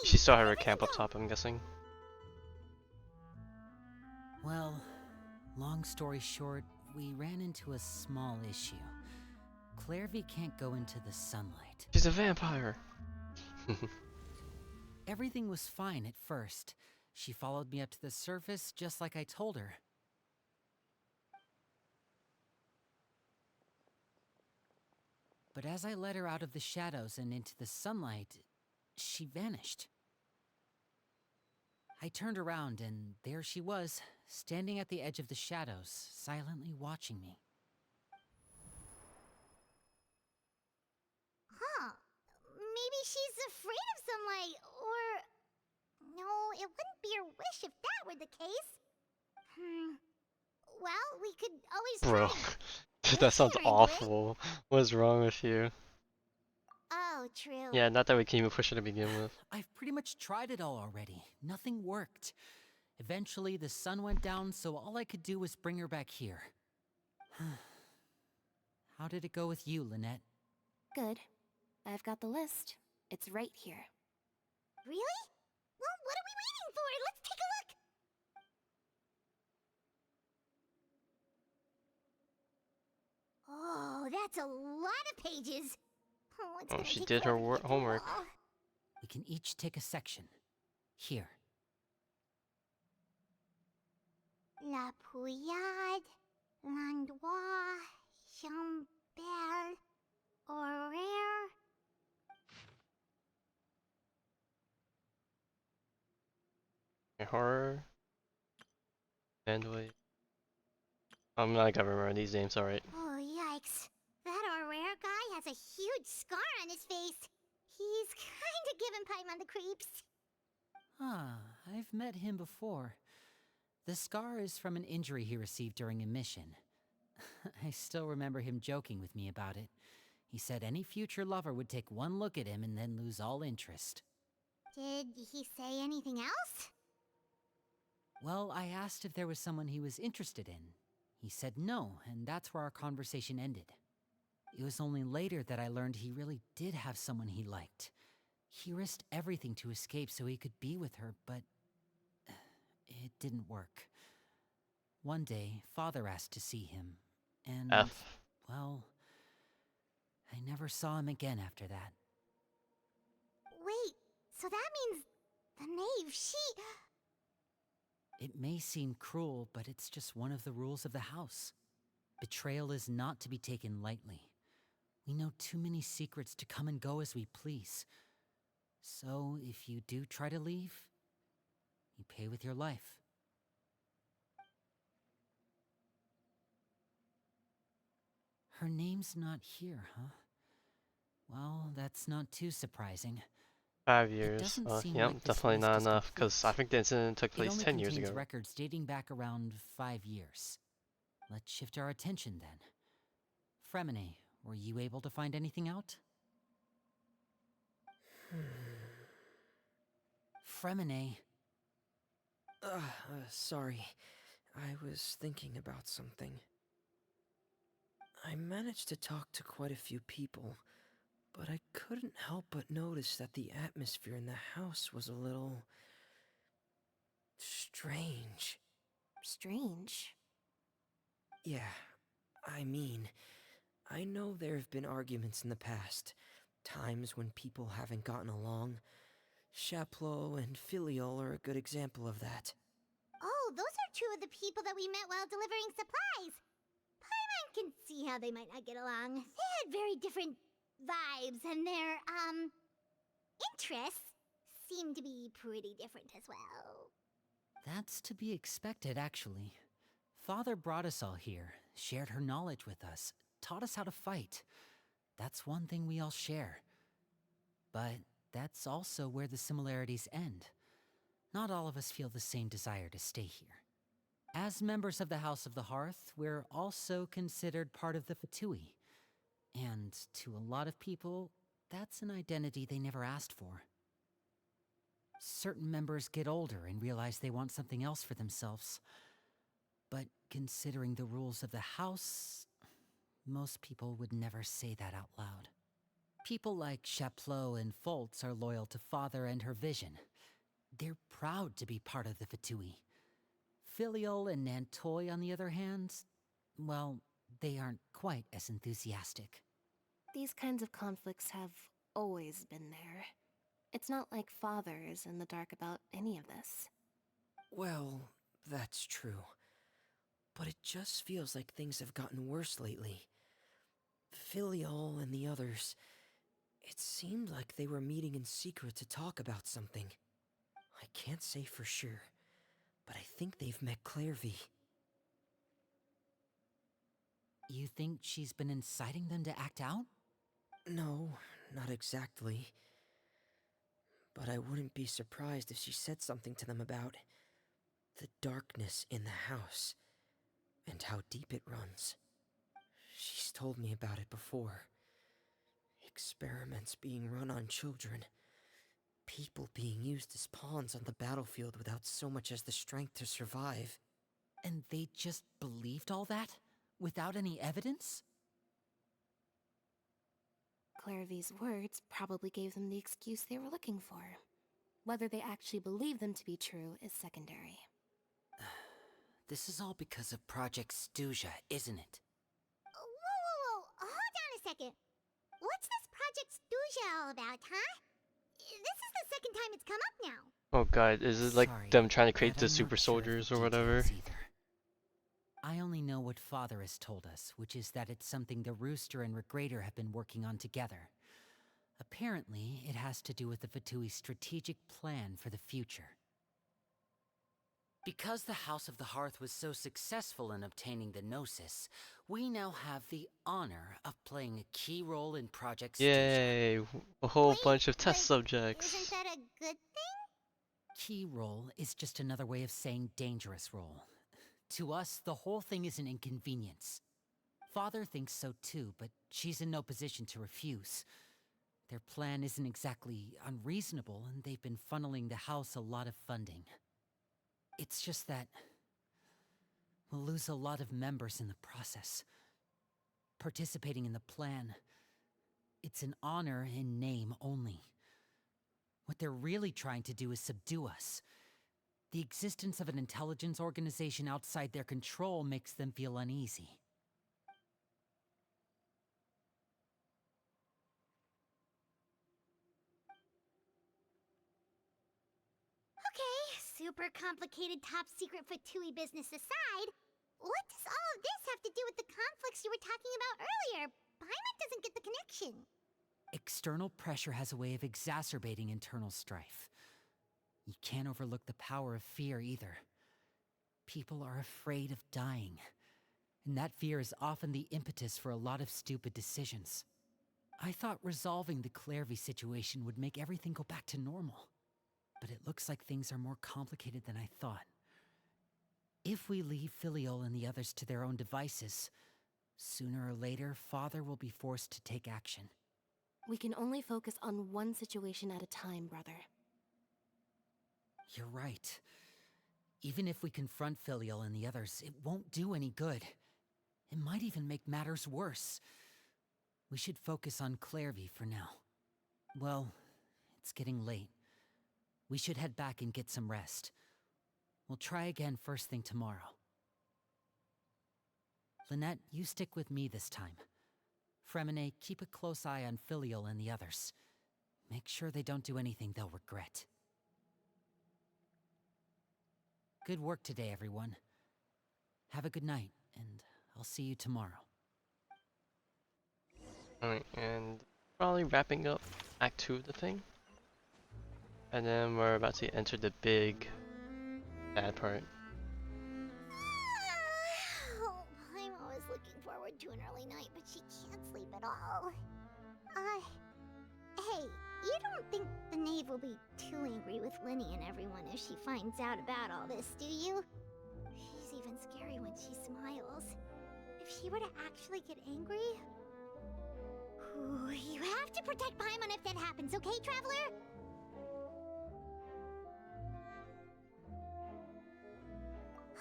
Speaker 3: She still had her camp up top, I'm guessing.
Speaker 4: Well, long story short, we ran into a small issue. Clervy can't go into the sunlight.
Speaker 3: She's a vampire!
Speaker 4: Everything was fine at first. She followed me up to the surface just like I told her. But as I led her out of the shadows and into the sunlight, she vanished. I turned around and there she was, standing at the edge of the shadows, silently watching me.
Speaker 5: Huh. Maybe she's afraid of sunlight, or... No, it wouldn't be her wish if that were the case. Well, we could always try.
Speaker 3: Bro, that sounds awful. What's wrong with you?
Speaker 5: Oh, true.
Speaker 3: Yeah, not that we can even push her to begin with.
Speaker 4: I've pretty much tried it all already. Nothing worked. Eventually, the sun went down, so all I could do was bring her back here. How did it go with you, Lynette?
Speaker 9: Good. I've got the list. It's right here.
Speaker 5: Really? Well, what are we waiting for? Let's take a look! Oh, that's a lot of pages. Oh, it's
Speaker 3: Oh,
Speaker 5: gonna
Speaker 3: she
Speaker 5: take
Speaker 3: did her
Speaker 5: forever to get through
Speaker 3: homework.
Speaker 5: all.
Speaker 4: We can each take a section. Here.
Speaker 5: La Pouillade, L'Endroit, Chambel, Horaire.
Speaker 3: Horror. And wait. I'm not gonna remember these names, alright.
Speaker 5: Oh, yikes. That Horaire guy has a huge scar on his face. He's kinda giving Paimon the creeps.
Speaker 4: Ah, I've met him before. The scar is from an injury he received during a mission. I still remember him joking with me about it. He said any future lover would take one look at him and then lose all interest.
Speaker 5: Did he say anything else?
Speaker 4: Well, I asked if there was someone he was interested in. He said no, and that's where our conversation ended. It was only later that I learned he really did have someone he liked. He risked everything to escape so he could be with her, but it didn't work. One day, Father asked to see him, and, well, I never saw him again after that.
Speaker 5: Wait, so that means the knave, she...
Speaker 4: It may seem cruel, but it's just one of the rules of the house. Betrayal is not to be taken lightly. We know too many secrets to come and go as we please. So, if you do try to leave, you pay with your life. Her name's not here, huh? Well, that's not too surprising.
Speaker 3: 5 years. Yep, definitely not enough, because I think the incident took place 10 years ago.
Speaker 4: It only contains records dating back around 5 years. Let's shift our attention then. Fremine, were you able to find anything out? Fremine.
Speaker 11: Sorry. I was thinking about something. I managed to talk to quite a few people, but I couldn't help but notice that the atmosphere in the house was a little... strange.
Speaker 9: Strange?
Speaker 11: Yeah, I mean, I know there have been arguments in the past, times when people haven't gotten along. Chaplot and Filiol are a good example of that.
Speaker 5: Oh, those are two of the people that we met while delivering supplies. Paimon can see how they might not get along. They had very different vibes, and their, interests seem to be pretty different as well.
Speaker 4: That's to be expected, actually. Father brought us all here, shared her knowledge with us, taught us how to fight. That's one thing we all share. But that's also where the similarities end. Not all of us feel the same desire to stay here. As members of the House of the Hearth, we're also considered part of the Fatui. And to a lot of people, that's an identity they never asked for. Certain members get older and realize they want something else for themselves. But considering the rules of the house, most people would never say that out loud. People like Chaplot and Foltz are loyal to Father and her vision. They're proud to be part of the Fatui. Filiol and Nantoy, on the other hand, well, they aren't quite as enthusiastic.
Speaker 9: These kinds of conflicts have always been there. It's not like Father is in the dark about any of this.
Speaker 11: Well, that's true. But it just feels like things have gotten worse lately. Filiol and the others, it seemed like they were meeting in secret to talk about something. I can't say for sure, but I think they've met Clairvy.
Speaker 4: You think she's been inciting them to act out?
Speaker 11: No, not exactly. But I wouldn't be surprised if she said something to them about the darkness in the house and how deep it runs. She's told me about it before. Experiments being run on children. People being used as pawns on the battlefield without so much as the strength to survive.
Speaker 4: And they just believed all that? Without any evidence?
Speaker 9: Clairvy's words probably gave them the excuse they were looking for. Whether they actually believe them to be true is secondary.
Speaker 4: This is all because of Project Stuja, isn't it?
Speaker 5: Whoa, hold on a second. What's this Project Stuja all about, huh? This is the second time it's come up now.
Speaker 3: Oh god, is it like
Speaker 4: Sorry,
Speaker 3: them trying to create
Speaker 4: but
Speaker 3: the
Speaker 4: I'm
Speaker 3: super
Speaker 4: not sure of the
Speaker 3: soldiers or whatever?
Speaker 4: details either. I only know what Father has told us, which is that it's something the Rooster and Regrader have been working on together. Apparently, it has to do with the Fatui's strategic plan for the future. Because the House of the Hearth was so successful in obtaining the Gnosis, we now have the honor of playing a key role in Project Stuja.
Speaker 3: Yay! A whole
Speaker 5: Wait,
Speaker 3: bunch of
Speaker 5: but
Speaker 3: test subjects.
Speaker 5: Isn't that a good thing?
Speaker 4: Key role is just another way of saying dangerous role. To us, the whole thing is an inconvenience. Father thinks so too, but she's in no position to refuse. Their plan isn't exactly unreasonable, and they've been funneling the house a lot of funding. It's just that we'll lose a lot of members in the process. Participating in the plan, it's an honor in name only. What they're really trying to do is subdue us. The existence of an intelligence organization outside their control makes them feel uneasy.
Speaker 5: Okay, super complicated top secret Fatui business aside, what does all of this have to do with the conflicts you were talking about earlier? Paimon doesn't get the connection.
Speaker 4: External pressure has a way of exacerbating internal strife. You can't overlook the power of fear either. People are afraid of dying, and that fear is often the impetus for a lot of stupid decisions. I thought resolving the Clairvy situation would make everything go back to normal, but it looks like things are more complicated than I thought. If we leave Filiol and the others to their own devices, sooner or later, Father will be forced to take action.
Speaker 9: We can only focus on one situation at a time, brother.
Speaker 4: You're right. Even if we confront Filiol and the others, it won't do any good. It might even make matters worse. We should focus on Clairvy for now. Well, it's getting late. We should head back and get some rest. We'll try again first thing tomorrow. Lynette, you stick with me this time. Fremine, keep a close eye on Filiol and the others. Make sure they don't do anything they'll regret. Good work today, everyone. Have a good night, and I'll see you tomorrow.
Speaker 3: Alright, and probably wrapping up Act 2 of the thing. And then we're about to enter the big bad part.
Speaker 5: Oh, I'm always looking forward to an early night, but she can't sleep at all. Hey, you don't think the knave will be too angry with Lyney and everyone if she finds out about all this, do you? She's even scary when she smiles. If she were to actually get angry... Ooh, you have to protect Paimon if that happens, okay, Traveler?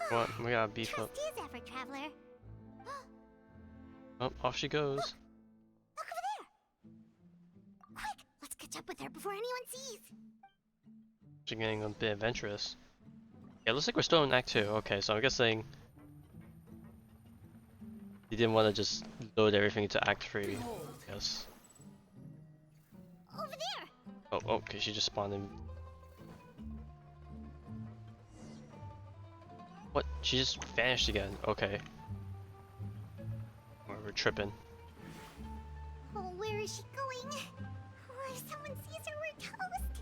Speaker 3: What? We gotta beef up.
Speaker 5: Trust his effort, Traveler.
Speaker 3: Oh, off she goes.
Speaker 5: Look over there! Quick, let's catch up with her before anyone sees.
Speaker 3: She's getting a bit adventurous. Yeah, looks like we're still in Act 2. Okay, so I'm guessing you didn't want to just load everything into Act 3. Yes.
Speaker 5: Over there!
Speaker 3: Oh, okay, she just spawned in. What? She just vanished again. Okay. We're tripping.
Speaker 5: Oh, where is she going? Oh, if someone sees her, we're toast.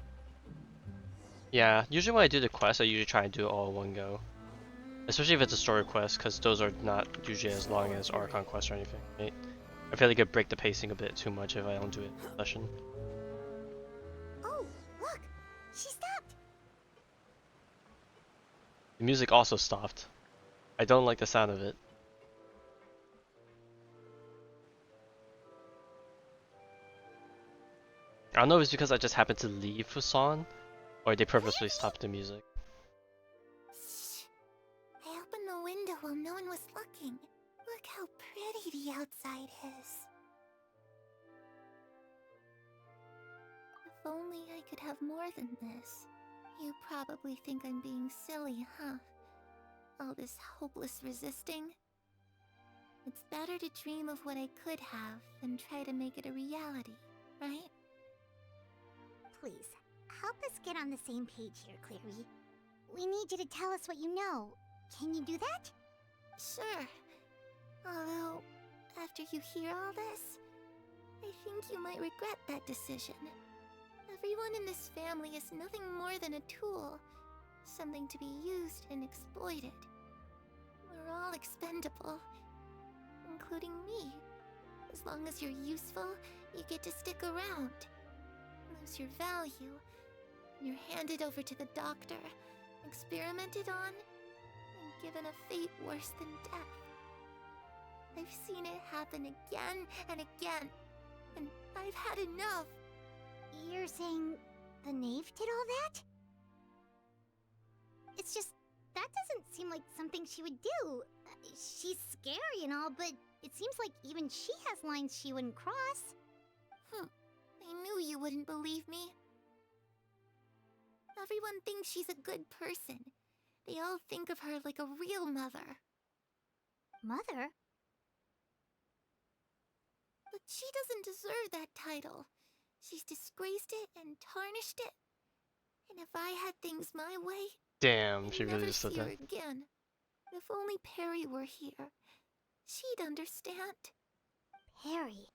Speaker 3: Yeah, usually when I do the quest, I usually try and do it all in one go. Especially if it's a story quest, because those are not usually as long as Archon quests or anything, right? I feel like it break the pacing a bit too much if I don't do it in a session.
Speaker 5: Oh, look! She stopped!
Speaker 3: The music also stopped. I don't like the sound of it. I don't know if it's because I just happened to leave Poisson, or they purposely stopped the music.
Speaker 12: Shh. I opened the window while no one was looking. Look how pretty the outside is. If only I could have more than this. You probably think I'm being silly, huh? All this hopeless resisting. It's better to dream of what I could have than try to make it a reality. right?
Speaker 5: Please, help us get on the same page here, Clary. We need you to tell us what you know. Can you do that?
Speaker 12: Sure. Although, after you hear all this, I think you might regret that decision. Everyone in this family is nothing more than a tool. Something to be used and exploited. We're all expendable. Including me. As long as you're useful, you get to stick around. Lose your value. You're handed over to the doctor, experimented on, and given a fate worse than death. I've seen it happen again and again, and I've had enough.
Speaker 5: You're saying the knave did all that? It's just, that doesn't seem like something she would do. She's scary and all, but it seems like even she has lines she wouldn't cross.
Speaker 12: I knew you wouldn't believe me. Everyone thinks she's a good person. They all think of her like a real mother.
Speaker 5: Mother?
Speaker 12: But she doesn't deserve that title. She's disgraced it and tarnished it. And if I had things my way,
Speaker 3: Damn, she
Speaker 12: I'd
Speaker 3: really
Speaker 12: never
Speaker 3: just said
Speaker 12: see her
Speaker 3: that.
Speaker 12: again. If only Perry were here, she'd understand.
Speaker 5: Perry.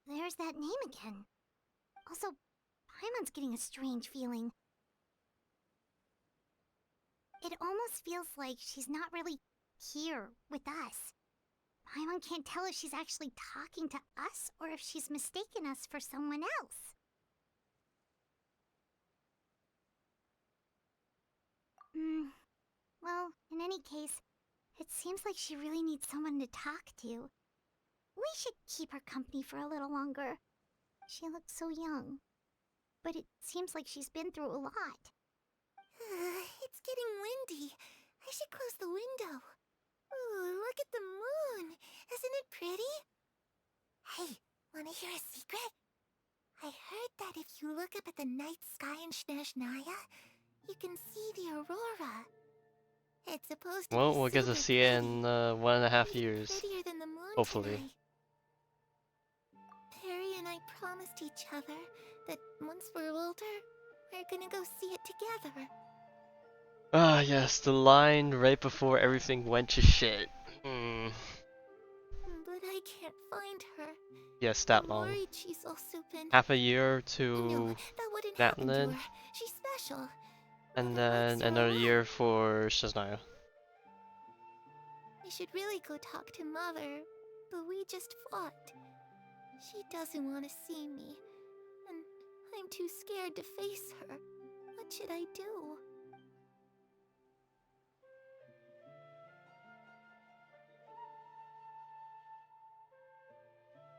Speaker 5: There's that name again. Also, Paimon's getting a strange feeling. It almost feels like she's not really here with us. Paimon can't tell if she's actually talking to us or if she's mistaken us for someone else. Well, in any case, it seems like she really needs someone to talk to. We should keep her company for a little longer. She looks so young. But it seems like she's been through a lot.
Speaker 12: It's getting windy. I should close the window. Ooh, look at the moon. Isn't it pretty? Hey, wanna hear a secret? I heard that if you look up at the night sky in Snezhnaya, you can see the aurora. It's supposed to
Speaker 3: Well,
Speaker 12: be
Speaker 3: we'll get to
Speaker 12: super
Speaker 3: see it
Speaker 12: pretty.
Speaker 3: in 1.5
Speaker 12: Even
Speaker 3: years.
Speaker 12: prettier than the moon
Speaker 3: Hopefully.
Speaker 12: tonight. Perry and I promised each other that once we're older, we're gonna go see it together.
Speaker 3: Ah, yes, the line right before everything went to shit.
Speaker 12: But I can't find her.
Speaker 3: Yes, that
Speaker 12: I'm
Speaker 3: long.
Speaker 12: worried she's also been...
Speaker 3: Half a year
Speaker 12: No,
Speaker 3: to
Speaker 12: that wouldn't happen to
Speaker 3: Natlin,
Speaker 12: her. She's special.
Speaker 3: and
Speaker 12: Mother likes
Speaker 3: then
Speaker 12: her a
Speaker 3: another
Speaker 12: lot.
Speaker 3: year for Snezhnaya.
Speaker 12: I should really go talk to Mother, but we just fought. She doesn't want to see me, and I'm too scared to face her. What should I do?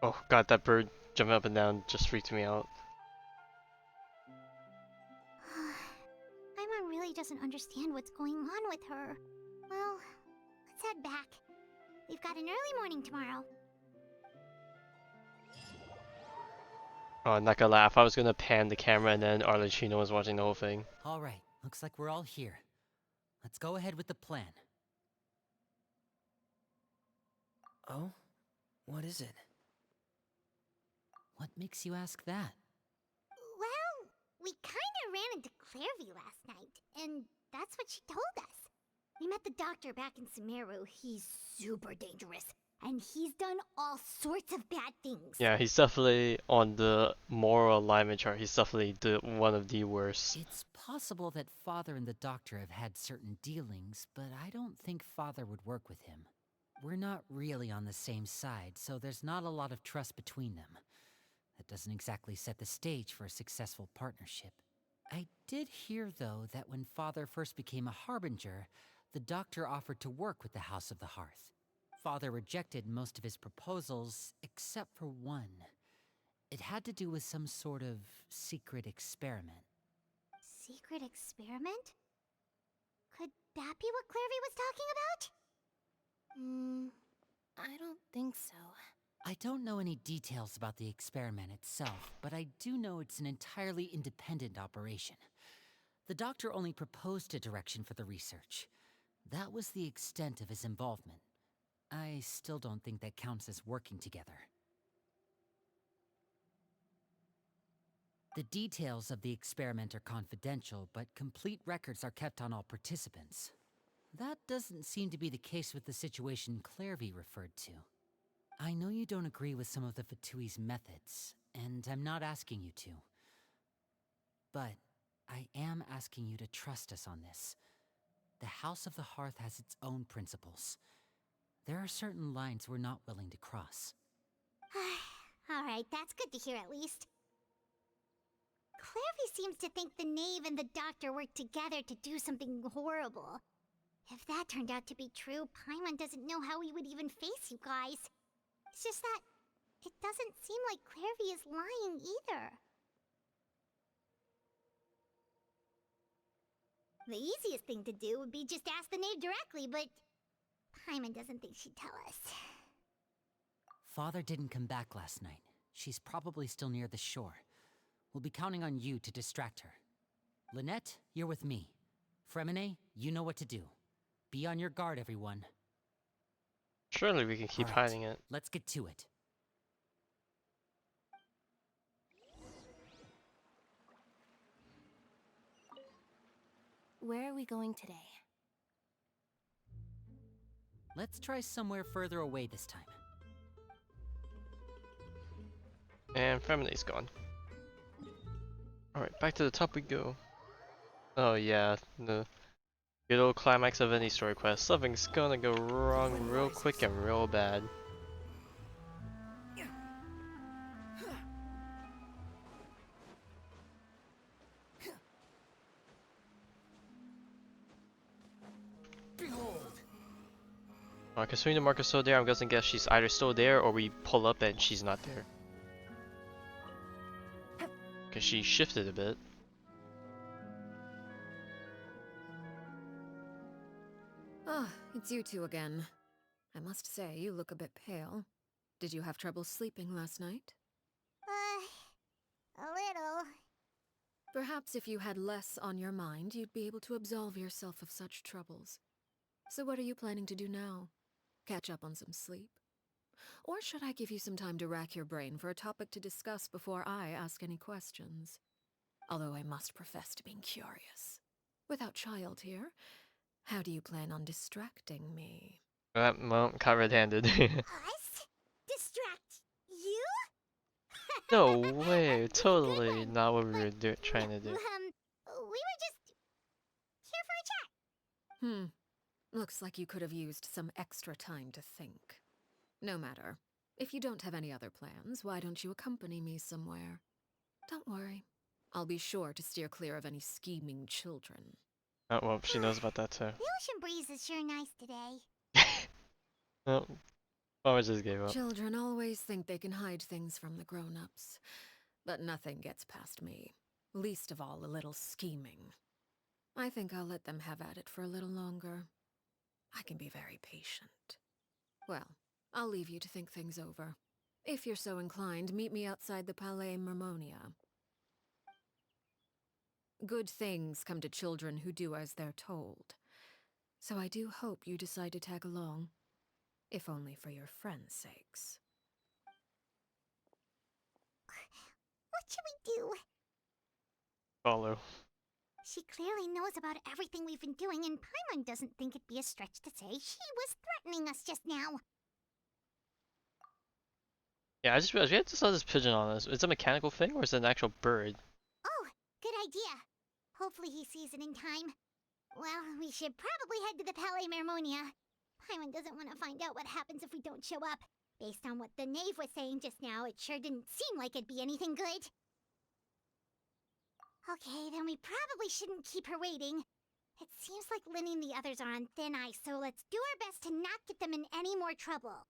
Speaker 3: Oh god, that bird jumping up and down just freaked me out.
Speaker 5: Paimon really doesn't understand what's going on with her. Well, let's head back. We've got an early morning tomorrow.
Speaker 3: Oh, I'm not gonna laugh. I was gonna pan the camera and then Arleccino was watching the whole thing.
Speaker 4: Alright, looks like we're all here. Let's go ahead with the plan.
Speaker 11: Oh? What is it?
Speaker 4: What makes you ask that?
Speaker 5: Well, we kinda ran into Clairvy last night, and that's what she told us. We met the doctor back in Sumeru. He's super dangerous, and he's done all sorts of bad things.
Speaker 3: Yeah, he's definitely on the moral alignment chart. He's definitely one of the worst.
Speaker 4: It's possible that Father and the Doctor have had certain dealings, but I don't think Father would work with him. We're not really on the same side, so there's not a lot of trust between them. That doesn't exactly set the stage for a successful partnership. I did hear, though, that when Father first became a Harbinger, the Doctor offered to work with the House of the Hearth. Father rejected most of his proposals, except for one. It had to do with some sort of secret experiment.
Speaker 5: Secret experiment? Could that be what Clairvy was talking about?
Speaker 9: I don't think so.
Speaker 4: I don't know any details about the experiment itself, but I do know it's an entirely independent operation. The Doctor only proposed a direction for the research. That was the extent of his involvement. I still don't think that counts as working together. The details of the experiment are confidential, but complete records are kept on all participants. That doesn't seem to be the case with the situation Clairvy referred to. I know you don't agree with some of the Fatui's methods, and I'm not asking you to. But I am asking you to trust us on this. The House of the Hearth has its own principles. There are certain lines we're not willing to cross.
Speaker 5: Alright, that's good to hear at least. Clairvy seems to think the knave and the doctor worked together to do something horrible. If that turned out to be true, Paimon doesn't know how he would even face you guys. It's just that it doesn't seem like Clairvy is lying either. The easiest thing to do would be just ask the knave directly, but Paimon doesn't think she'd tell us.
Speaker 4: Father didn't come back last night. She's probably still near the shore. We'll be counting on you to distract her. Lynette, you're with me. Fremine, you know what to do. Be on your guard, everyone.
Speaker 3: Surely we can keep hiding it.
Speaker 4: Let's get to it.
Speaker 9: Where are we going today?
Speaker 4: Let's try somewhere further away this time.
Speaker 3: And Femine's gone. Alright, back to the top we go. Oh yeah, the good old climax of any story quest. Something's gonna go wrong real quick and real bad. Considering the marker's still there, I'm gonna guess she's either still there or we pull up and she's not there. Cause she shifted a bit.
Speaker 7: Ah, it's you two again. I must say, you look a bit pale. Did you have trouble sleeping last night?
Speaker 5: A little.
Speaker 7: Perhaps if you had less on your mind, you'd be able to absolve yourself of such troubles. So what are you planning to do now? Catch up on some sleep? Or should I give you some time to rack your brain for a topic to discuss before I ask any questions? Although I must profess to being curious. Without child here, how do you plan on distracting me?
Speaker 3: Well, caught red-handed.
Speaker 5: Us? Distract you?
Speaker 3: No way, totally not what we were trying to do.
Speaker 5: We were just here for a chat.
Speaker 7: Looks like you could have used some extra time to think. No matter. If you don't have any other plans, why don't you accompany me somewhere? Don't worry. I'll be sure to steer clear of any scheming children.
Speaker 3: Oh, well, she knows about that too.
Speaker 5: The ocean breeze is sure nice today.
Speaker 3: Well, I just gave up.
Speaker 7: Children always think they can hide things from the grown-ups. But nothing gets past me. Least of all a little scheming. I think I'll let them have at it for a little longer. I can be very patient. Well, I'll leave you to think things over. If you're so inclined, meet me outside the Palais Mermonia. Good things come to children who do as they're told. So I do hope you decide to tag along. If only for your friends' sakes.
Speaker 5: What should we do?
Speaker 3: Follow.
Speaker 5: She clearly knows about everything we've been doing, and Paimon doesn't think it'd be a stretch to say she was threatening us just now.
Speaker 3: Yeah, I just realized we just saw this pigeon on us. Is it a mechanical thing or is it an actual bird?
Speaker 5: Oh, good idea. Hopefully he sees it in time. Well, we should probably head to the Palais Mermonia. Paimon doesn't want to find out what happens if we don't show up. Based on what the knave was saying just now, it sure didn't seem like it'd be anything good. Okay, then we probably shouldn't keep her waiting. It seems like Lyney and the others are on thin ice, so let's do our best to not get them in any more trouble.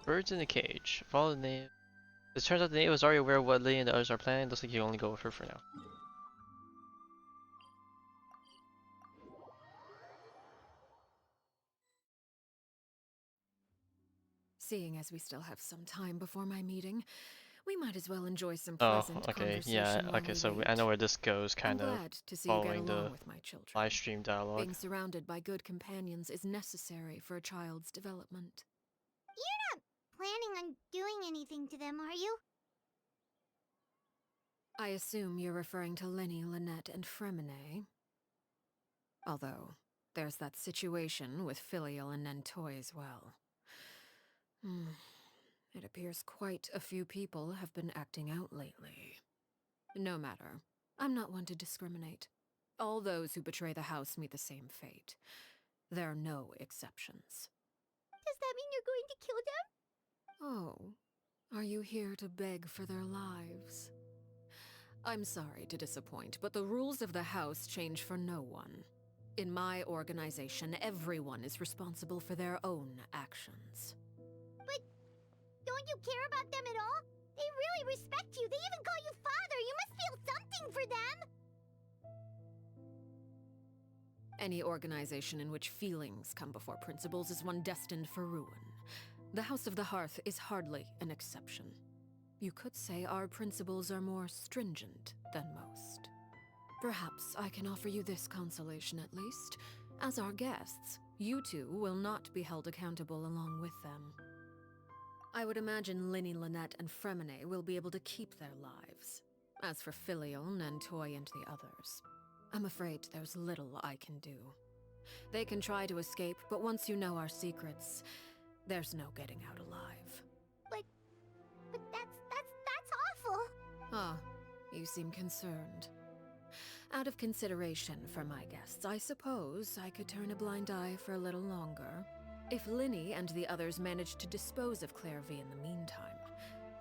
Speaker 3: Birds in a cage. Follow the knave. It turns out the knave was already aware of what Lyney and the others are planning. Looks like you only go with her for now.
Speaker 7: Seeing as we still have some time before my meeting, we might as well enjoy some pleasant conversation.
Speaker 3: Yeah,
Speaker 7: while
Speaker 3: okay,
Speaker 7: we
Speaker 3: so
Speaker 7: wait.
Speaker 3: I know where this goes, kind
Speaker 7: I'm
Speaker 3: of
Speaker 7: glad to see you
Speaker 3: following
Speaker 7: get along
Speaker 3: the
Speaker 7: with my children.
Speaker 3: live stream dialogue.
Speaker 7: Being surrounded by good companions is necessary for a child's development.
Speaker 5: You're not planning on doing anything to them, are you?
Speaker 7: I assume you're referring to Lyney, Lynette, and Fremine. Although, there's that situation with Filial and Nentoy as well. It appears quite a few people have been acting out lately. No matter. I'm not one to discriminate. All those who betray the house meet the same fate. There are no exceptions.
Speaker 5: Does that mean you're going to kill them?
Speaker 7: Oh, are you here to beg for their lives? I'm sorry to disappoint, but the rules of the house change for no one. In my organization, everyone is responsible for their own actions.
Speaker 5: But don't you care about them at all? They really respect you. They even call you father. You must feel something for them.
Speaker 7: Any organization in which feelings come before principles is one destined for ruin. The House of the Hearth is hardly an exception. You could say our principles are more stringent than most. Perhaps I can offer you this consolation at least. As our guests, you two will not be held accountable along with them. I would imagine Lyney, Lynette, and Fremine will be able to keep their lives. As for Filial, Nentoy, and the others, I'm afraid there's little I can do. They can try to escape, but once you know our secrets, there's no getting out alive.
Speaker 5: But that's awful.
Speaker 7: Ah, you seem concerned. Out of consideration for my guests, I suppose I could turn a blind eye for a little longer. If Lyney and the others manage to dispose of Clairvy in the meantime,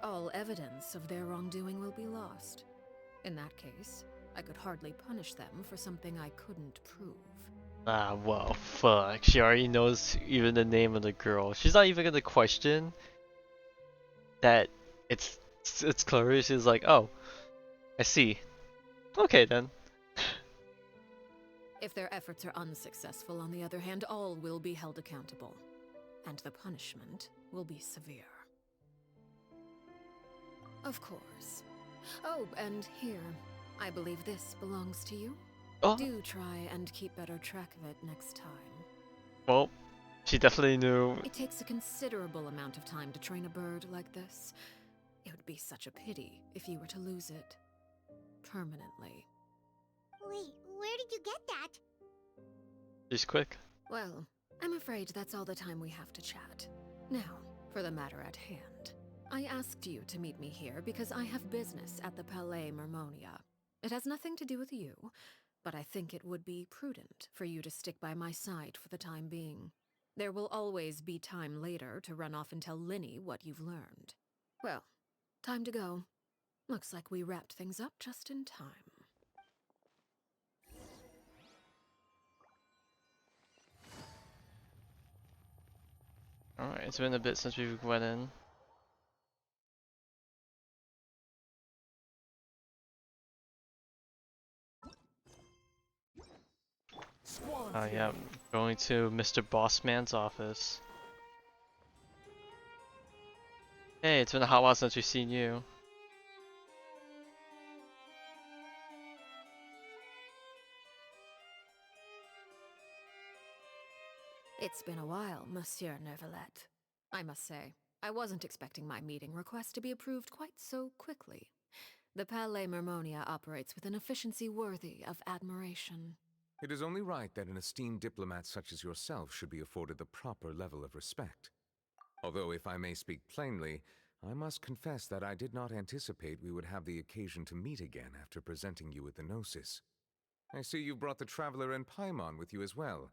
Speaker 7: all evidence of their wrongdoing will be lost. In that case, I could hardly punish them for something I couldn't prove.
Speaker 3: Ah, well, fuck. She already knows even the name of the girl. She's not even gonna question that it's Clarice. She's like, oh, I see. Okay then.
Speaker 7: If their efforts are unsuccessful, on the other hand, all will be held accountable. And the punishment will be severe. Of course. Oh, and here. I believe this belongs to you.
Speaker 3: Oh.
Speaker 7: Do try and keep better track of it next time.
Speaker 3: Well, she definitely knew.
Speaker 7: It takes a considerable amount of time to train a bird like this. It would be such a pity if you were to lose it. Permanently.
Speaker 5: Wait, where did you get that?
Speaker 3: She's quick.
Speaker 7: Well, I'm afraid that's all the time we have to chat. Now, for the matter at hand. I asked you to meet me here because I have business at the Palais Mermonia. It has nothing to do with you, but I think it would be prudent for you to stick by my side for the time being. There will always be time later to run off and tell Lyney what you've learned. Well, time to go. Looks like we wrapped things up just in time.
Speaker 3: Alright, it's been a bit since we went in. Oh yeah, going to Mr. Bossman's office. Hey, it's been a hot while since we've seen you.
Speaker 7: It's been a while, Monsieur Neuvillette. I must say, I wasn't expecting my meeting request to be approved quite so quickly. The Palais Mermonia operates with an efficiency worthy of admiration.
Speaker 14: It is only right that an esteemed diplomat such as yourself should be afforded the proper level of respect. Although, if I may speak plainly, I must confess that I did not anticipate we would have the occasion to meet again after presenting you with the Gnosis. I see you brought the Traveler and Paimon with you as well.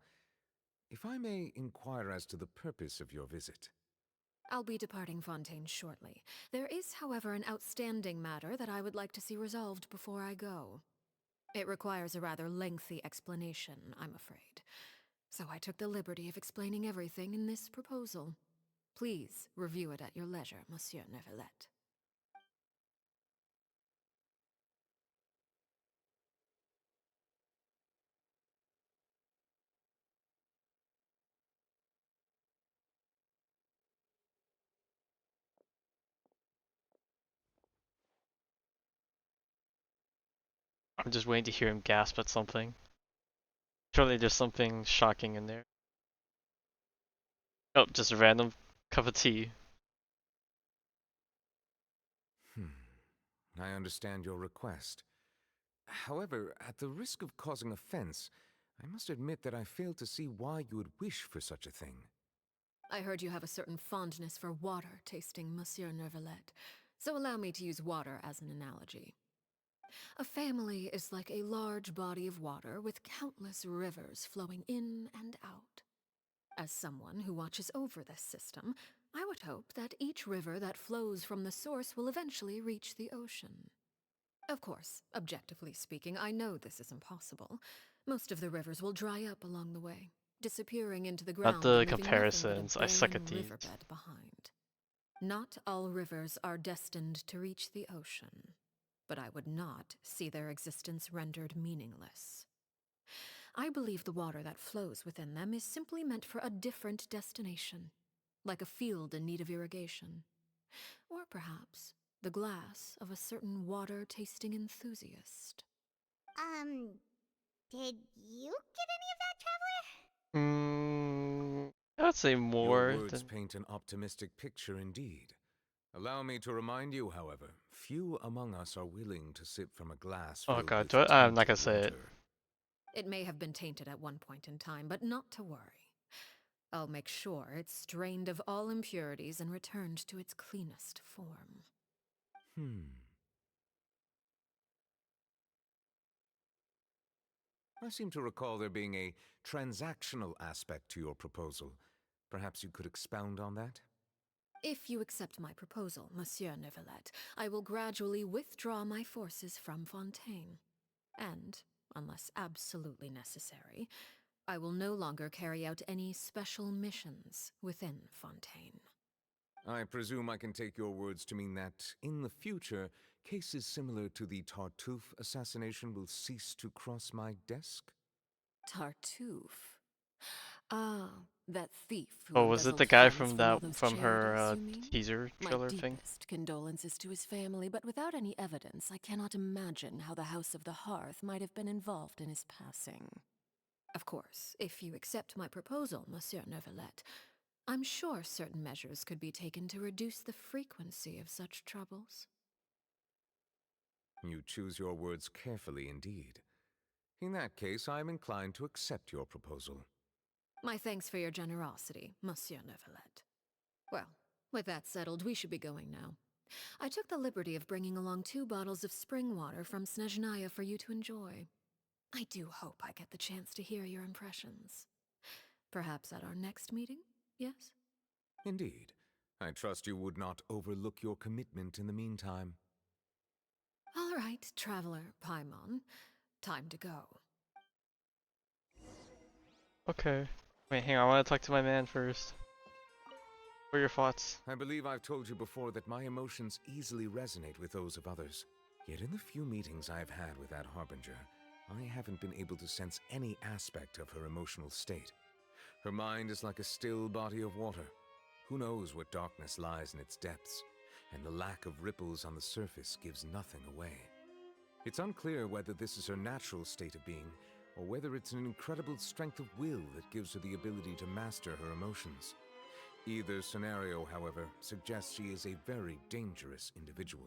Speaker 14: If I may inquire as to the purpose of your visit.
Speaker 7: I'll be departing Fontaine shortly. There is, however, an outstanding matter that I would like to see resolved before I go. It requires a rather lengthy explanation, I'm afraid. So I took the liberty of explaining everything in this proposal. Please review it at your leisure, Monsieur Neuvillette.
Speaker 3: I'm just waiting to hear him gasp at something. Surely there's something shocking in there. Oh, just a random cup of tea.
Speaker 14: I understand your request. However, at the risk of causing offense, I must admit that I fail to see why you would wish for such a thing.
Speaker 7: I heard you have a certain fondness for water tasting, Monsieur Neuvillette, so allow me to use water as an analogy. A family is like a large body of water with countless rivers flowing in and out. As someone who watches over this system, I would hope that each river that flows from the source will eventually reach the ocean. Of course, objectively speaking, I know this is impossible. Most of the rivers will dry up along the way, disappearing into the ground
Speaker 3: Not the
Speaker 7: and leaving
Speaker 3: comparisons.
Speaker 7: nothing
Speaker 3: I
Speaker 7: but a
Speaker 3: suck at
Speaker 7: barren
Speaker 3: these.
Speaker 7: riverbed behind. Not all rivers are destined to reach the ocean, but I would not see their existence rendered meaningless. I believe the water that flows within them is simply meant for a different destination, like a field in need of irrigation. Or perhaps the glass of a certain water-tasting enthusiast.
Speaker 5: Did you get any of that, Traveler?
Speaker 3: I would say
Speaker 14: Your
Speaker 3: more
Speaker 14: words
Speaker 3: than...
Speaker 14: paint an optimistic picture indeed. Allow me to remind you, however, few among us are willing to sip from a glass
Speaker 3: Oh
Speaker 14: filled
Speaker 3: god,
Speaker 14: with
Speaker 3: I'm not
Speaker 14: tainted
Speaker 3: gonna say it.
Speaker 14: water.
Speaker 7: It may have been tainted at one point in time, but not to worry. I'll make sure it's strained of all impurities and returned to its cleanest form.
Speaker 14: I seem to recall there being a transactional aspect to your proposal. Perhaps you could expound on that?
Speaker 7: If you accept my proposal, Monsieur Neuvillette, I will gradually withdraw my forces from Fontaine. And, unless absolutely necessary, I will no longer carry out any special missions within Fontaine.
Speaker 14: I presume I can take your words to mean that, in the future, cases similar to the Tartuffe assassination will cease to cross my desk?
Speaker 7: Tartuffe? Ah, that thief who
Speaker 3: Oh, was it the
Speaker 7: embezzled
Speaker 3: guy
Speaker 7: funds
Speaker 3: from
Speaker 7: all those
Speaker 3: her
Speaker 7: charities, you mean?
Speaker 3: teaser
Speaker 7: My
Speaker 3: trailer thing?
Speaker 7: deepest condolences to his family, but without any evidence, I cannot imagine how the House of the Hearth might have been involved in his passing. Of course, if you accept my proposal, Monsieur Neuvillette, I'm sure certain measures could be taken to reduce the frequency of such troubles.
Speaker 14: You choose your words carefully indeed. In that case, I am inclined to accept your proposal.
Speaker 7: My thanks for your generosity, Monsieur Neuvillette. Well, with that settled, we should be going now. I took the liberty of bringing along 2 bottles of spring water from Snezhnaya for you to enjoy. I do hope I get the chance to hear your impressions. Perhaps at our next meeting, yes?
Speaker 14: Indeed. I trust you would not overlook your commitment in the meantime.
Speaker 7: All right, Traveler Paimon. Time to go.
Speaker 3: Okay. Wait, hang on, I want to talk to my man first. What are your thoughts?
Speaker 14: I believe I've told you before that my emotions easily resonate with those of others. Yet in the few meetings I've had with that Harbinger, I haven't been able to sense any aspect of her emotional state. Her mind is like a still body of water. Who knows what darkness lies in its depths, and the lack of ripples on the surface gives nothing away. It's unclear whether this is her natural state of being, or whether it's an incredible strength of will that gives her the ability to master her emotions. Either scenario, however, suggests she is a very dangerous individual.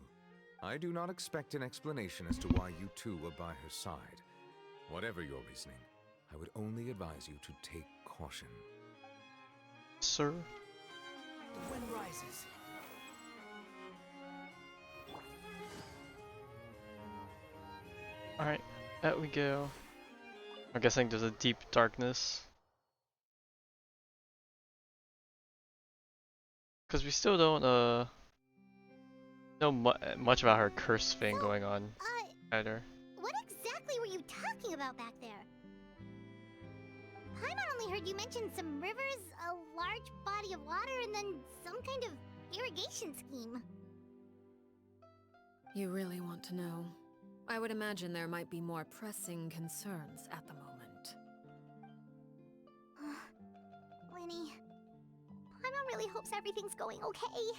Speaker 14: I do not expect an explanation as to why you two are by her side. Whatever your reasoning, I would only advise you to take caution.
Speaker 3: Sir?
Speaker 10: The wind rises.
Speaker 3: Alright, out we go. I'm guessing there's a deep darkness. Because we still don't know much about her curse thing going on either.
Speaker 5: What exactly were you talking about back there? Paimon only heard you mention some rivers, a large body of water, and then some kind of irrigation scheme.
Speaker 7: You really want to know? I would imagine there might be more pressing concerns at the moment.
Speaker 5: Lyney, Paimon really hopes everything's going okay.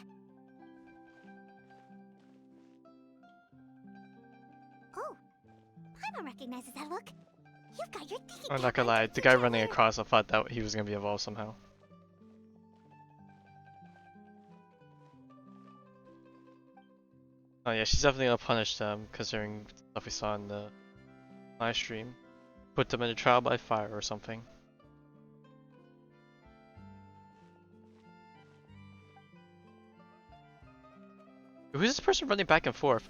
Speaker 5: Oh, Paimon recognizes that look. You've got your thinking
Speaker 3: I'm not gonna lie, the guy running across, I thought that he was gonna be involved somehow. Oh yeah, she's definitely gonna punish them, considering stuff we saw in the live stream. Put them in a trial by fire or something. Who's this person running back and forth?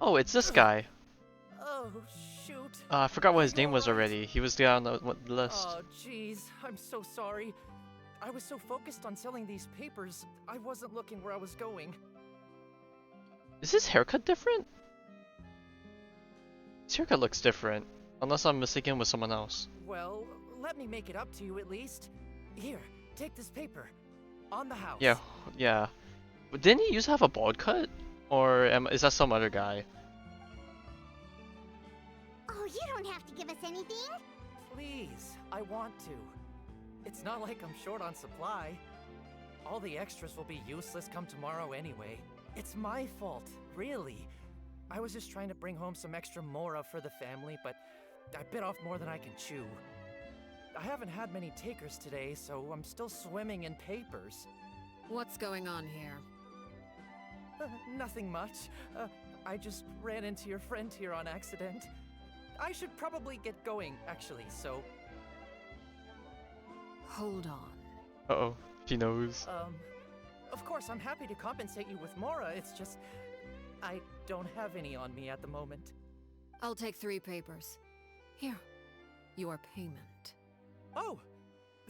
Speaker 3: Oh, it's this guy.
Speaker 10: Oh, shoot.
Speaker 3: I forgot what his
Speaker 10: You
Speaker 3: name was
Speaker 10: alright?
Speaker 3: already. He was down on the list.
Speaker 10: Oh, jeez. I'm so sorry. I was so focused on selling these papers, I wasn't looking where I was going.
Speaker 3: Is his haircut different? His haircut looks different. Unless I'm mistaken with someone else.
Speaker 10: Well, let me make it up to you at least. Here, take this paper. On the house.
Speaker 3: Yeah, yeah. But didn't he used to have a bald cut? Or is that some other guy?
Speaker 5: Oh, you don't have to give us anything.
Speaker 10: Please, I want to. It's not like I'm short on supply. All the extras will be useless come tomorrow anyway. It's my fault, really. I was just trying to bring home some extra mora for the family, but I bit off more than I can chew. I haven't had many takers today, so I'm still swimming in papers.
Speaker 7: What's going on here?
Speaker 10: Nothing much. I just ran into your friend here on accident. I should probably get going, actually, so...
Speaker 7: Hold on.
Speaker 3: Uh-oh, she knows.
Speaker 10: Of course, I'm happy to compensate you with mora, it's just... I don't have any on me at the moment.
Speaker 7: I'll take 3 papers. Here, your payment.
Speaker 10: Oh!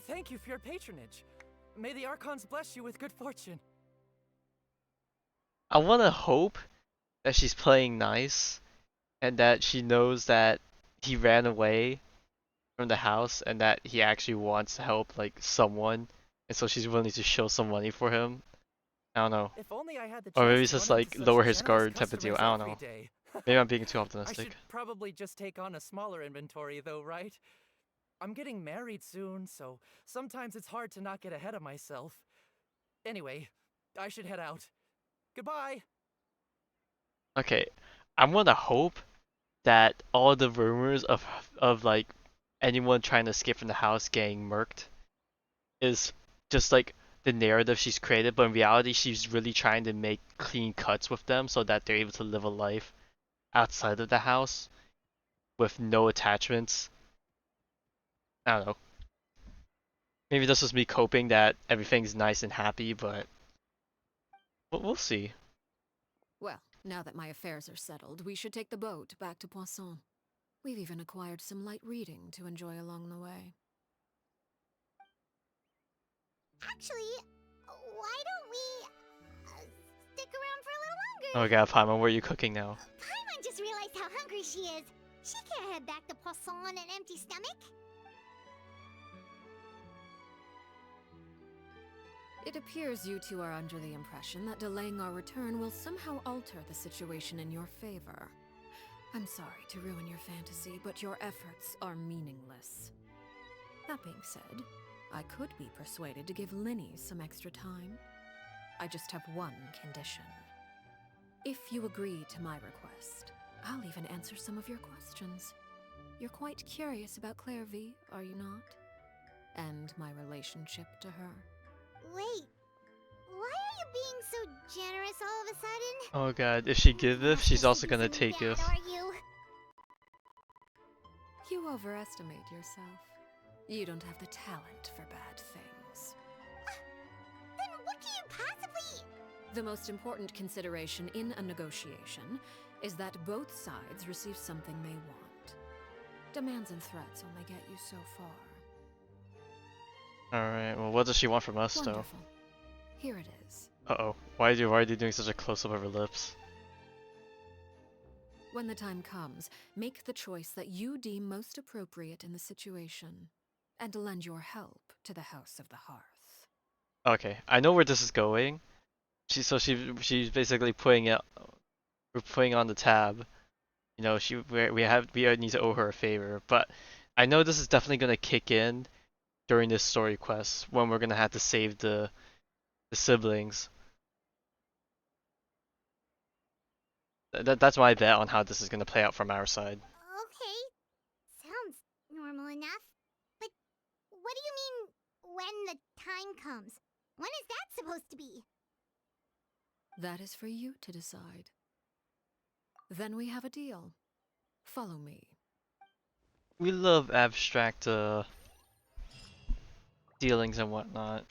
Speaker 10: Thank you for your patronage. May the Archons bless you with good fortune.
Speaker 3: I wanna hope that she's playing nice and that she knows that he ran away from the house and that he actually wants to help like someone, and so she's willing to show some money for him. I don't know.
Speaker 10: If only I had the
Speaker 3: Or maybe
Speaker 10: chance
Speaker 3: it's
Speaker 10: to
Speaker 3: just
Speaker 10: run
Speaker 3: like
Speaker 10: into such
Speaker 3: lower his
Speaker 10: generous
Speaker 3: guard type of deal.
Speaker 10: customers
Speaker 3: I don't
Speaker 10: every
Speaker 3: know.
Speaker 10: day.
Speaker 3: Maybe I'm being too
Speaker 10: I
Speaker 3: optimistic.
Speaker 10: should probably just take on a smaller inventory though, right? I'm getting married soon, so sometimes it's hard to not get ahead of myself. Anyway, I should head out. Goodbye!
Speaker 3: Okay, I'm gonna hope that all the rumors of like anyone trying to escape from the house getting murked is just like the narrative she's created, but in reality she's really trying to make clean cuts with them so that they're able to live a life outside of the house with no attachments. I don't know. Maybe this was me coping that everything's nice and happy, but we'll see.
Speaker 7: Well, now that my affairs are settled, we should take the boat back to Poisson. We've even acquired some light reading to enjoy along the way.
Speaker 5: Actually, why don't we stick around for a little
Speaker 3: Oh
Speaker 5: longer?
Speaker 3: god, Paimon, what are you cooking now?
Speaker 5: Paimon just realized how hungry she is. She can't head back to Poisson on an empty stomach.
Speaker 7: It appears you two are under the impression that delaying our return will somehow alter the situation in your favor. I'm sorry to ruin your fantasy, but your efforts are meaningless. That being said, I could be persuaded to give Lyney some extra time. I just have one condition. If you agree to my request, I'll even answer some of your questions. You're quite curious about Claire V, are you not? And my relationship to her.
Speaker 5: Wait, why are you being so generous all of a sudden?
Speaker 3: Oh god, if she giveth, she's
Speaker 5: Supposed
Speaker 3: also
Speaker 5: to be
Speaker 3: gonna
Speaker 5: some
Speaker 3: taketh.
Speaker 5: dad, are you?
Speaker 7: You overestimate yourself. You don't have the talent for bad things.
Speaker 5: Then what can you possibly...
Speaker 7: The most important consideration in a negotiation is that both sides receive something they want. Demands and threats only get you so far.
Speaker 3: Alright, well what does she want from us
Speaker 7: Wonderful. Here it is.
Speaker 3: though? Uh-oh. Why are they doing such a close-up of her lips?
Speaker 7: When the time comes, make the choice that you deem most appropriate in the situation, and lend your help to the House of the Hearth.
Speaker 3: Okay, I know where this is going. She's basically we're putting on the tab. You know, we need to owe her a favor, but I know this is definitely gonna kick in during this story quest when we're gonna have to save the siblings. That's my bet on how this is gonna play out from our side.
Speaker 5: Okay, sounds normal enough. But what do you mean, when the time comes? When is that supposed to be?
Speaker 7: That is for you to decide. Then we have a deal. Follow me.
Speaker 3: We love abstract dealings and whatnot.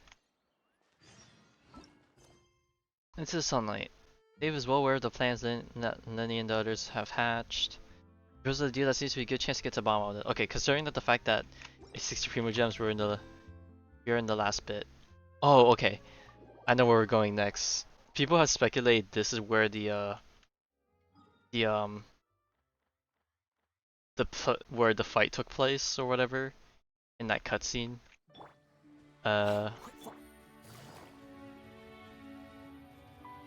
Speaker 3: Into the sunlight. Dave is well aware of the plans that Lyney and the others have hatched. There's a deal that seems to be a good chance to get to the bottom of it. Okay, considering that the fact that it's 60 Primo Gems we're in the last bit. Oh, okay. I know where we're going next. People have speculated this is where where the fight took place or whatever in that cutscene.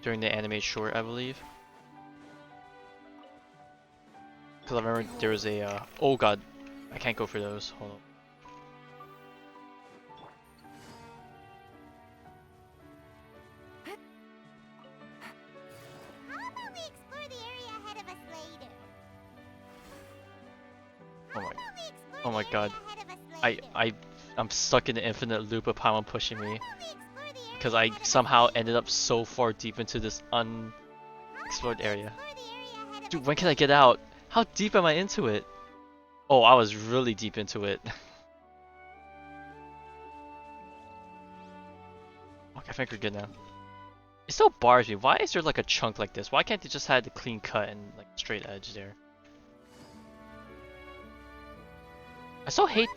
Speaker 3: During the anime short, I believe. Because I remember there was a oh god, I can't go for those. Hold on.
Speaker 5: How about we explore the area ahead of us later?
Speaker 3: Oh my god. I'm stuck in the infinite loop of Paimon pushing me. Because I somehow ended up so far deep into this unexplored area. Dude, when can I get out? How deep am I into it? Oh, I was really deep into it. Okay, I think we're good now. It still bars me. Why is there like a chunk like this? Why can't they just have the clean cut and like straight edge there? I still hate.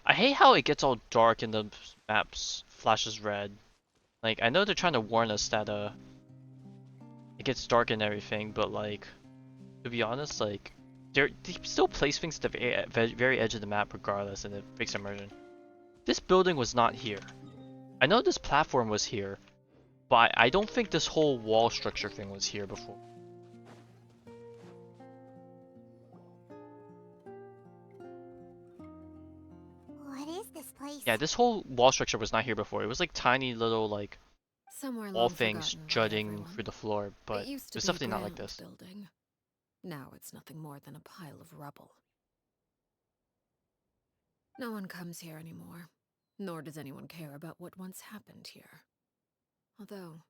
Speaker 3: I hate how it gets all dark and the maps flashes red. Like, I know they're trying to warn us that it gets dark and everything, but like, to be honest, like, they still place things at the very edge of the map regardless, and it makes immersion. This building was not here. I know this platform was here, but I don't think this whole wall structure thing was here before.
Speaker 5: What is this place?
Speaker 3: Yeah, this whole wall structure was not here before. It was like tiny little like
Speaker 7: Somewhere
Speaker 3: wall
Speaker 7: long
Speaker 3: things
Speaker 7: forgotten by
Speaker 3: jutting
Speaker 7: everyone.
Speaker 3: through the floor, but
Speaker 7: It used to
Speaker 3: it's
Speaker 7: be a
Speaker 3: definitely not like
Speaker 7: grand
Speaker 3: this.
Speaker 7: building. Now it's nothing more than a pile of rubble. No one comes here anymore, nor does anyone care about what once happened here. Although,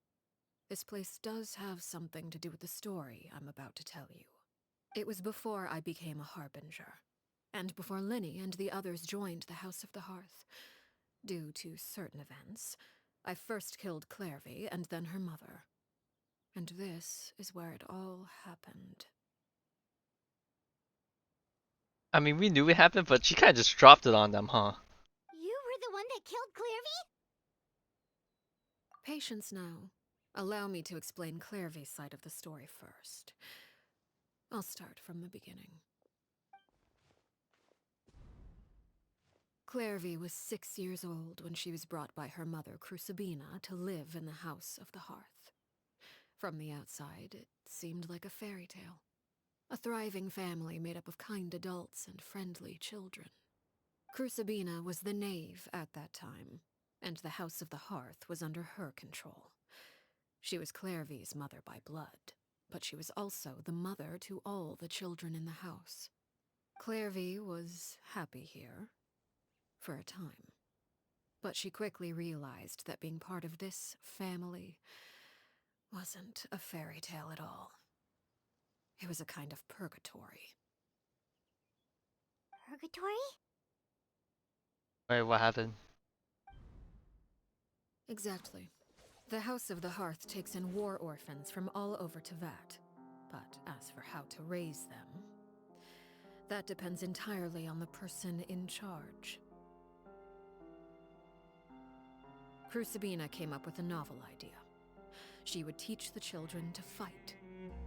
Speaker 7: this place does have something to do with the story I'm about to tell you. It was before I became a Harbinger, and before Lyney and the others joined the House of the Hearth. Due to certain events, I first killed Clairvy and then her mother. And this is where it all happened.
Speaker 3: I mean, we knew it happened, but she kind of just dropped it on them, huh?
Speaker 5: You were the one that killed Clairvy?
Speaker 7: Patience now. Allow me to explain Clairvy's side of the story first. I'll start from the beginning. Clairvy was 6 years old when she was brought by her mother, Crucibina, to live in the House of the Hearth. From the outside, it seemed like a fairy tale. A thriving family made up of kind adults and friendly children. Crucibina was the knave at that time, and the House of the Hearth was under her control. She was Clairvy's mother by blood, but she was also the mother to all the children in the house. Clairvy was happy here, for a time. But she quickly realized that being part of this family wasn't a fairy tale at all. It was a kind of purgatory.
Speaker 5: Purgatory?
Speaker 3: Wait, what happened?
Speaker 7: Exactly. The House of the Hearth takes in war orphans from all over Teyvat. But as for how to raise them, that depends entirely on the person in charge. Crucibina came up with a novel idea. She would teach the children to fight,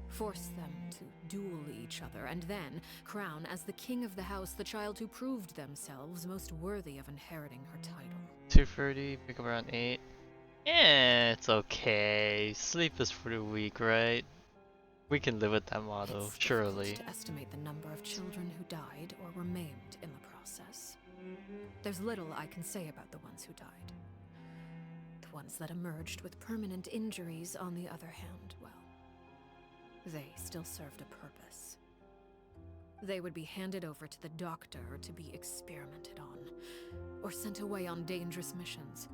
Speaker 7: force them to duel each other, and then crown as the king of the house the child who proved themselves most worthy of inheriting her title.
Speaker 3: 2:30, pick up around 8. It's okay. Sleep is for the weak, right? We can live with that motto,
Speaker 7: It's
Speaker 3: surely.
Speaker 7: difficult to estimate the number of children who died or were maimed in the process. There's little I can say about the ones who died. The ones that emerged with permanent injuries, on the other hand, well, they still served a purpose. They would be handed over to the doctor to be experimented on, or sent away on dangerous missions.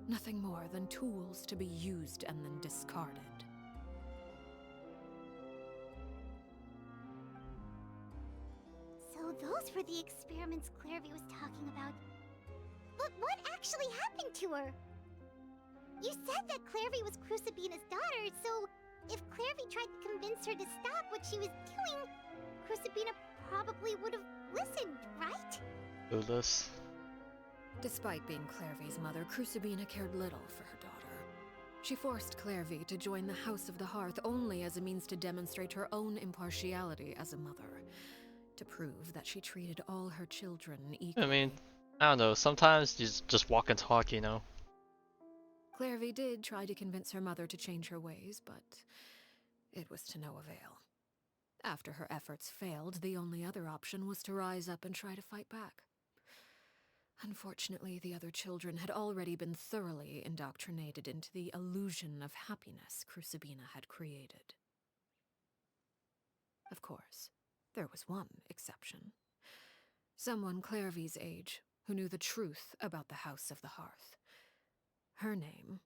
Speaker 7: Nothing more than tools to be used and then discarded.
Speaker 5: So those were the experiments Clairvy was talking about. But what actually happened to her? You said that Clairvy was Crucibina's daughter, so if Clairvy tried to convince her to stop what she was doing, Crucibina probably would have listened, right?
Speaker 3: Clueless.
Speaker 7: Despite being Clairvy's mother, Crucibina cared little for her daughter. She forced Clairvy to join the House of the Hearth only as a means to demonstrate her own impartiality as a mother, to prove that she treated all her children equally.
Speaker 3: I mean, I don't know, sometimes you just walk and talk, you know?
Speaker 7: Clairvy did try to convince her mother to change her ways, but it was to no avail. After her efforts failed, the only other option was to rise up and try to fight back. Unfortunately, the other children had already been thoroughly indoctrinated into the illusion of happiness Crucibina had created. Of course, there was one exception. Someone Clairvy's age who knew the truth about the House of the Hearth. Her name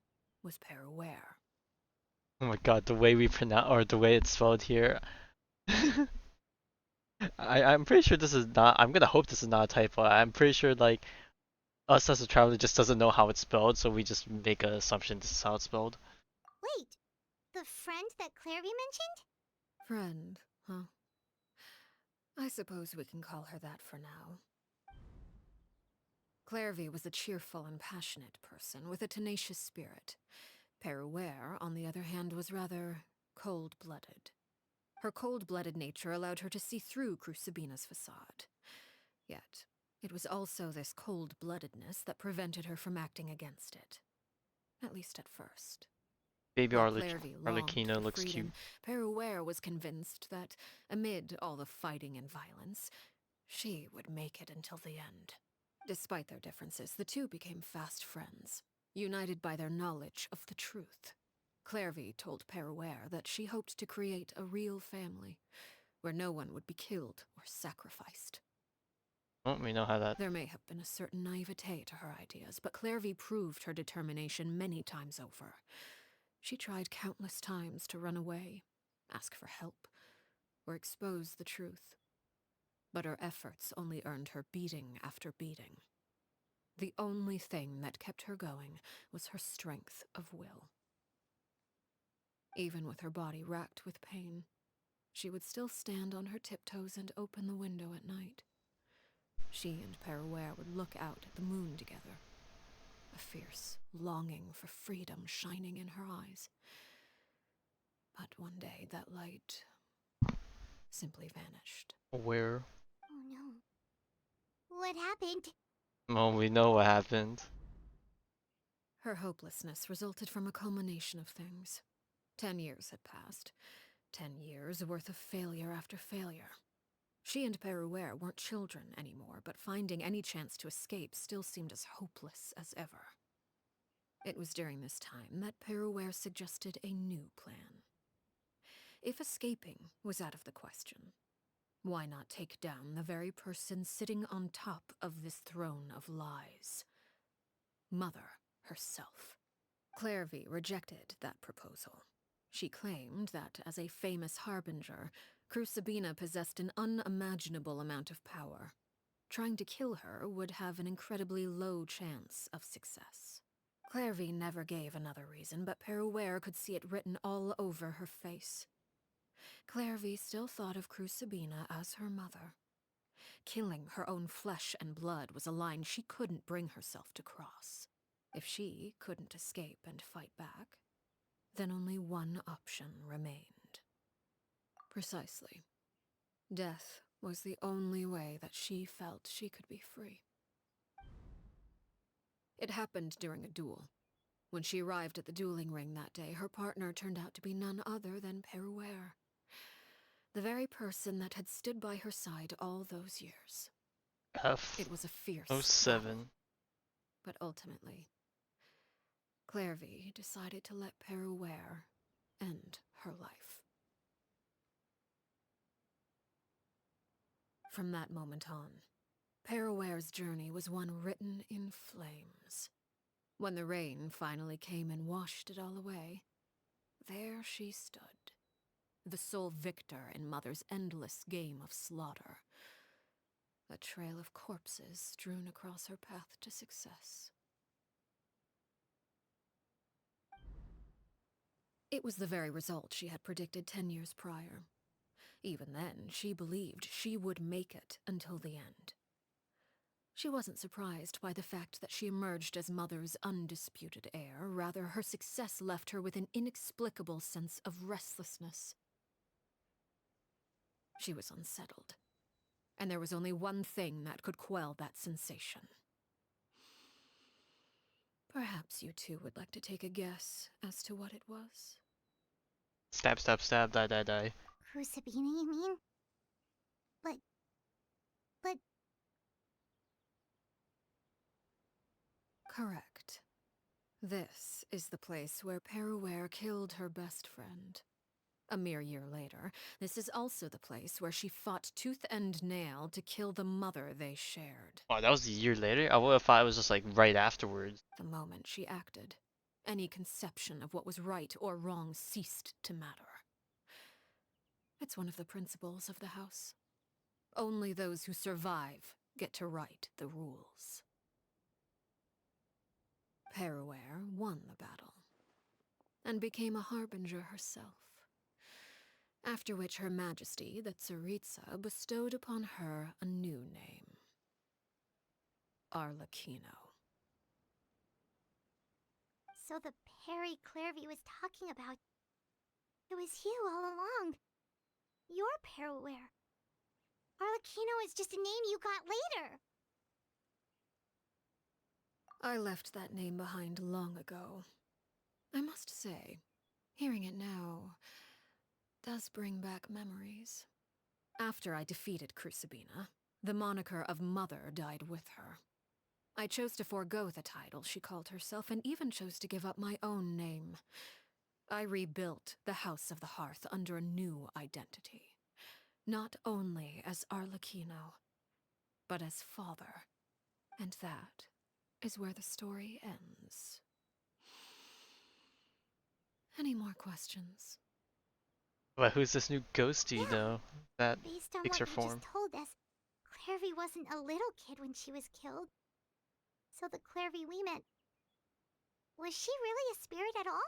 Speaker 7: was Peruere.
Speaker 3: Oh my god, the way we pronounce, or the way it's spelled here. I'm pretty sure this is not, I'm gonna hope this is not a typo. I'm pretty sure, like, us as a traveler just doesn't know how it's spelled, so we just make an assumption this is how it's spelled.
Speaker 5: Wait, the friend that Clairvy mentioned?
Speaker 7: Friend, huh? I suppose we can call her that for now. Clairvy was a cheerful and passionate person with a tenacious spirit. Peruere, on the other hand, was rather cold-blooded. Her cold-blooded nature allowed her to see through Crucibina's facade. Yet, it was also this cold-bloodedness that prevented her from acting against it. At least at first.
Speaker 3: Baby
Speaker 7: While Clairvy longed
Speaker 3: Arleccino
Speaker 7: for
Speaker 3: looks
Speaker 7: freedom,
Speaker 3: cute.
Speaker 7: Peruere was convinced that, amid all the fighting and violence, she would make it until the end. Despite their differences, the two became fast friends, united by their knowledge of the truth. Clairvy told Peruere that she hoped to create a real family, where no one would be killed or sacrificed.
Speaker 3: Oh, we know how that...
Speaker 7: There may have been a certain naivete to her ideas, but Clairvy proved her determination many times over. She tried countless times to run away, ask for help, or expose the truth. But her efforts only earned her beating after beating. The only thing that kept her going was her strength of will. Even with her body racked with pain, she would still stand on her tiptoes and open the window at night. She and Peruere would look out at the moon together, a fierce longing for freedom shining in her eyes. But one day that light simply vanished.
Speaker 3: Where?
Speaker 5: Oh no. What happened?
Speaker 3: Oh, we know what happened.
Speaker 7: Her hopelessness resulted from a culmination of things. 10 years had passed. 10 years worth of failure after failure. She and Peruere weren't children anymore, but finding any chance to escape still seemed as hopeless as ever. It was during this time that Peruere suggested a new plan. If escaping was out of the question, why not take down the very person sitting on top of this throne of lies? Mother herself. Clairvy rejected that proposal. She claimed that, as a famous harbinger, Crucibina possessed an unimaginable amount of power. Trying to kill her would have an incredibly low chance of success. Clairvy never gave another reason, but Peruere could see it written all over her face. Clairvy still thought of Crucibina as her mother. Killing her own flesh and blood was a line she couldn't bring herself to cross. If she couldn't escape and fight back, then only one option remained. Precisely. Death was the only way that she felt she could be free. It happened during a duel. When she arrived at the dueling ring that day, her partner turned out to be none other than Peruere. The very person that had stood by her side all those years. It was a fierce battle. But ultimately, Clairvy decided to let Peruere end her life. From that moment on, Peruere's journey was one written in flames. When the rain finally came and washed it all away, there she stood, the sole victor in Mother's endless game of slaughter. A trail of corpses strewn across her path to success. It was the very result she had predicted 10 years prior. Even then, she believed she would make it until the end. She wasn't surprised by the fact that she emerged as Mother's undisputed heir. Rather, her success left her with an inexplicable sense of restlessness. She was unsettled, and there was only one thing that could quell that sensation. Perhaps you two would like to take a guess as to what it was?
Speaker 3: Stab, stab, stab, die, die, die.
Speaker 5: Crucibina, you mean? But...
Speaker 7: Correct. This is the place where Peruere killed her best friend. A mere year later, this is also the place where she fought tooth and nail to kill the mother they shared.
Speaker 3: Wow, that was a year later? I would have thought it was just like right afterwards.
Speaker 7: The moment she acted, any conception of what was right or wrong ceased to matter. It's one of the principles of the house. Only those who survive get to write the rules. Peruere won the battle, and became a harbinger herself. After which Her Majesty, the Tsaritsa, bestowed upon her a new name. Arleccino.
Speaker 5: So the Perry Clairvy was talking about... It was you all along. You're Peruere. Arleccino is just a name you got later.
Speaker 7: I left that name behind long ago. I must say, hearing it now does bring back memories. After I defeated Crucibina, the moniker of Mother died with her. I chose to forego the title she called herself, and even chose to give up my own name. I rebuilt the House of the Hearth under a new identity. Not only as Arleccino, but as father. And that is where the story ends. Any more questions?
Speaker 3: But who's this new ghosty, though? That
Speaker 5: Based on
Speaker 3: takes
Speaker 5: what
Speaker 3: her
Speaker 5: you
Speaker 3: form.
Speaker 5: just told us, Clairvy wasn't a little kid when she was killed. So the Clairvy we met... Was she really a spirit at all?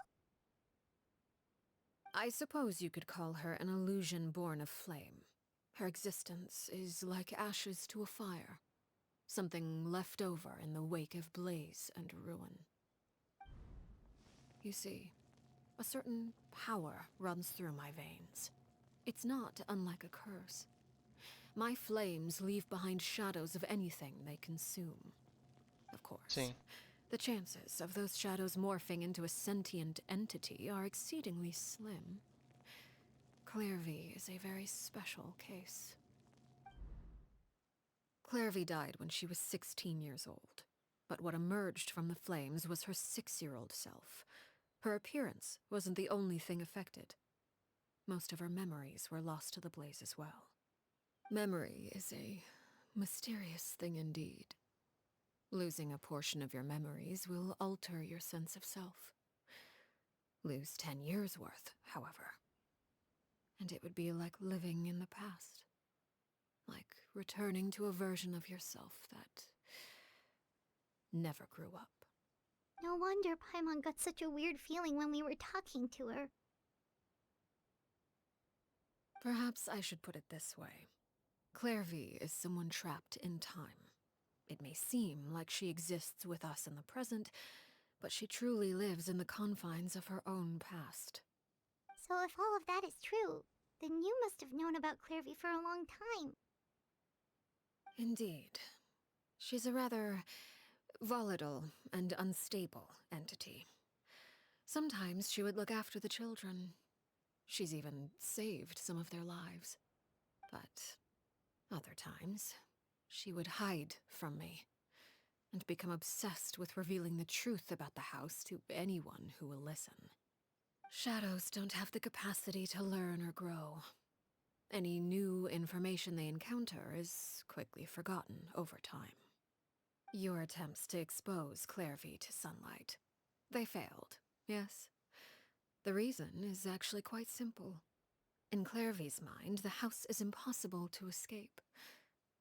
Speaker 7: I suppose you could call her an illusion born of flame. Her existence is like ashes to a fire. Something left over in the wake of blaze and ruin. You see, a certain power runs through my veins. It's not unlike a curse. My flames leave behind shadows of anything they consume. Of course,
Speaker 3: See.
Speaker 7: the chances of those shadows morphing into a sentient entity are exceedingly slim. Clairvy is a very special case. Clairvy died when she was 16 years old, but what emerged from the flames was her 6-year-old self. Her appearance wasn't the only thing affected. Most of her memories were lost to the blaze as well. Memory is a mysterious thing indeed. Losing a portion of your memories will alter your sense of self. Lose 10 years' worth, however, and it would be like living in the past. Like returning to a version of yourself that never grew up.
Speaker 5: No wonder Paimon got such a weird feeling when we were talking to her.
Speaker 7: Perhaps I should put it this way. Clairvy is someone trapped in time. It may seem like she exists with us in the present, but she truly lives in the confines of her own past.
Speaker 5: So if all of that is true, then you must have known about Clairvy for a long time.
Speaker 7: Indeed. She's a rather volatile and unstable entity. Sometimes she would look after the children. She's even saved some of their lives. But other times, she would hide from me and become obsessed with revealing the truth about the house to anyone who will listen. Shadows don't have the capacity to learn or grow. Any new information they encounter is quickly forgotten over time. Your attempts to expose Clairvy to sunlight. They failed, yes? The reason is actually quite simple. In Clairvy's mind, the house is impossible to escape,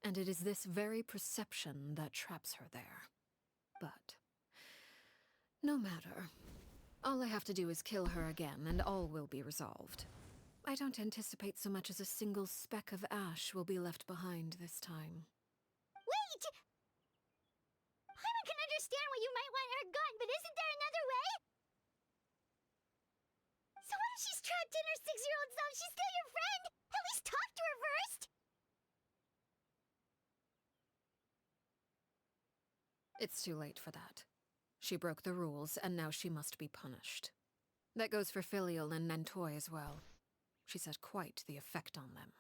Speaker 7: and it is this very perception that traps her there. But no matter. All I have to do is kill her again, and all will be resolved. I don't anticipate so much as a single speck of ash will be left behind this time.
Speaker 5: Wait! Paimon can understand why you might want her gone, but isn't there another way? So what if she's trapped in her 6-year-old self? She's still your friend! At least talk to her first!
Speaker 7: It's too late for that. She broke the rules, and now she must be punished. That goes for Filial and Nantoy as well. She's had quite the effect on them.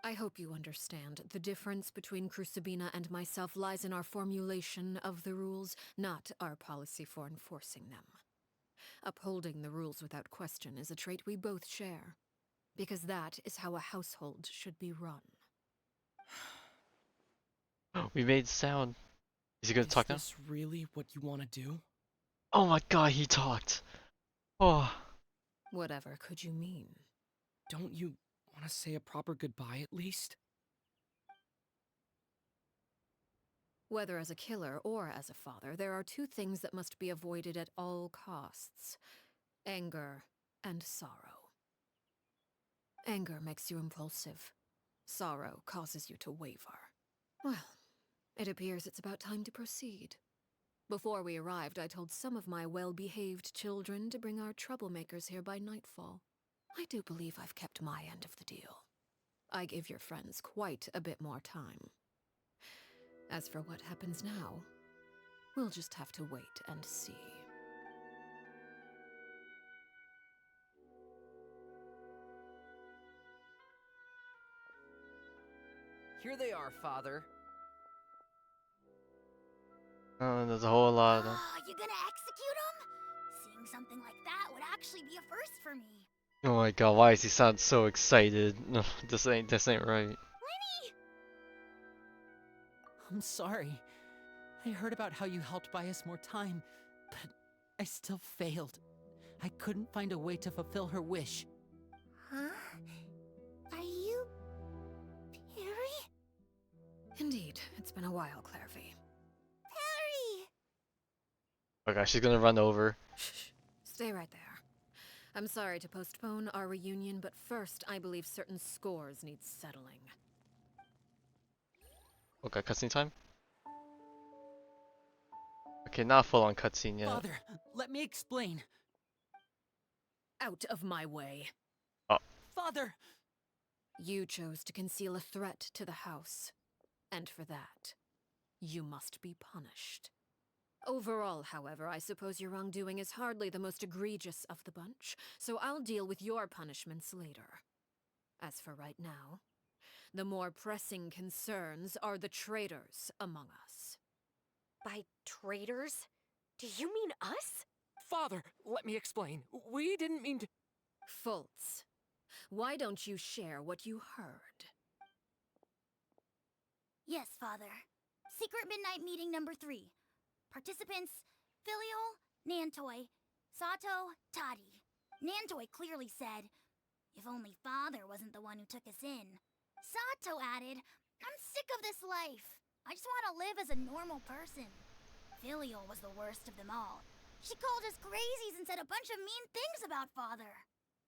Speaker 7: I hope you understand. The difference between Crucibina and myself lies in our formulation of the rules, not our policy for enforcing them. Upholding the rules without question is a trait we both share, because that is how a household should be run.
Speaker 3: We made sound. Is he gonna talk now?
Speaker 15: Is this really what you want to do?
Speaker 3: Oh my god, he talked. Oh.
Speaker 7: Whatever could you mean?
Speaker 15: Don't you want to say a proper goodbye at least?
Speaker 7: Whether as a killer or as a father, there are two things that must be avoided at all costs: anger and sorrow. Anger makes you impulsive. Sorrow causes you to waver. Well, it appears it's about time to proceed. Before we arrived, I told some of my well-behaved children to bring our troublemakers here by nightfall. I do believe I've kept my end of the deal. I give your friends quite a bit more time. As for what happens now, we'll just have to wait and see.
Speaker 8: Here they are, Father.
Speaker 3: Oh, there's a whole lot of them.
Speaker 12: You gonna execute him? Seeing something like that would actually be a first for me.
Speaker 3: Oh my god, why does he sound so excited? No, this ain't right.
Speaker 12: Lyney!
Speaker 4: I'm sorry. I heard about how you helped buy us more time, but I still failed. I couldn't find a way to fulfill her wish.
Speaker 12: Huh? Are you... Perry?
Speaker 7: Indeed, it's been a while, Clairvy.
Speaker 12: Perry!
Speaker 3: Oh gosh, she's gonna run over.
Speaker 7: Shh, stay right there. I'm sorry to postpone our reunion, but first I believe certain scores need settling.
Speaker 3: Okay, cutscene time? Okay, not full on cutscene yet.
Speaker 4: Father, let me explain.
Speaker 7: Out of my way.
Speaker 3: Oh.
Speaker 4: Father!
Speaker 7: You chose to conceal a threat to the house, and for that, you must be punished. Overall, however, I suppose your wrongdoing is hardly the most egregious of the bunch, so I'll deal with your punishments later. As for right now, the more pressing concerns are the traitors among us.
Speaker 16: By traitors? Do you mean us?
Speaker 15: Father, let me explain. We didn't mean to...
Speaker 7: Fultz, why don't you share what you heard?
Speaker 12: Yes, Father. Secret Midnight Meeting number 3. Participants, Filial, Nantoy, Sato, Toddy. Nantoy clearly said, "If only Father wasn't the one who took us in." Sato added, "I'm sick of this life. I just want to live as a normal person." Filial was the worst of them all. She called us crazies and said a bunch of mean things about Father.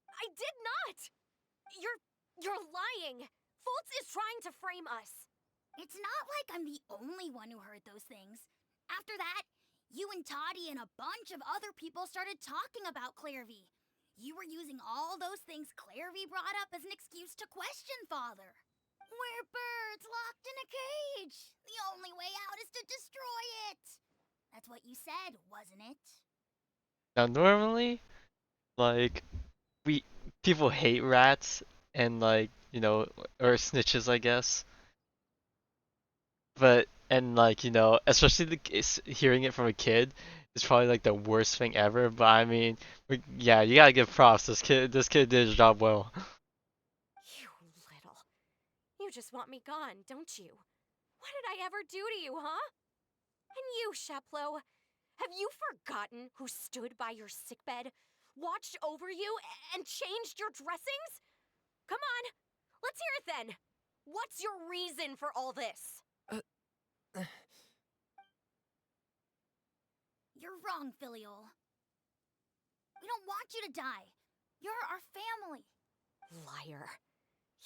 Speaker 16: I did not! You're lying! Fultz is trying to frame us.
Speaker 12: It's not like I'm the only one who heard those things. After that, you and Toddy and a bunch of other people started talking about Clairvy. You were using all those things Clairvy brought up as an excuse to question Father. We're birds locked in a cage. The only way out is to destroy it. That's what you said, wasn't it?
Speaker 3: Now normally, like, people hate rats and like, you know, or snitches, I guess. But and like, you know, especially hearing it from a kid is probably like the worst thing ever. But I mean, yeah, you gotta give props. This kid did his job well.
Speaker 16: You little. You just want me gone, don't you? What did I ever do to you, huh? And you, Chaplo, have you forgotten who stood by your sickbed, watched over you, and changed your dressings? Come on, let's hear it then. What's your reason for all this?
Speaker 12: You're wrong, Filial. We don't want you to die. You're our family.
Speaker 16: Liar.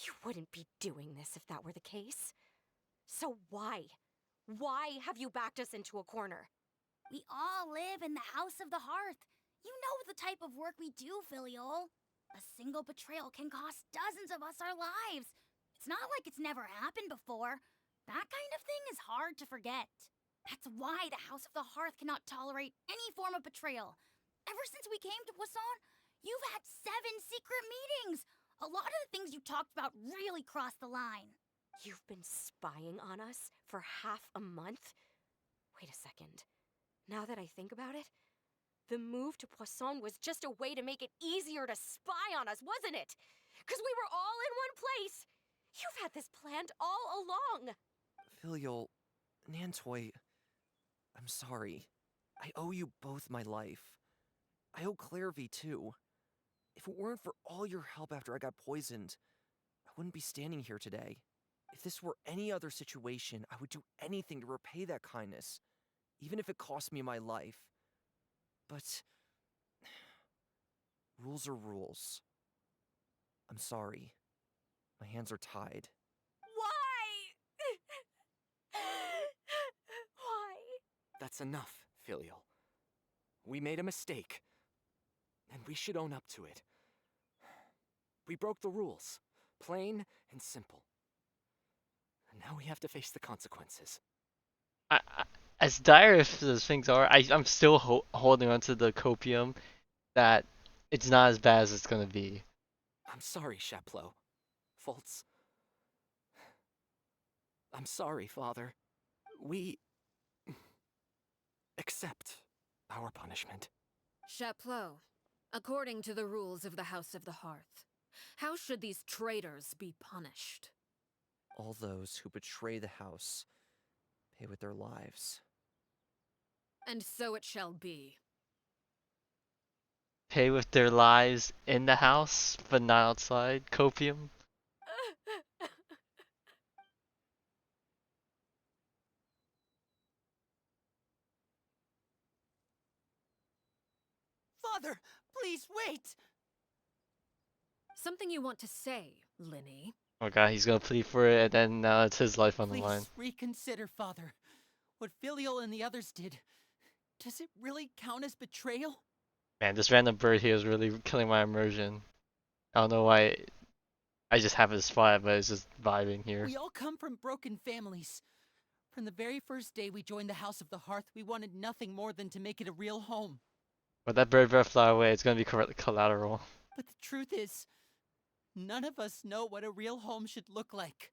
Speaker 16: You wouldn't be doing this if that were the case. So why? Why have you backed us into a corner?
Speaker 12: We all live in the House of the Hearth. You know the type of work we do, Filial. A single betrayal can cost dozens of us our lives. It's not like it's never happened before. That kind of thing is hard to forget. That's why the House of the Hearth cannot tolerate any form of betrayal. Ever since we came to Poisson, you've had 7 secret meetings. A lot of the things you talked about really crossed the line.
Speaker 16: You've been spying on us for half a month? Wait a second. Now that I think about it, the move to Poisson was just a way to make it easier to spy on us, wasn't it? Because we were all in one place. You've had this planned all along.
Speaker 8: Filial, Nantoy, I'm sorry. I owe you both my life. I owe Clairvy too. If it weren't for all your help after I got poisoned, I wouldn't be standing here today. If this were any other situation, I would do anything to repay that kindness, even if it cost me my life. But rules are rules. I'm sorry. My hands are tied.
Speaker 16: Why? Why?
Speaker 13: That's enough, Filial. We made a mistake, and we should own up to it. We broke the rules, plain and simple. And now we have to face the consequences.
Speaker 3: As dire as things are, I'm still holding on to the copium that it's not as bad as it's gonna be.
Speaker 13: I'm sorry, Chaplo. Fultz. I'm sorry, Father. We accept our punishment.
Speaker 7: Chaplo, according to the rules of the House of the Hearth, how should these traitors be punished?
Speaker 8: All those who betray the house pay with their lives.
Speaker 7: And so it shall be.
Speaker 3: Pay with their lives in the house, but not outside. Copium.
Speaker 4: Father, please wait!
Speaker 7: Something you want to say, Lyney?
Speaker 3: Oh god, he's gonna plead for it, and then now it's his life on the line.
Speaker 4: Please reconsider, Father. What Filial and the others did, does it really count as betrayal?
Speaker 3: Man, this random bird here is really killing my immersion. I don't know why. I just have this spot, but it's just vibing here.
Speaker 4: We all come from broken families. From the very first day we joined the House of the Hearth, we wanted nothing more than to make it a real home.
Speaker 3: But that bird better fly away, it's gonna be collateral.
Speaker 4: But the truth is, none of us know what a real home should look like.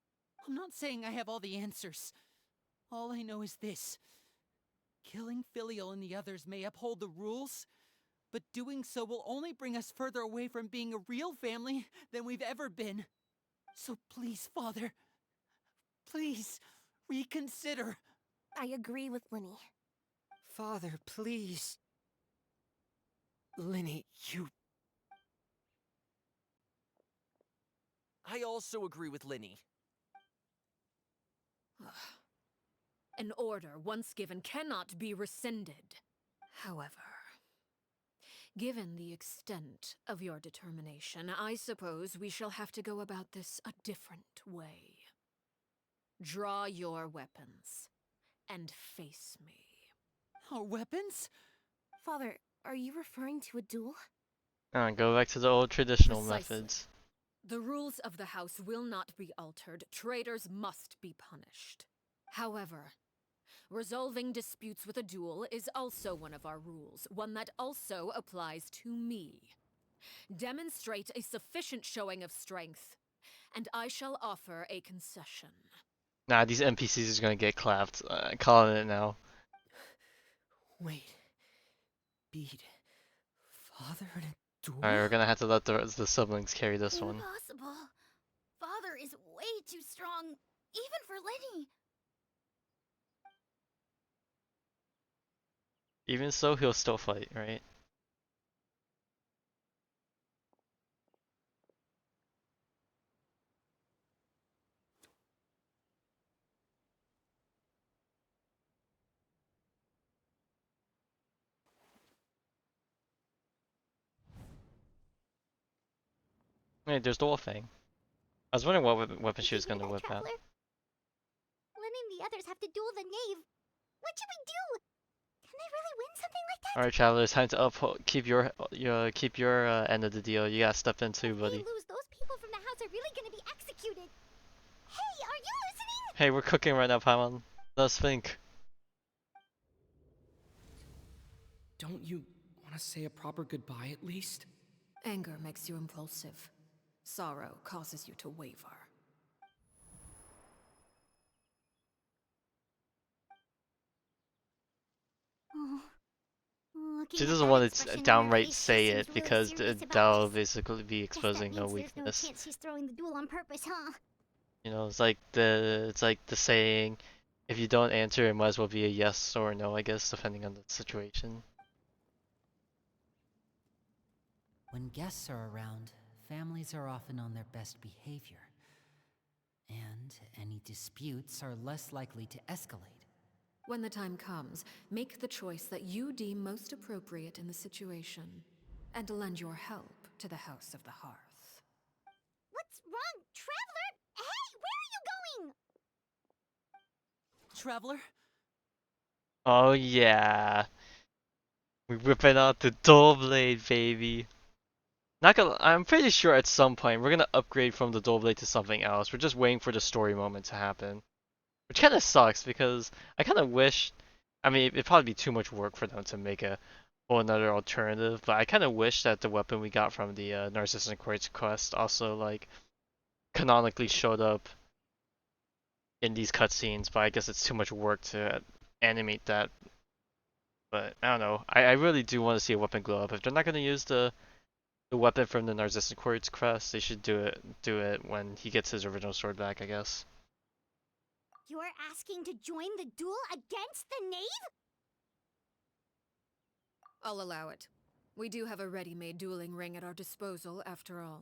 Speaker 4: I'm not saying I have all the answers. All I know is this. Killing Filial and the others may uphold the rules, but doing so will only bring us further away from being a real family than we've ever been. So please, Father, please, reconsider.
Speaker 9: I agree with Lyney.
Speaker 11: Father, please. Lyney, you...
Speaker 8: I also agree with Lyney.
Speaker 7: An order once given cannot be rescinded. However, given the extent of your determination, I suppose we shall have to go about this a different way. Draw your weapons and face me.
Speaker 4: Our weapons?
Speaker 9: Father, are you referring to a duel?
Speaker 3: Go back to the old traditional
Speaker 7: Precisely.
Speaker 3: methods.
Speaker 7: The rules of the house will not be altered. Traitors must be punished. However, resolving disputes with a duel is also one of our rules, one that also applies to me. Demonstrate a sufficient showing of strength, and I shall offer a concession.
Speaker 3: Nah, these NPCs is gonna get clapped. Calling it now.
Speaker 11: Wait. Bede. Father in a duel?
Speaker 3: Alright, we're gonna have to let the siblings carry this one.
Speaker 12: Impossible. Father is way too strong, even for Lyney.
Speaker 3: Even so, he'll still fight, right? Hey, there's the Wolfang. I was wondering what weapon she was gonna whip out.
Speaker 5: Lyney and the others have to duel the knave. What should we do? Can they really win something like that?
Speaker 3: Alright, Traveler, time to keep your end of the deal. You gotta step in too, buddy.
Speaker 5: If we lose, those people from the house are really gonna be executed. Hey, are you listening?
Speaker 3: Hey, we're cooking right now, Paimon. Let us think.
Speaker 15: Don't you want to say a proper goodbye at least?
Speaker 7: Anger makes you impulsive. Sorrow causes you to waver.
Speaker 3: She doesn't want to downright say it because that'll basically be exposing no weakness.
Speaker 5: There's no chance she's throwing the duel on purpose, huh?
Speaker 3: You know, it's like the saying, if you don't answer, it might as well be a yes or a no, I guess, depending on the situation.
Speaker 4: When guests are around, families are often on their best behavior. And any disputes are less likely to escalate.
Speaker 7: When the time comes, make the choice that you deem most appropriate in the situation, and lend your help to the House of the Hearth.
Speaker 5: What's wrong, Traveler? Hey, where are you going?
Speaker 4: Traveler?
Speaker 3: Oh yeah. We're whipping out the dual blade, baby. I'm pretty sure at some point we're gonna upgrade from the dual blade to something else. We're just waiting for the story moment to happen. Which kind of sucks because I kind of wish, I mean, it'd probably be too much work for them to make a whole another alternative, but I kind of wish that the weapon we got from the Narcissus Quartz quest also, like, canonically showed up in these cutscenes, but I guess it's too much work to animate that. But I don't know, I really do want to see a weapon glow up. If they're not going to use the weapon from the Narcissus Quartz quest, they should do it when he gets his original sword back, I guess.
Speaker 5: You're asking to join the duel against the knave?
Speaker 7: I'll allow it. We do have a ready-made dueling ring at our disposal, after all.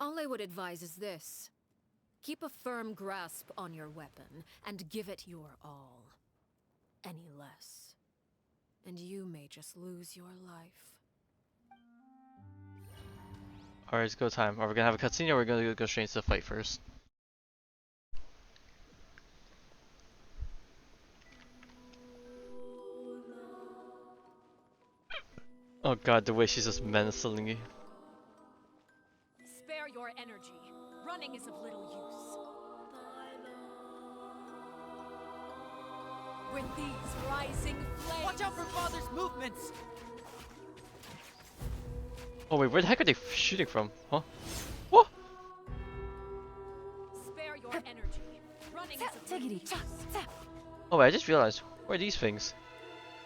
Speaker 7: All I would advise is this. Keep a firm grasp on your weapon, and give it your all. Any less, and you may just lose your life.
Speaker 3: Alright, it's go time. Are we gonna have a cutscene or are we gonna go straight into the fight first? Oh god, the way she's just menacing.
Speaker 16: Spare your energy. Running is of little use. With these rising flames...
Speaker 4: Watch out for Father's movements!
Speaker 3: Oh wait, where the heck are they shooting from? Huh? What?
Speaker 16: Spare your energy. Running is of little use.
Speaker 3: Oh wait, I just realized. Where are these things?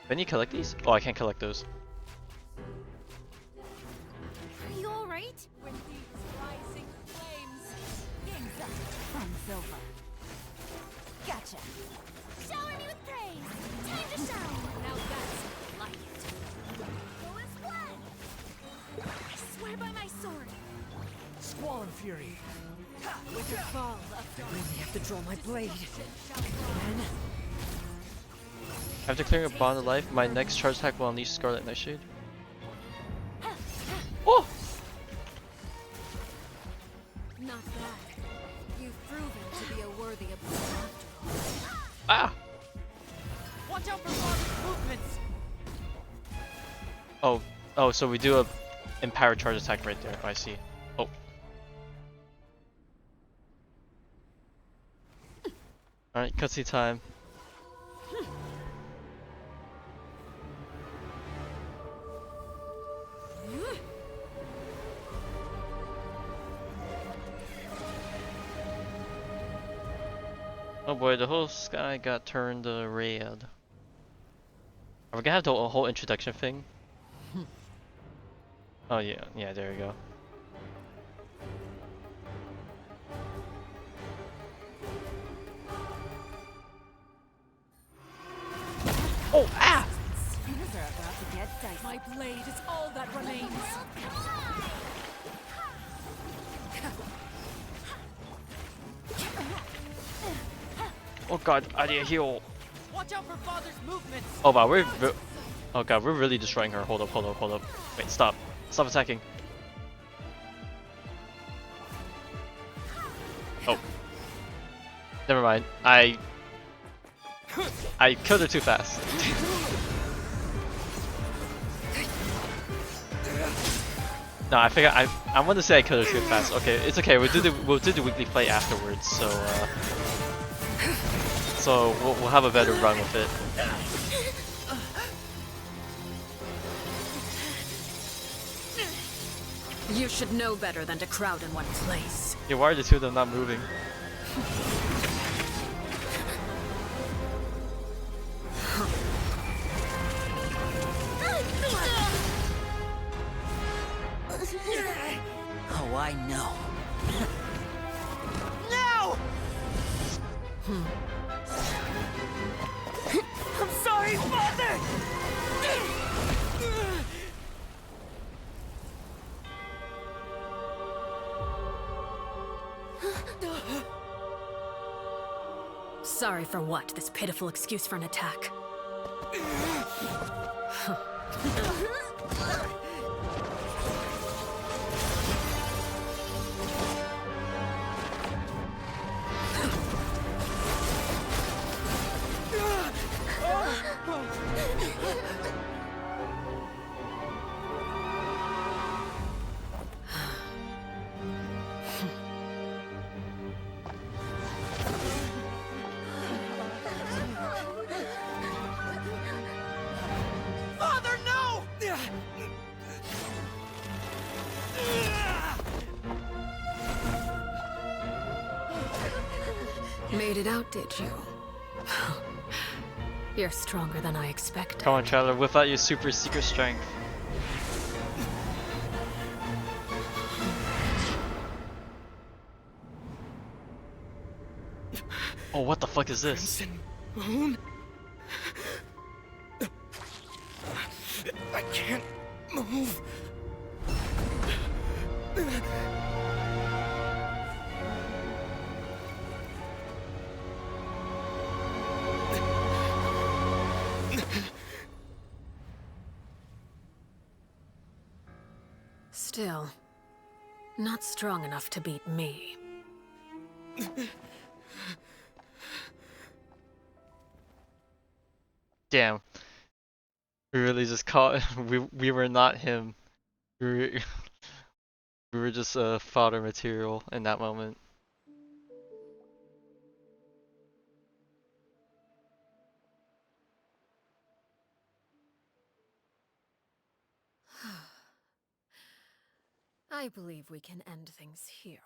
Speaker 3: Can you collect these? Oh, I can't collect those.
Speaker 5: Are you alright?
Speaker 16: With these rising flames...
Speaker 5: Game's up. Fun's over. Gotcha. Shower me with praise. Time to shine.
Speaker 16: Now that's like it.
Speaker 5: Fullest blood. I swear by my sword.
Speaker 10: Squall and Fury.
Speaker 5: With the fall of
Speaker 11: I really have to draw my blade. Man.
Speaker 3: After clearing a bond of life, my next charge attack will unleash Scarlet Nightshade. Oh!
Speaker 7: Not bad. You've proven to be a worthy opponent after all.
Speaker 3: Ah!
Speaker 4: Watch out for Father's movements!
Speaker 3: Oh, so we do a empowered charge attack right there. I see. Oh. Alright, cutscene time. Oh boy, the whole sky got turned red. Are we gonna have the whole introduction thing? Oh yeah, there we go. Oh, ah!
Speaker 5: These are
Speaker 7: as dice. My blade is all that remains.
Speaker 3: Oh god, I need a heal.
Speaker 4: Watch out for father's movements.
Speaker 3: Oh wow, oh god, we're really destroying her. Hold up, hold up, hold up. Wait, stop. Stop attacking. Oh. Never mind. I killed her too fast. No, I figure I want to say I killed her too fast. Okay, it's okay. We'll do the weekly play afterwards. So we'll have a better run with it.
Speaker 7: You should know better than to crowd in one place.
Speaker 3: Yeah, why are the two of them not moving?
Speaker 4: Oh, I know.
Speaker 10: No! I'm sorry, Father!
Speaker 7: Sorry for what? This pitiful excuse for an attack.
Speaker 10: Father, no!
Speaker 7: Made it out, did you? You're stronger than I expected.
Speaker 3: Come on, Tyler, whip out your super secret strength. Oh, what the fuck is this?
Speaker 15: Moon? I can't move.
Speaker 7: Still, not strong enough to beat me.
Speaker 3: Damn. We really just caught. We were not him. We were just fodder material in that moment.
Speaker 7: I believe we can end things here.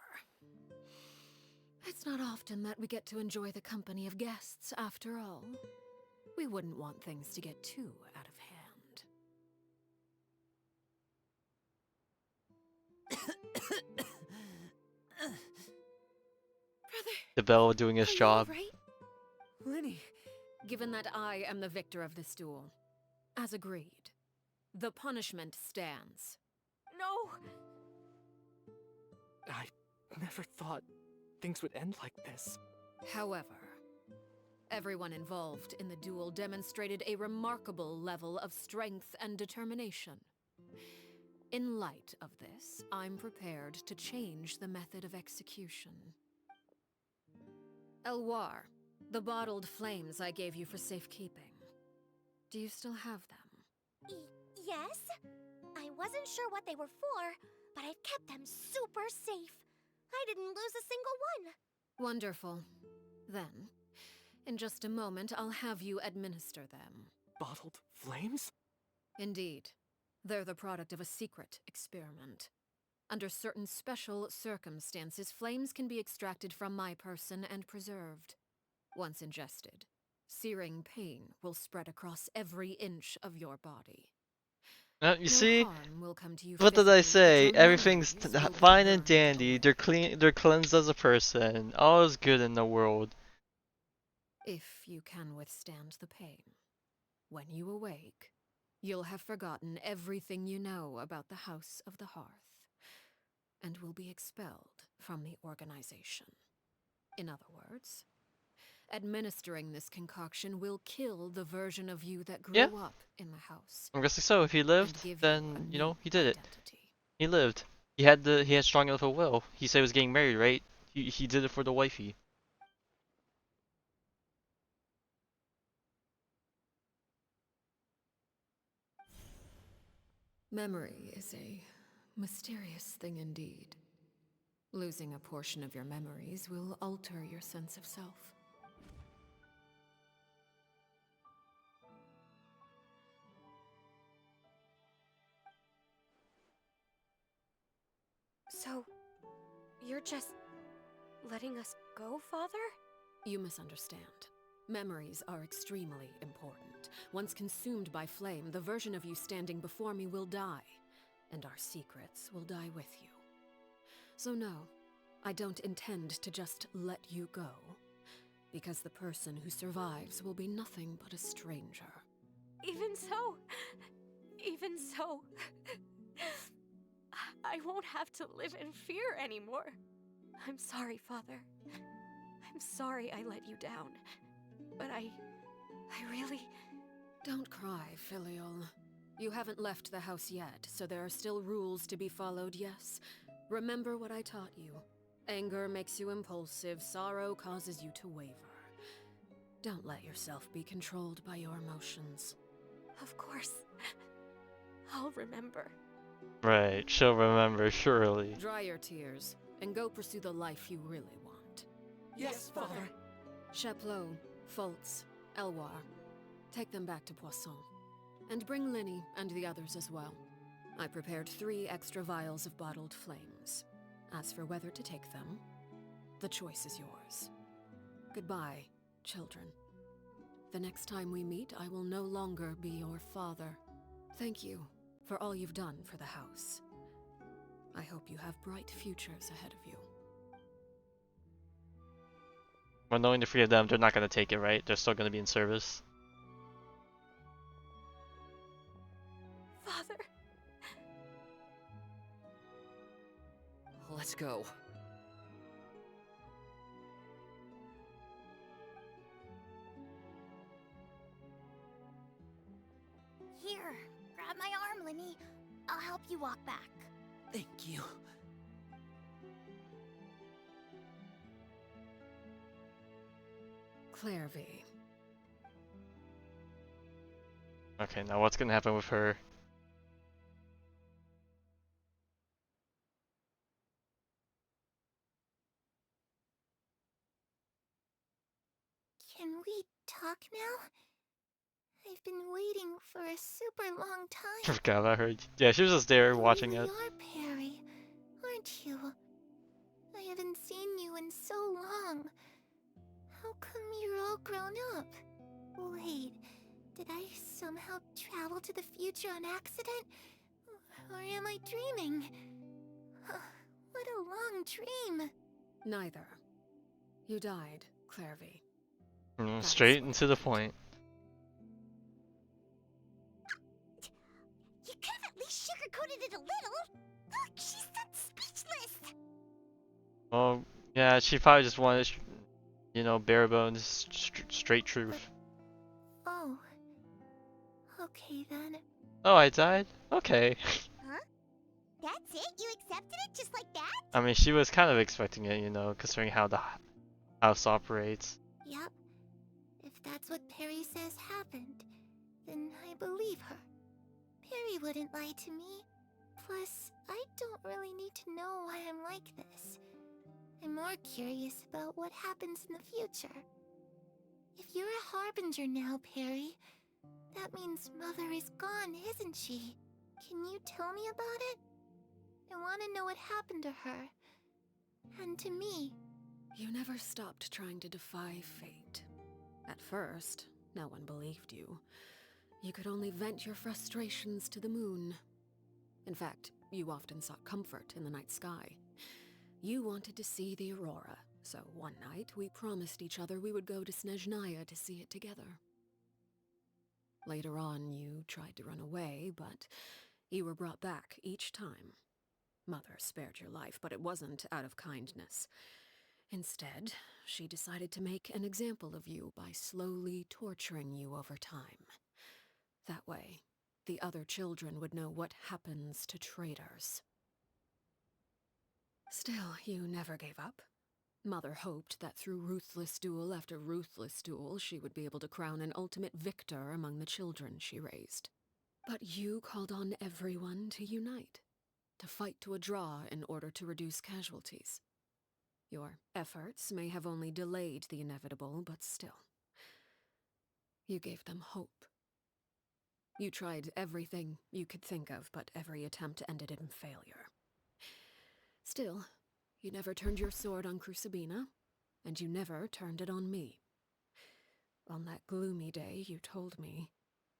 Speaker 7: It's not often that we get to enjoy the company of guests, after all. We wouldn't want things to get too out of hand.
Speaker 3: The bell doing his job.
Speaker 7: Right? Lyney, given that I am the victor of this duel, as agreed, the punishment stands.
Speaker 16: No!
Speaker 15: I never thought things would end like this.
Speaker 7: However, everyone involved in the duel demonstrated a remarkable level of strength and determination. In light of this, I'm prepared to change the method of execution. Elwar, the bottled flames I gave you for safekeeping. Do you still have them?
Speaker 12: Yes? I wasn't sure what they were for, but I've kept them super safe. I didn't lose a single one.
Speaker 7: Wonderful. Then, in just a moment, I'll have you administer them.
Speaker 15: Bottled flames?
Speaker 7: Indeed. They're the product of a secret experiment. Under certain special circumstances, flames can be extracted from my person and preserved. Once ingested, searing pain will spread across every inch of your body.
Speaker 3: You see?
Speaker 7: harm will come to you
Speaker 3: What did I
Speaker 7: physically,
Speaker 3: say?
Speaker 7: but your
Speaker 3: Everything's
Speaker 7: memories will be
Speaker 3: fine and
Speaker 7: burned
Speaker 3: dandy. They're clean. They're cleansed as a person. All is good in the world.
Speaker 7: if you can withstand the pain. When you awake, you'll have forgotten everything you know about the House of the Hearth, and will be expelled from the organization. In other words, administering this concoction will kill the version of you that grew
Speaker 3: Yeah.
Speaker 7: up in the house.
Speaker 3: I'm guessing so. If he lived,
Speaker 7: give you
Speaker 3: then
Speaker 7: a
Speaker 3: you know
Speaker 7: new
Speaker 3: he did it.
Speaker 7: identity.
Speaker 3: He lived. He had strong enough of will. He said he was getting married, right? He did it for the wifey.
Speaker 7: Memory is a mysterious thing indeed. Losing a portion of your memories will alter your sense of self.
Speaker 16: So, you're just letting us go, Father?
Speaker 7: You misunderstand. Memories are extremely important. Once consumed by flame, the version of you standing before me will die, and our secrets will die with you. So no, I don't intend to just let you go, because the person who survives will be nothing but a stranger.
Speaker 16: Even so, I won't have to live in fear anymore. I'm sorry, Father. I'm sorry I let you down. But I really...
Speaker 7: Don't cry, Filial. You haven't left the house yet, so there are still rules to be followed, yes? Remember what I taught you. Anger makes you impulsive, sorrow causes you to waver. Don't let yourself be controlled by your emotions.
Speaker 16: Of course. I'll remember.
Speaker 3: Right, she'll remember, surely.
Speaker 7: Dry your tears, and go pursue the life you really want.
Speaker 10: Yes, Father.
Speaker 7: Chaplot, Foltz, Elwar. Take them back to Poisson. And bring Lyney and the others as well. I prepared 3 extra vials of bottled flames. As for whether to take them, the choice is yours. Goodbye, children. The next time we meet, I will no longer be your father. Thank you for all you've done for the house. I hope you have bright futures ahead of you.
Speaker 3: Well, knowing the 3 of them, they're not gonna take it, right? They're still gonna be in service.
Speaker 16: Father.
Speaker 8: Let's go.
Speaker 12: Here, grab my arm, Lyney. I'll help you walk back.
Speaker 11: Thank you.
Speaker 7: Clairvy.
Speaker 3: Okay, now what's gonna happen with her?
Speaker 12: Can we talk now? I've been waiting for a super long
Speaker 3: I
Speaker 12: time.
Speaker 3: forgot about her. Yeah, she was just there watching
Speaker 12: You
Speaker 3: it.
Speaker 12: are Perry, aren't you? I haven't seen you in so long. How come you're all grown up? Wait, did I somehow travel to the future on accident? Or am I dreaming? What a long dream.
Speaker 7: Neither. You died, Clairvy.
Speaker 3: Straight and to the point.
Speaker 12: You could have at least sugarcoated it a little. Look, she's done speechless.
Speaker 3: Well, yeah, she probably just wanted, you know, bare bones, straight truth.
Speaker 12: Oh. Okay then.
Speaker 3: Oh, I died? Okay.
Speaker 5: Huh? That's it? You accepted it just like that?
Speaker 3: I mean, she was kind of expecting it, you know, considering how the house operates.
Speaker 12: Yep. If that's what Perry says happened, then I believe her. Perry wouldn't lie to me. Plus, I don't really need to know why I'm like this. I'm more curious about what happens in the future. If you're a harbinger now, Perry, that means Mother is gone, isn't she? Can you tell me about it? I want to know what happened to her. And to me.
Speaker 7: You never stopped trying to defy fate. At first, no one believed you. You could only vent your frustrations to the moon. In fact, you often sought comfort in the night sky. You wanted to see the aurora, so one night we promised each other we would go to Snezhnaya to see it together. Later on, you tried to run away, but you were brought back each time. Mother spared your life, but it wasn't out of kindness. Instead, she decided to make an example of you by slowly torturing you over time. That way, the other children would know what happens to traitors. Still, you never gave up. Mother hoped that through ruthless duel after ruthless duel, she would be able to crown an ultimate victor among the children she raised. But you called on everyone to unite, to fight to a draw in order to reduce casualties. Your efforts may have only delayed the inevitable, but still. You gave them hope. You tried everything you could think of, but every attempt ended in failure. Still, you never turned your sword on Crucibina, and you never turned it on me. On that gloomy day, you told me,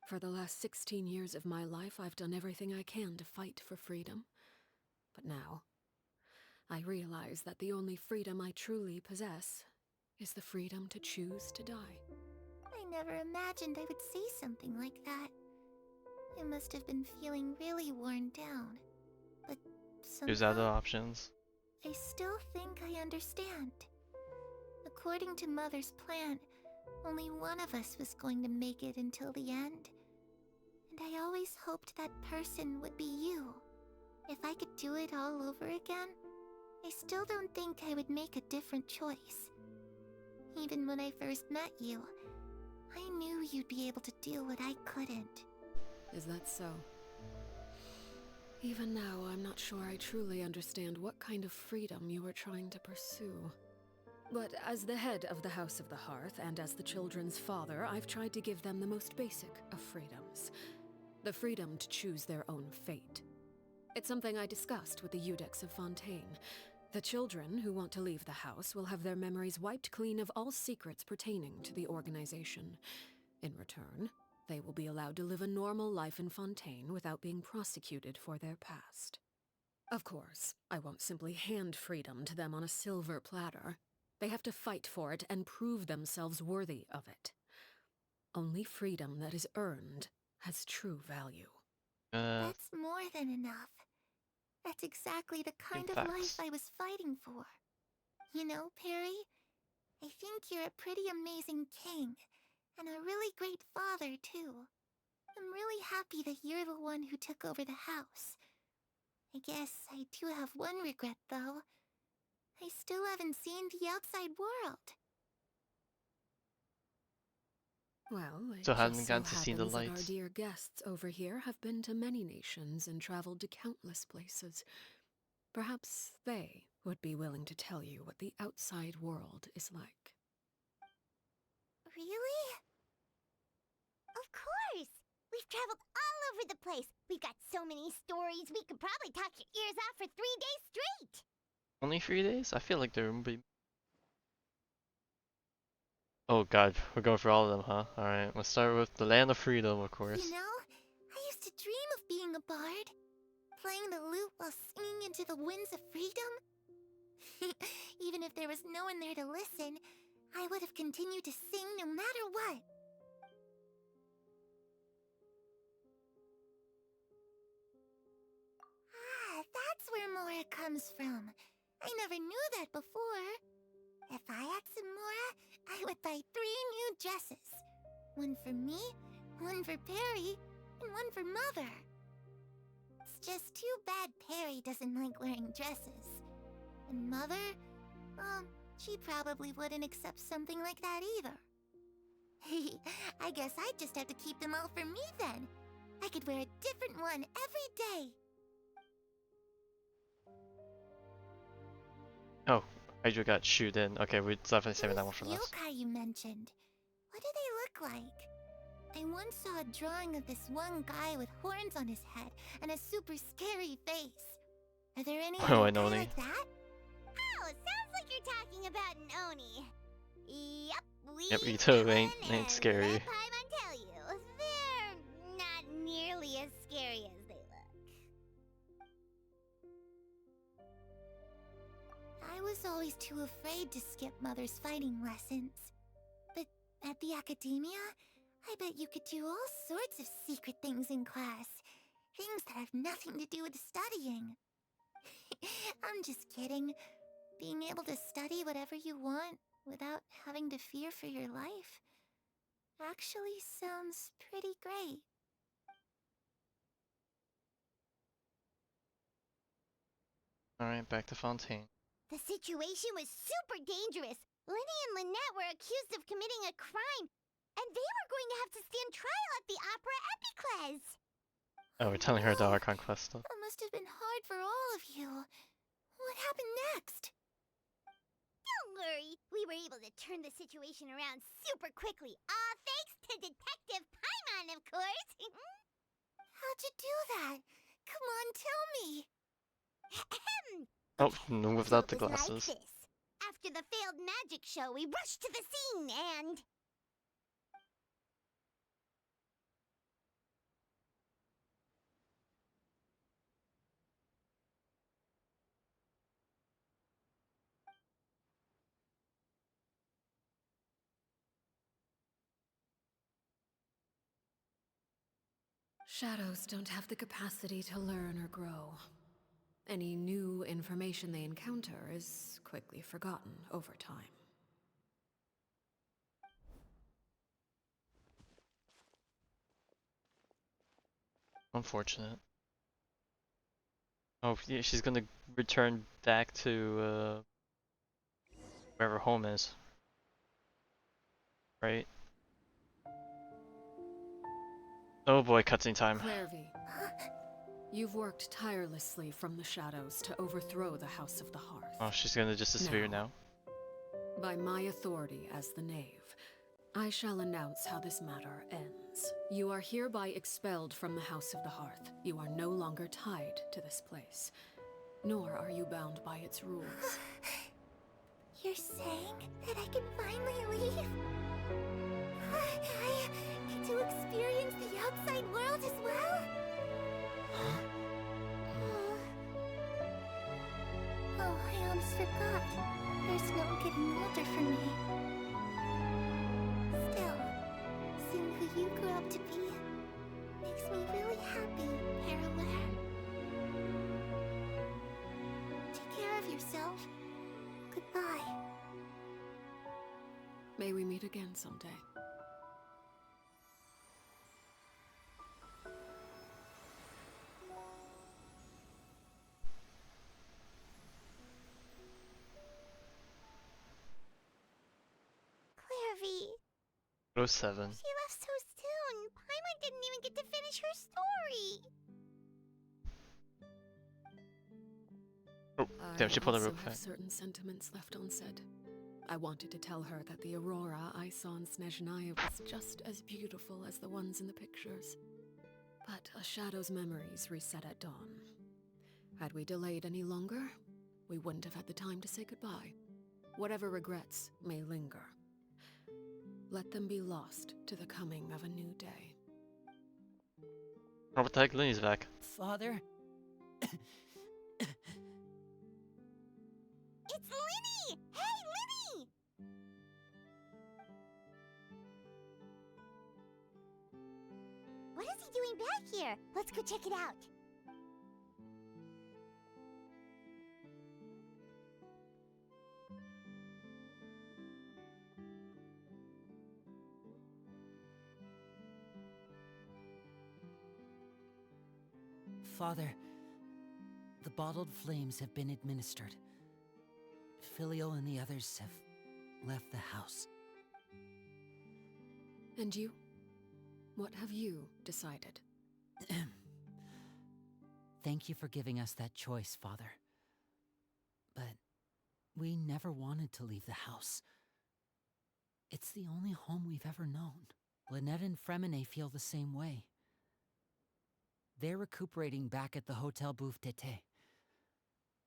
Speaker 7: "For the last 16 years of my life, I've done everything I can to fight for freedom. But now, I realize that the only freedom I truly possess is the freedom to choose to die."
Speaker 12: I never imagined I would say something like that. I must have been feeling really worn down. But
Speaker 3: There's other
Speaker 12: somehow,
Speaker 3: options.
Speaker 12: I still think I understand. According to Mother's plan, only one of us was going to make it until the end. And I always hoped that person would be you. If I could do it all over again, I still don't think I would make a different choice. Even when I first met you, I knew you'd be able to do what I couldn't.
Speaker 7: Is that so? Even now, I'm not sure I truly understand what kind of freedom you were trying to pursue. But as the head of the House of the Hearth, and as the children's father, I've tried to give them the most basic of freedoms. The freedom to choose their own fate. It's something I discussed with the Eudex of Fontaine. The children who want to leave the house will have their memories wiped clean of all secrets pertaining to the organization. In return, they will be allowed to live a normal life in Fontaine without being prosecuted for their past. Of course, I won't simply hand freedom to them on a silver platter. They have to fight for it and prove themselves worthy of it. Only freedom that is earned has true value.
Speaker 12: That's more than enough. That's exactly the kind of life I was fighting for. You know, Perry, I think you're a pretty amazing king, and a really great father, too. I'm really happy that you're the one who took over the house. I guess I do have one regret, though. I still haven't seen the outside world.
Speaker 7: Well, it
Speaker 3: So
Speaker 7: just
Speaker 3: haven't
Speaker 7: so
Speaker 3: gotten to see the
Speaker 7: happens that our
Speaker 3: lights.
Speaker 7: dear guests over here have been to many nations and traveled to countless places. Perhaps they would be willing to tell you what the outside world is like.
Speaker 5: Really? Of course! We've traveled all over the place. We've got so many stories, we could probably talk your ears out for 3 days straight!
Speaker 3: Only 3 days? I feel like there would be. Oh god, we're going for all of them, huh? Alright, let's start with the Land of Freedom, of course.
Speaker 12: You know, I used to dream of being a bard. Playing the lute while singing into the winds of freedom. Even if there was no one there to listen, I would have continued to sing no matter what. Ah, that's where Mora comes from. I never knew that before. If I had some Mora, I would buy 3 new dresses. One for me, one for Perry, and one for Mother. It's just too bad Perry doesn't like wearing dresses. And Mother, she probably wouldn't accept something like that either. I guess I'd just have to keep them all for me then. I could wear a different one every day.
Speaker 3: Oh, Hydra got shoot in. Okay, we're definitely saving that one for last.
Speaker 12: Yokai you mentioned. What do they look like? I once saw a drawing of this one guy with horns on his head and a super scary face. Are there any
Speaker 3: Oh,
Speaker 12: other
Speaker 3: an
Speaker 12: guy
Speaker 3: Oni.
Speaker 12: like that?
Speaker 5: Oh, sounds like you're talking about an Oni.
Speaker 3: Yep, you too ain't scary.
Speaker 5: Let Paimon tell you, they're not nearly as scary as they look.
Speaker 12: I was always too afraid to skip Mother's fighting lessons. But at the academia, I bet you could do all sorts of secret things in class. Things that have nothing to do with studying. I'm just kidding. Being able to study whatever you want without having to fear for your life actually sounds pretty great.
Speaker 3: Alright, back to Fontaine.
Speaker 5: The situation was super dangerous. Lyney and Lynette were accused of committing a crime, and they were going to have to stand trial at the Opera Epicles.
Speaker 3: Oh, we're telling her the Archon quest stuff.
Speaker 12: That must have been hard for all of you. What happened next?
Speaker 5: Don't worry, we were able to turn the situation around super quickly. All thanks to Detective Paimon, of course.
Speaker 12: How'd you do that? Come on, tell me.
Speaker 3: Oh, no, without the
Speaker 5: It was
Speaker 3: glasses.
Speaker 5: like this. After the failed magic show, we rushed to the scene and...
Speaker 7: Shadows don't have the capacity to learn or grow. Any new information they encounter is quickly forgotten over time.
Speaker 3: Unfortunate. Oh, yeah, she's gonna return back to, wherever home is. Right? Oh boy, cutscene time.
Speaker 7: Clairvy, you've worked tirelessly from the shadows to overthrow the House of the Hearth.
Speaker 3: Oh, she's gonna just disappear now?
Speaker 7: By my authority as the Knave, I shall announce how this matter ends. You are hereby expelled from the House of the Hearth. You are no longer tied to this place, nor are you bound by its rules.
Speaker 12: You're saying that I can finally leave? I get to experience the outside world as well? Oh, I almost forgot. There's no getting older for me. Still, seeing who you grew up to be makes me really happy, Parallel. Take care of yourself. Goodbye.
Speaker 7: May we meet again someday.
Speaker 5: Clairvy.
Speaker 3: 07.
Speaker 5: She left so soon. Paimon didn't even get to finish her story.
Speaker 3: Oh, damn, she pulled a
Speaker 7: I
Speaker 3: rope
Speaker 7: also
Speaker 3: back.
Speaker 7: have certain sentiments left unsaid. I wanted to tell her that the aurora I saw in Snezhnaya was just as beautiful as the ones in the pictures. But a shadow's memories reset at dawn. Had we delayed any longer, we wouldn't have had the time to say goodbye. Whatever regrets may linger, let them be lost to the coming of a new day.
Speaker 3: Oh, what the heck? Lyney's back.
Speaker 4: Father?
Speaker 5: It's Lyney! Hey, Lyney! What is he doing back here? Let's go check it out.
Speaker 4: Father, the bottled flames have been administered. Filio and the others have left the house.
Speaker 7: And you? What have you decided?
Speaker 4: Thank you for giving us that choice, Father. But we never wanted to leave the house. It's the only home we've ever known. Lynette and Fremine feel the same way. They're recuperating back at the Hotel Bouffe Tété.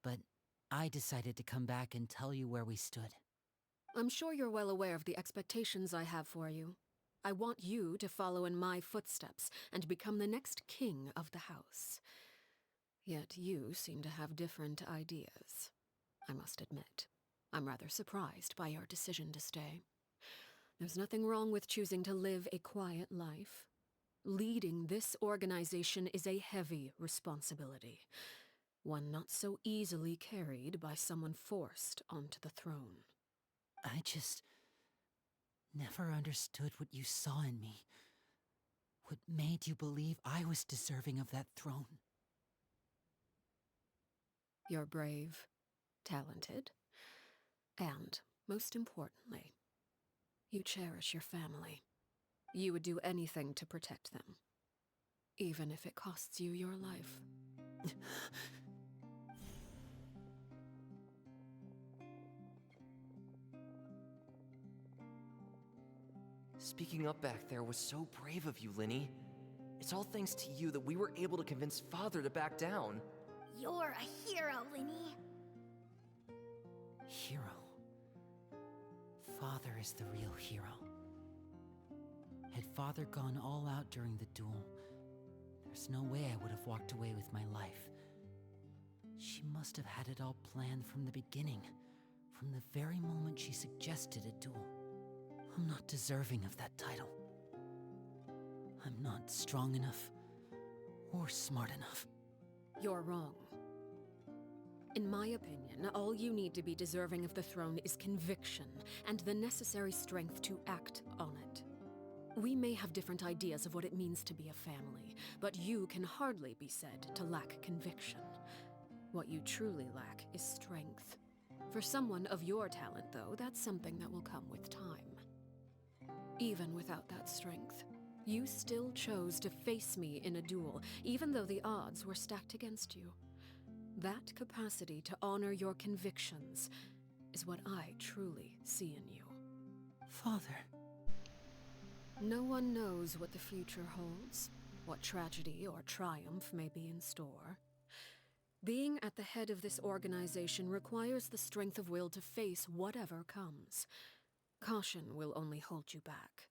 Speaker 4: But I decided to come back and tell you where we stood.
Speaker 7: I'm sure you're well aware of the expectations I have for you. I want you to follow in my footsteps and become the next king of the house. Yet you seem to have different ideas. I must admit, I'm rather surprised by your decision to stay. There's nothing wrong with choosing to live a quiet life. Leading this organization is a heavy responsibility, one not so easily carried by someone forced onto the throne.
Speaker 4: I just never understood what you saw in me. What made you believe I was deserving of that throne?
Speaker 7: You're brave, talented, and, most importantly, you cherish your family. You would do anything to protect them, even if it costs you your life.
Speaker 8: Speaking up back there was so brave of you, Lyney. It's all thanks to you that we were able to convince Father to back down.
Speaker 12: You're a hero, Lyney.
Speaker 4: Hero. Father is the real hero. Had Father gone all out during the duel, there's no way I would have walked away with my life. She must have had it all planned from the beginning, from the very moment she suggested a duel. I'm not deserving of that title. I'm not strong enough or smart enough.
Speaker 7: You're wrong. In my opinion, all you need to be deserving of the throne is conviction and the necessary strength to act on it. We may have different ideas of what it means to be a family, but you can hardly be said to lack conviction. What you truly lack is strength. For someone of your talent, though, that's something that will come with time. Even without that strength, you still chose to face me in a duel, even though the odds were stacked against you. That capacity to honor your convictions is what I truly see in you.
Speaker 4: Father.
Speaker 7: No one knows what the future holds, what tragedy or triumph may be in store. Being at the head of this organization requires the strength of will to face whatever comes. Caution will only hold you back.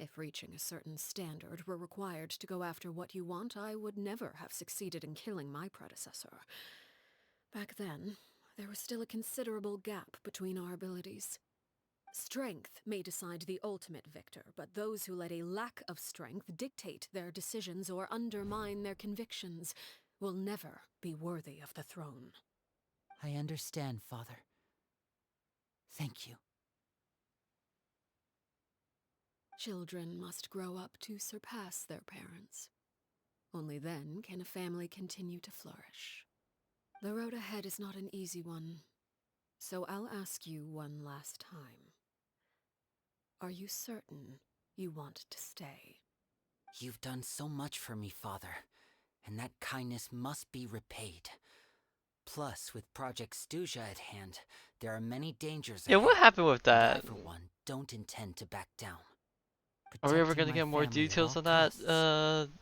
Speaker 7: If reaching a certain standard were required to go after what you want, I would never have succeeded in killing my predecessor. Back then, there was still a considerable gap between our abilities. Strength may decide the ultimate victor, but those who let a lack of strength dictate their decisions or undermine their convictions will never be worthy of the throne.
Speaker 4: I understand, Father. Thank you.
Speaker 7: Children must grow up to surpass their parents. Only then can a family continue to flourish. The road ahead is not an easy one, so I'll ask you one last time. Are you certain you want to stay?
Speaker 4: You've done so much for me, Father, and that kindness must be repaid. Plus, with Project Stuja at hand, there are many dangers
Speaker 3: Yeah,
Speaker 4: ahead,
Speaker 3: what happened with
Speaker 4: and
Speaker 3: that?
Speaker 4: I, for one, don't intend to back down.
Speaker 3: Are we ever
Speaker 4: Protecting
Speaker 3: gonna
Speaker 4: my
Speaker 3: get more
Speaker 4: family at
Speaker 3: details
Speaker 4: all
Speaker 3: on that,
Speaker 4: costs.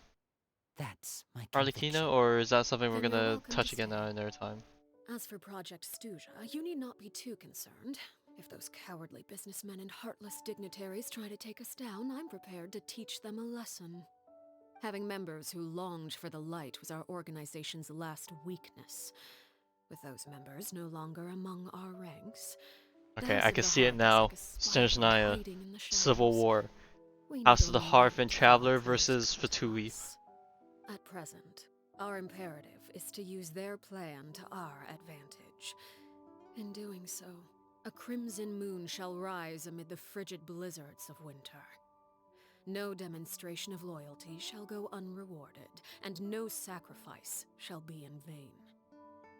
Speaker 4: That's my conviction.
Speaker 3: Arleccino, or is that something we're
Speaker 7: Then you're
Speaker 3: gonna
Speaker 7: welcome
Speaker 3: touch
Speaker 7: to
Speaker 3: again
Speaker 7: stay.
Speaker 3: another time?
Speaker 7: As for Project Stuja, you need not be too concerned. If those cowardly businessmen and heartless dignitaries try to take us down, I'm prepared to teach them a lesson. Having members who longed for the light was our organization's last weakness. With those members no longer among our ranks, the
Speaker 3: Okay,
Speaker 7: House
Speaker 3: I
Speaker 7: of
Speaker 3: can
Speaker 7: the
Speaker 3: see it
Speaker 7: Hearth is
Speaker 3: now.
Speaker 7: like a spy
Speaker 3: Snezhnaya,
Speaker 7: hiding in the
Speaker 3: Civil
Speaker 7: shadows.
Speaker 3: War,
Speaker 7: We
Speaker 3: House
Speaker 7: need
Speaker 3: of the
Speaker 7: only
Speaker 3: Hearth
Speaker 7: wait
Speaker 3: and
Speaker 7: for our
Speaker 3: Traveler
Speaker 7: closed
Speaker 3: versus
Speaker 7: doors.
Speaker 3: Fatui.
Speaker 7: At present, our imperative is to use their plan to our advantage. In doing so, a crimson moon shall rise amid the frigid blizzards of winter. No demonstration of loyalty shall go unrewarded, and no sacrifice shall be in vain.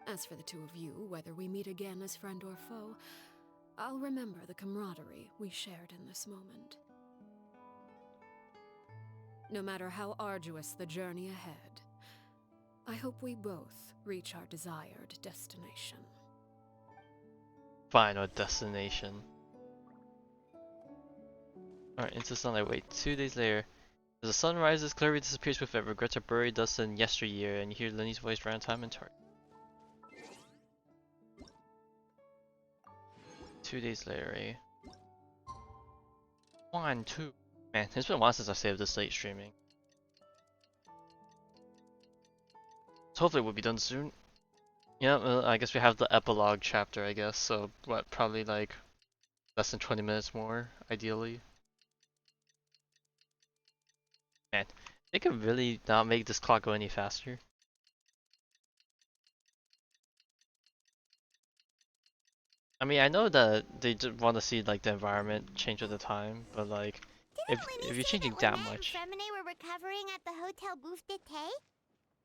Speaker 7: As for the two of you, whether we meet again as friend or foe, I'll remember the camaraderie we shared in this moment. No matter how arduous the journey ahead, I hope we both reach our desired destination.
Speaker 3: Final destination. Alright, into sunlight. Wait, 2 days later. As the sun rises, clarity disappears with it. Regrets are buried thus in yesteryear, and you hear Lyney's voice around time and target. 2 days later, eh? 1, 2. Man, it's been a while since I saved this late streaming. So hopefully we'll be done soon. Yeah, well, I guess we have the epilogue chapter, I guess. So, what, probably like less than 20 minutes more, ideally. Man, they could really not make this clock go any faster. I mean, I know that they just want to see like the environment change with the time, but like, if you're changing that much,
Speaker 5: and Fremine were recovering at the Hotel Bouffe d'été?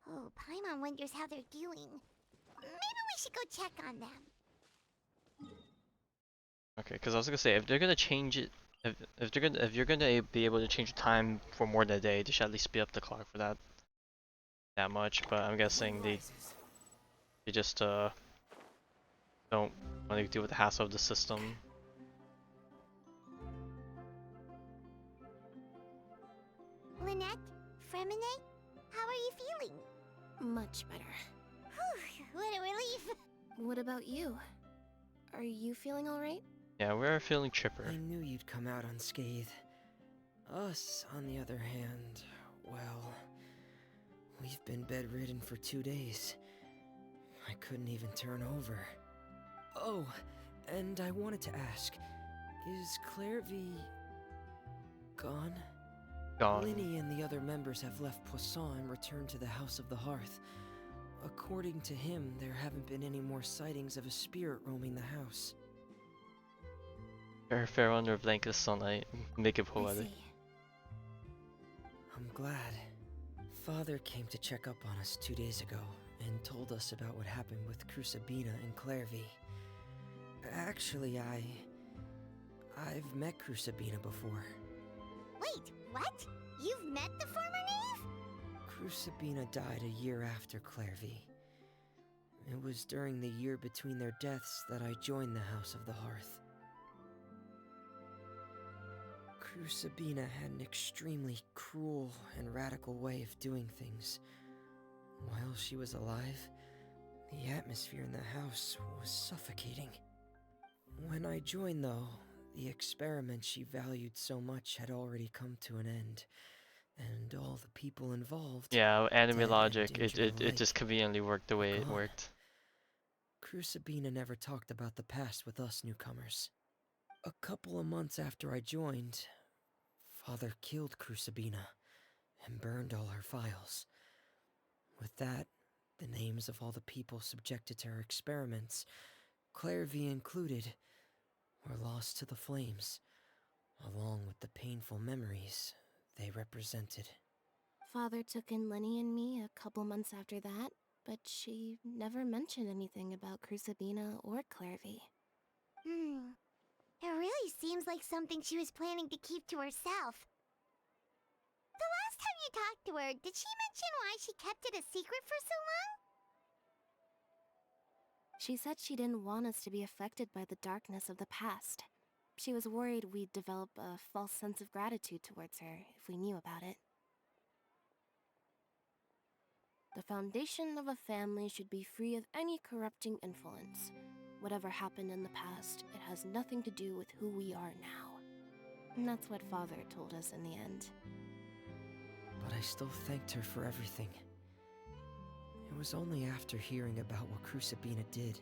Speaker 5: Oh, Paimon wonders how they're doing. Maybe we should go check on them.
Speaker 3: okay, because I was gonna say if they're gonna change it, if you're gonna be able to change the time for more than a day, they should at least speed up the clock for that much. But I'm guessing they just don't want to deal with the hassle of the system.
Speaker 5: Lynette, Fremine, how are you feeling?
Speaker 9: Much better.
Speaker 5: Whew, what a relief.
Speaker 9: What about you? Are you feeling alright?
Speaker 3: Yeah, we're feeling chipper.
Speaker 11: I knew you'd come out unscathed. Us, on the other hand, well, we've been bedridden for 2 days. I couldn't even turn over. Oh, and I wanted to ask, is Clairvy gone?
Speaker 3: Gone.
Speaker 11: Lyney and the other members have left Poisson and returned to the House of the Hearth. According to him, there haven't been any more sightings of a spirit roaming the house.
Speaker 3: Fair under blanket sunlight, make it poetic.
Speaker 11: I'm glad. Father came to check up on us 2 days ago and told us about what happened with Crusabina and Clairvy. Actually, I've met Crusabina before.
Speaker 5: Wait, what? You've met the former knave?
Speaker 11: Crusabina died a year after Clairvy. It was during the year between their deaths that I joined the House of the Hearth. Crusabina had an extremely cruel and radical way of doing things. While she was alive, the atmosphere in the house was suffocating. When I joined, though, the experiment she valued so much had already come to an end, and all the people involved...
Speaker 3: Yeah, anime
Speaker 11: dead
Speaker 3: logic,
Speaker 11: and into the
Speaker 3: it just
Speaker 11: lake,
Speaker 3: conveniently worked the way it
Speaker 11: gone.
Speaker 3: worked.
Speaker 11: Crusabina never talked about the past with us newcomers. A couple of months after I joined, Father killed Crusabina and burned all her files. With that, the names of all the people subjected to her experiments, Clairvy included, were lost to the flames, along with the painful memories they represented.
Speaker 9: Father took in Lyney and me a couple months after that, but she never mentioned anything about Crusabina or Clairvy.
Speaker 5: It really seems like something she was planning to keep to herself. The last time you talked to her, did she mention why she kept it a secret for so long?
Speaker 9: She said she didn't want us to be affected by the darkness of the past. She was worried we'd develop a false sense of gratitude towards her if we knew about it. The foundation of a family should be free of any corrupting influence. Whatever happened in the past, it has nothing to do with who we are now. And that's what Father told us in the end.
Speaker 11: But I still thanked her for everything. It was only after hearing about what Crusabina did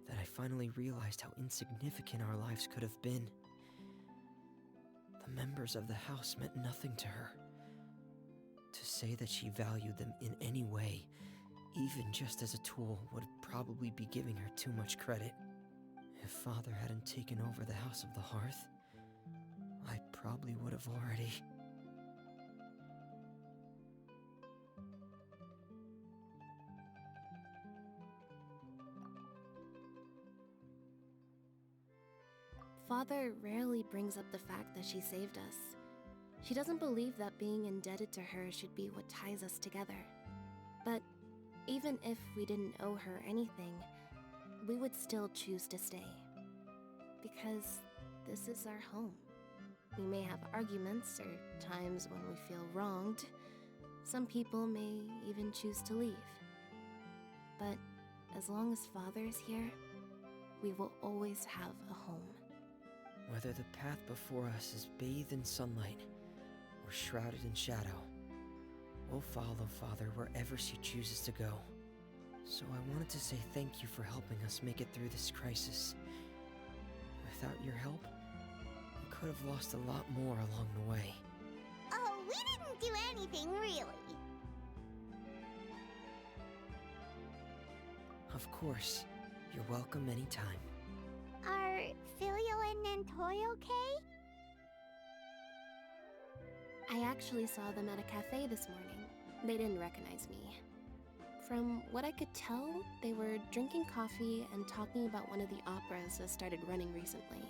Speaker 11: that I finally realized how insignificant our lives could have been. The members of the house meant nothing to her. To say that she valued them in any way, even just as a tool, would probably be giving her too much credit. If Father hadn't taken over the House of the Hearth, I probably would have already...
Speaker 9: Father rarely brings up the fact that she saved us. She doesn't believe that being indebted to her should be what ties us together. But even if we didn't owe her anything, we would still choose to stay. Because this is our home. We may have arguments or times when we feel wronged. Some people may even choose to leave. But as long as Father is here, we will always have a home.
Speaker 11: Whether the path before us is bathed in sunlight or shrouded in shadow, we'll follow Father wherever she chooses to go. So I wanted to say thank you for helping us make it through this crisis. Without your help, we could have lost a lot more along the way.
Speaker 5: Oh, we didn't do anything, really.
Speaker 11: Of course. You're welcome anytime.
Speaker 5: Are Filio and Nantoy okay?
Speaker 9: I actually saw them at a cafe this morning. They didn't recognize me. From what I could tell, they were drinking coffee and talking about one of the operas that started running recently.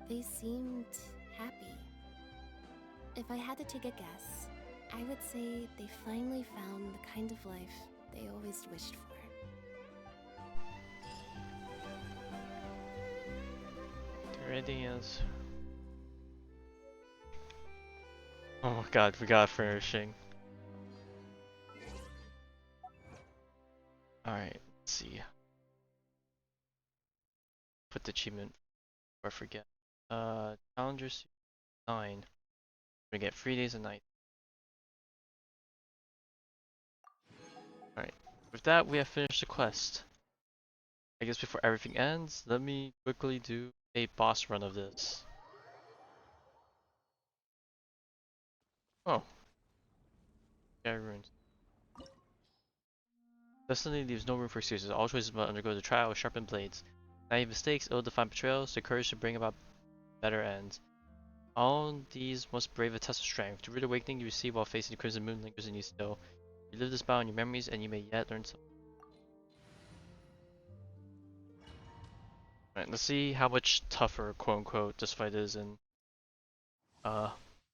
Speaker 9: They seemed happy. If I had to take a guess, I would say they finally found the kind of life they always wished for.
Speaker 3: There anything else? Oh my god, we got furnishing. Alright, let's see. Put the achievement or forget. Challengers 9. We get 3 days a night. Alright, with that we have finished the quest. I guess before everything ends, let me quickly do a boss run of this. Oh. Yeah, ruins. Destiny leaves no room for excuses. All choices must undergo the trial with sharpened blades. Naive mistakes, ill-defined betrayals, the courage to bring about better ends. All these must brave a test of strength. The rude awakening you receive while facing the Crimson Moon lingers in you still. You live this battle in your memories and you may yet learn something. Alright, let's see how much tougher, quote-unquote, this fight is in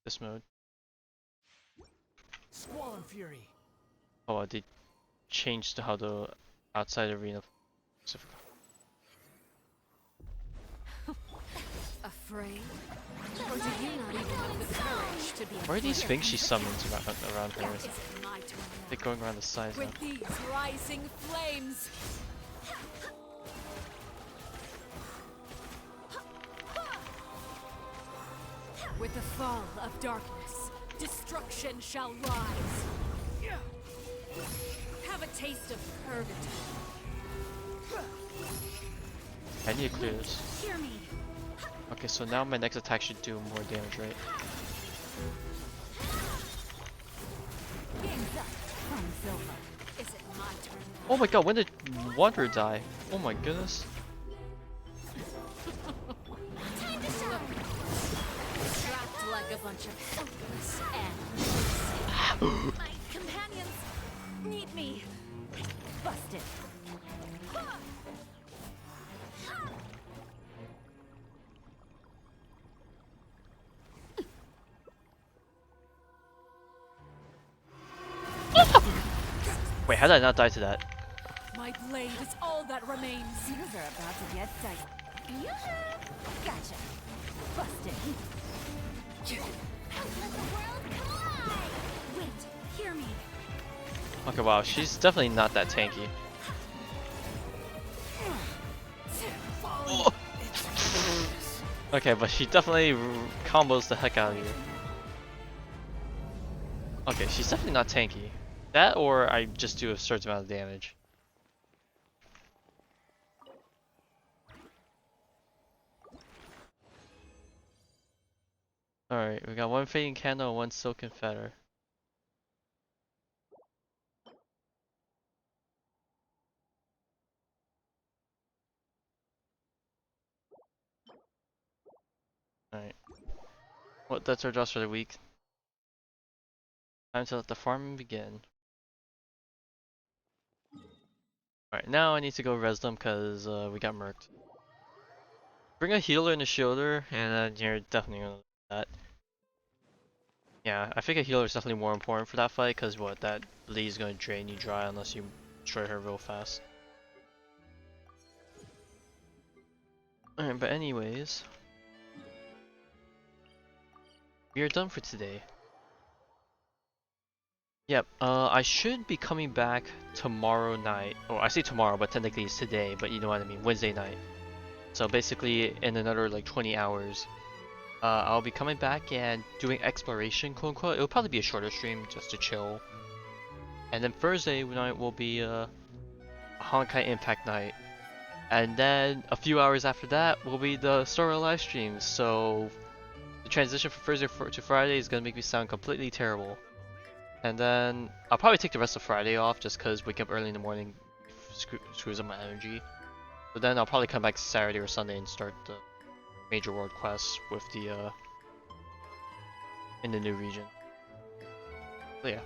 Speaker 3: this mode.
Speaker 10: Squall Fury.
Speaker 3: Oh, they changed how the outside arena.
Speaker 7: Afraid? Or do you not even have the courage to be
Speaker 3: Where are these things she summons around her?
Speaker 7: It's my turn
Speaker 3: They're going around the sides now.
Speaker 7: with these rising flames. With the fall of darkness, destruction shall rise. Have a taste of purgatory.
Speaker 3: I need to clear this.
Speaker 7: Hear me.
Speaker 3: Okay, so now my next attack should do more damage, right?
Speaker 7: Is it my turn?
Speaker 3: Oh my god, when did Wanderer die? Oh my goodness.
Speaker 7: Trapped like a bunch of helpless animals. My companions need me. Busted.
Speaker 3: Wait, how did I not die to that?
Speaker 7: My blade is all that remains. You are about to get dicey. Gotcha. Busted.
Speaker 5: Let the world collide!
Speaker 7: Wait, hear me.
Speaker 3: Okay, wow, she's definitely not that tanky. Oh. Okay, but she definitely combos the heck out of you. Okay, she's definitely not tanky. That or I just do a certain amount of damage. Alright, we got one fading candle and one silken fetter. Alright. Well, that's our jobs for the week. Time to let the farming begin. Alright, now I need to go res them because we got murked. Bring a healer and a shielder, and then you're definitely gonna do that. Yeah, I think a healer is definitely more important for that fight because what, that bleed is gonna drain you dry unless you destroy her real fast. Alright, but anyways, we are done for today. Yep, I should be coming back tomorrow night. Oh, I say tomorrow, but technically it's today, but you know what I mean, Wednesday night. So basically, in another like 20 hours, I'll be coming back and doing exploration, quote unquote. It'll probably be a shorter stream just to chill. And then Thursday night will be a Honkai Impact night. And then a few hours after that will be the Sora live streams. So the transition from Thursday to Friday is gonna make me sound completely terrible. And then I'll probably take the rest of Friday off just because waking up early in the morning screws up my energy. So then I'll probably come back Saturday or Sunday and start the major world quests with the in the new region. So yeah.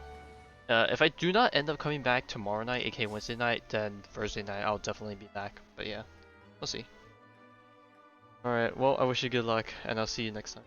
Speaker 3: If I do not end up coming back tomorrow night, aka Wednesday night, then Thursday night I'll definitely be back. But yeah, we'll see. Alright, well I wish you good luck and I'll see you next time.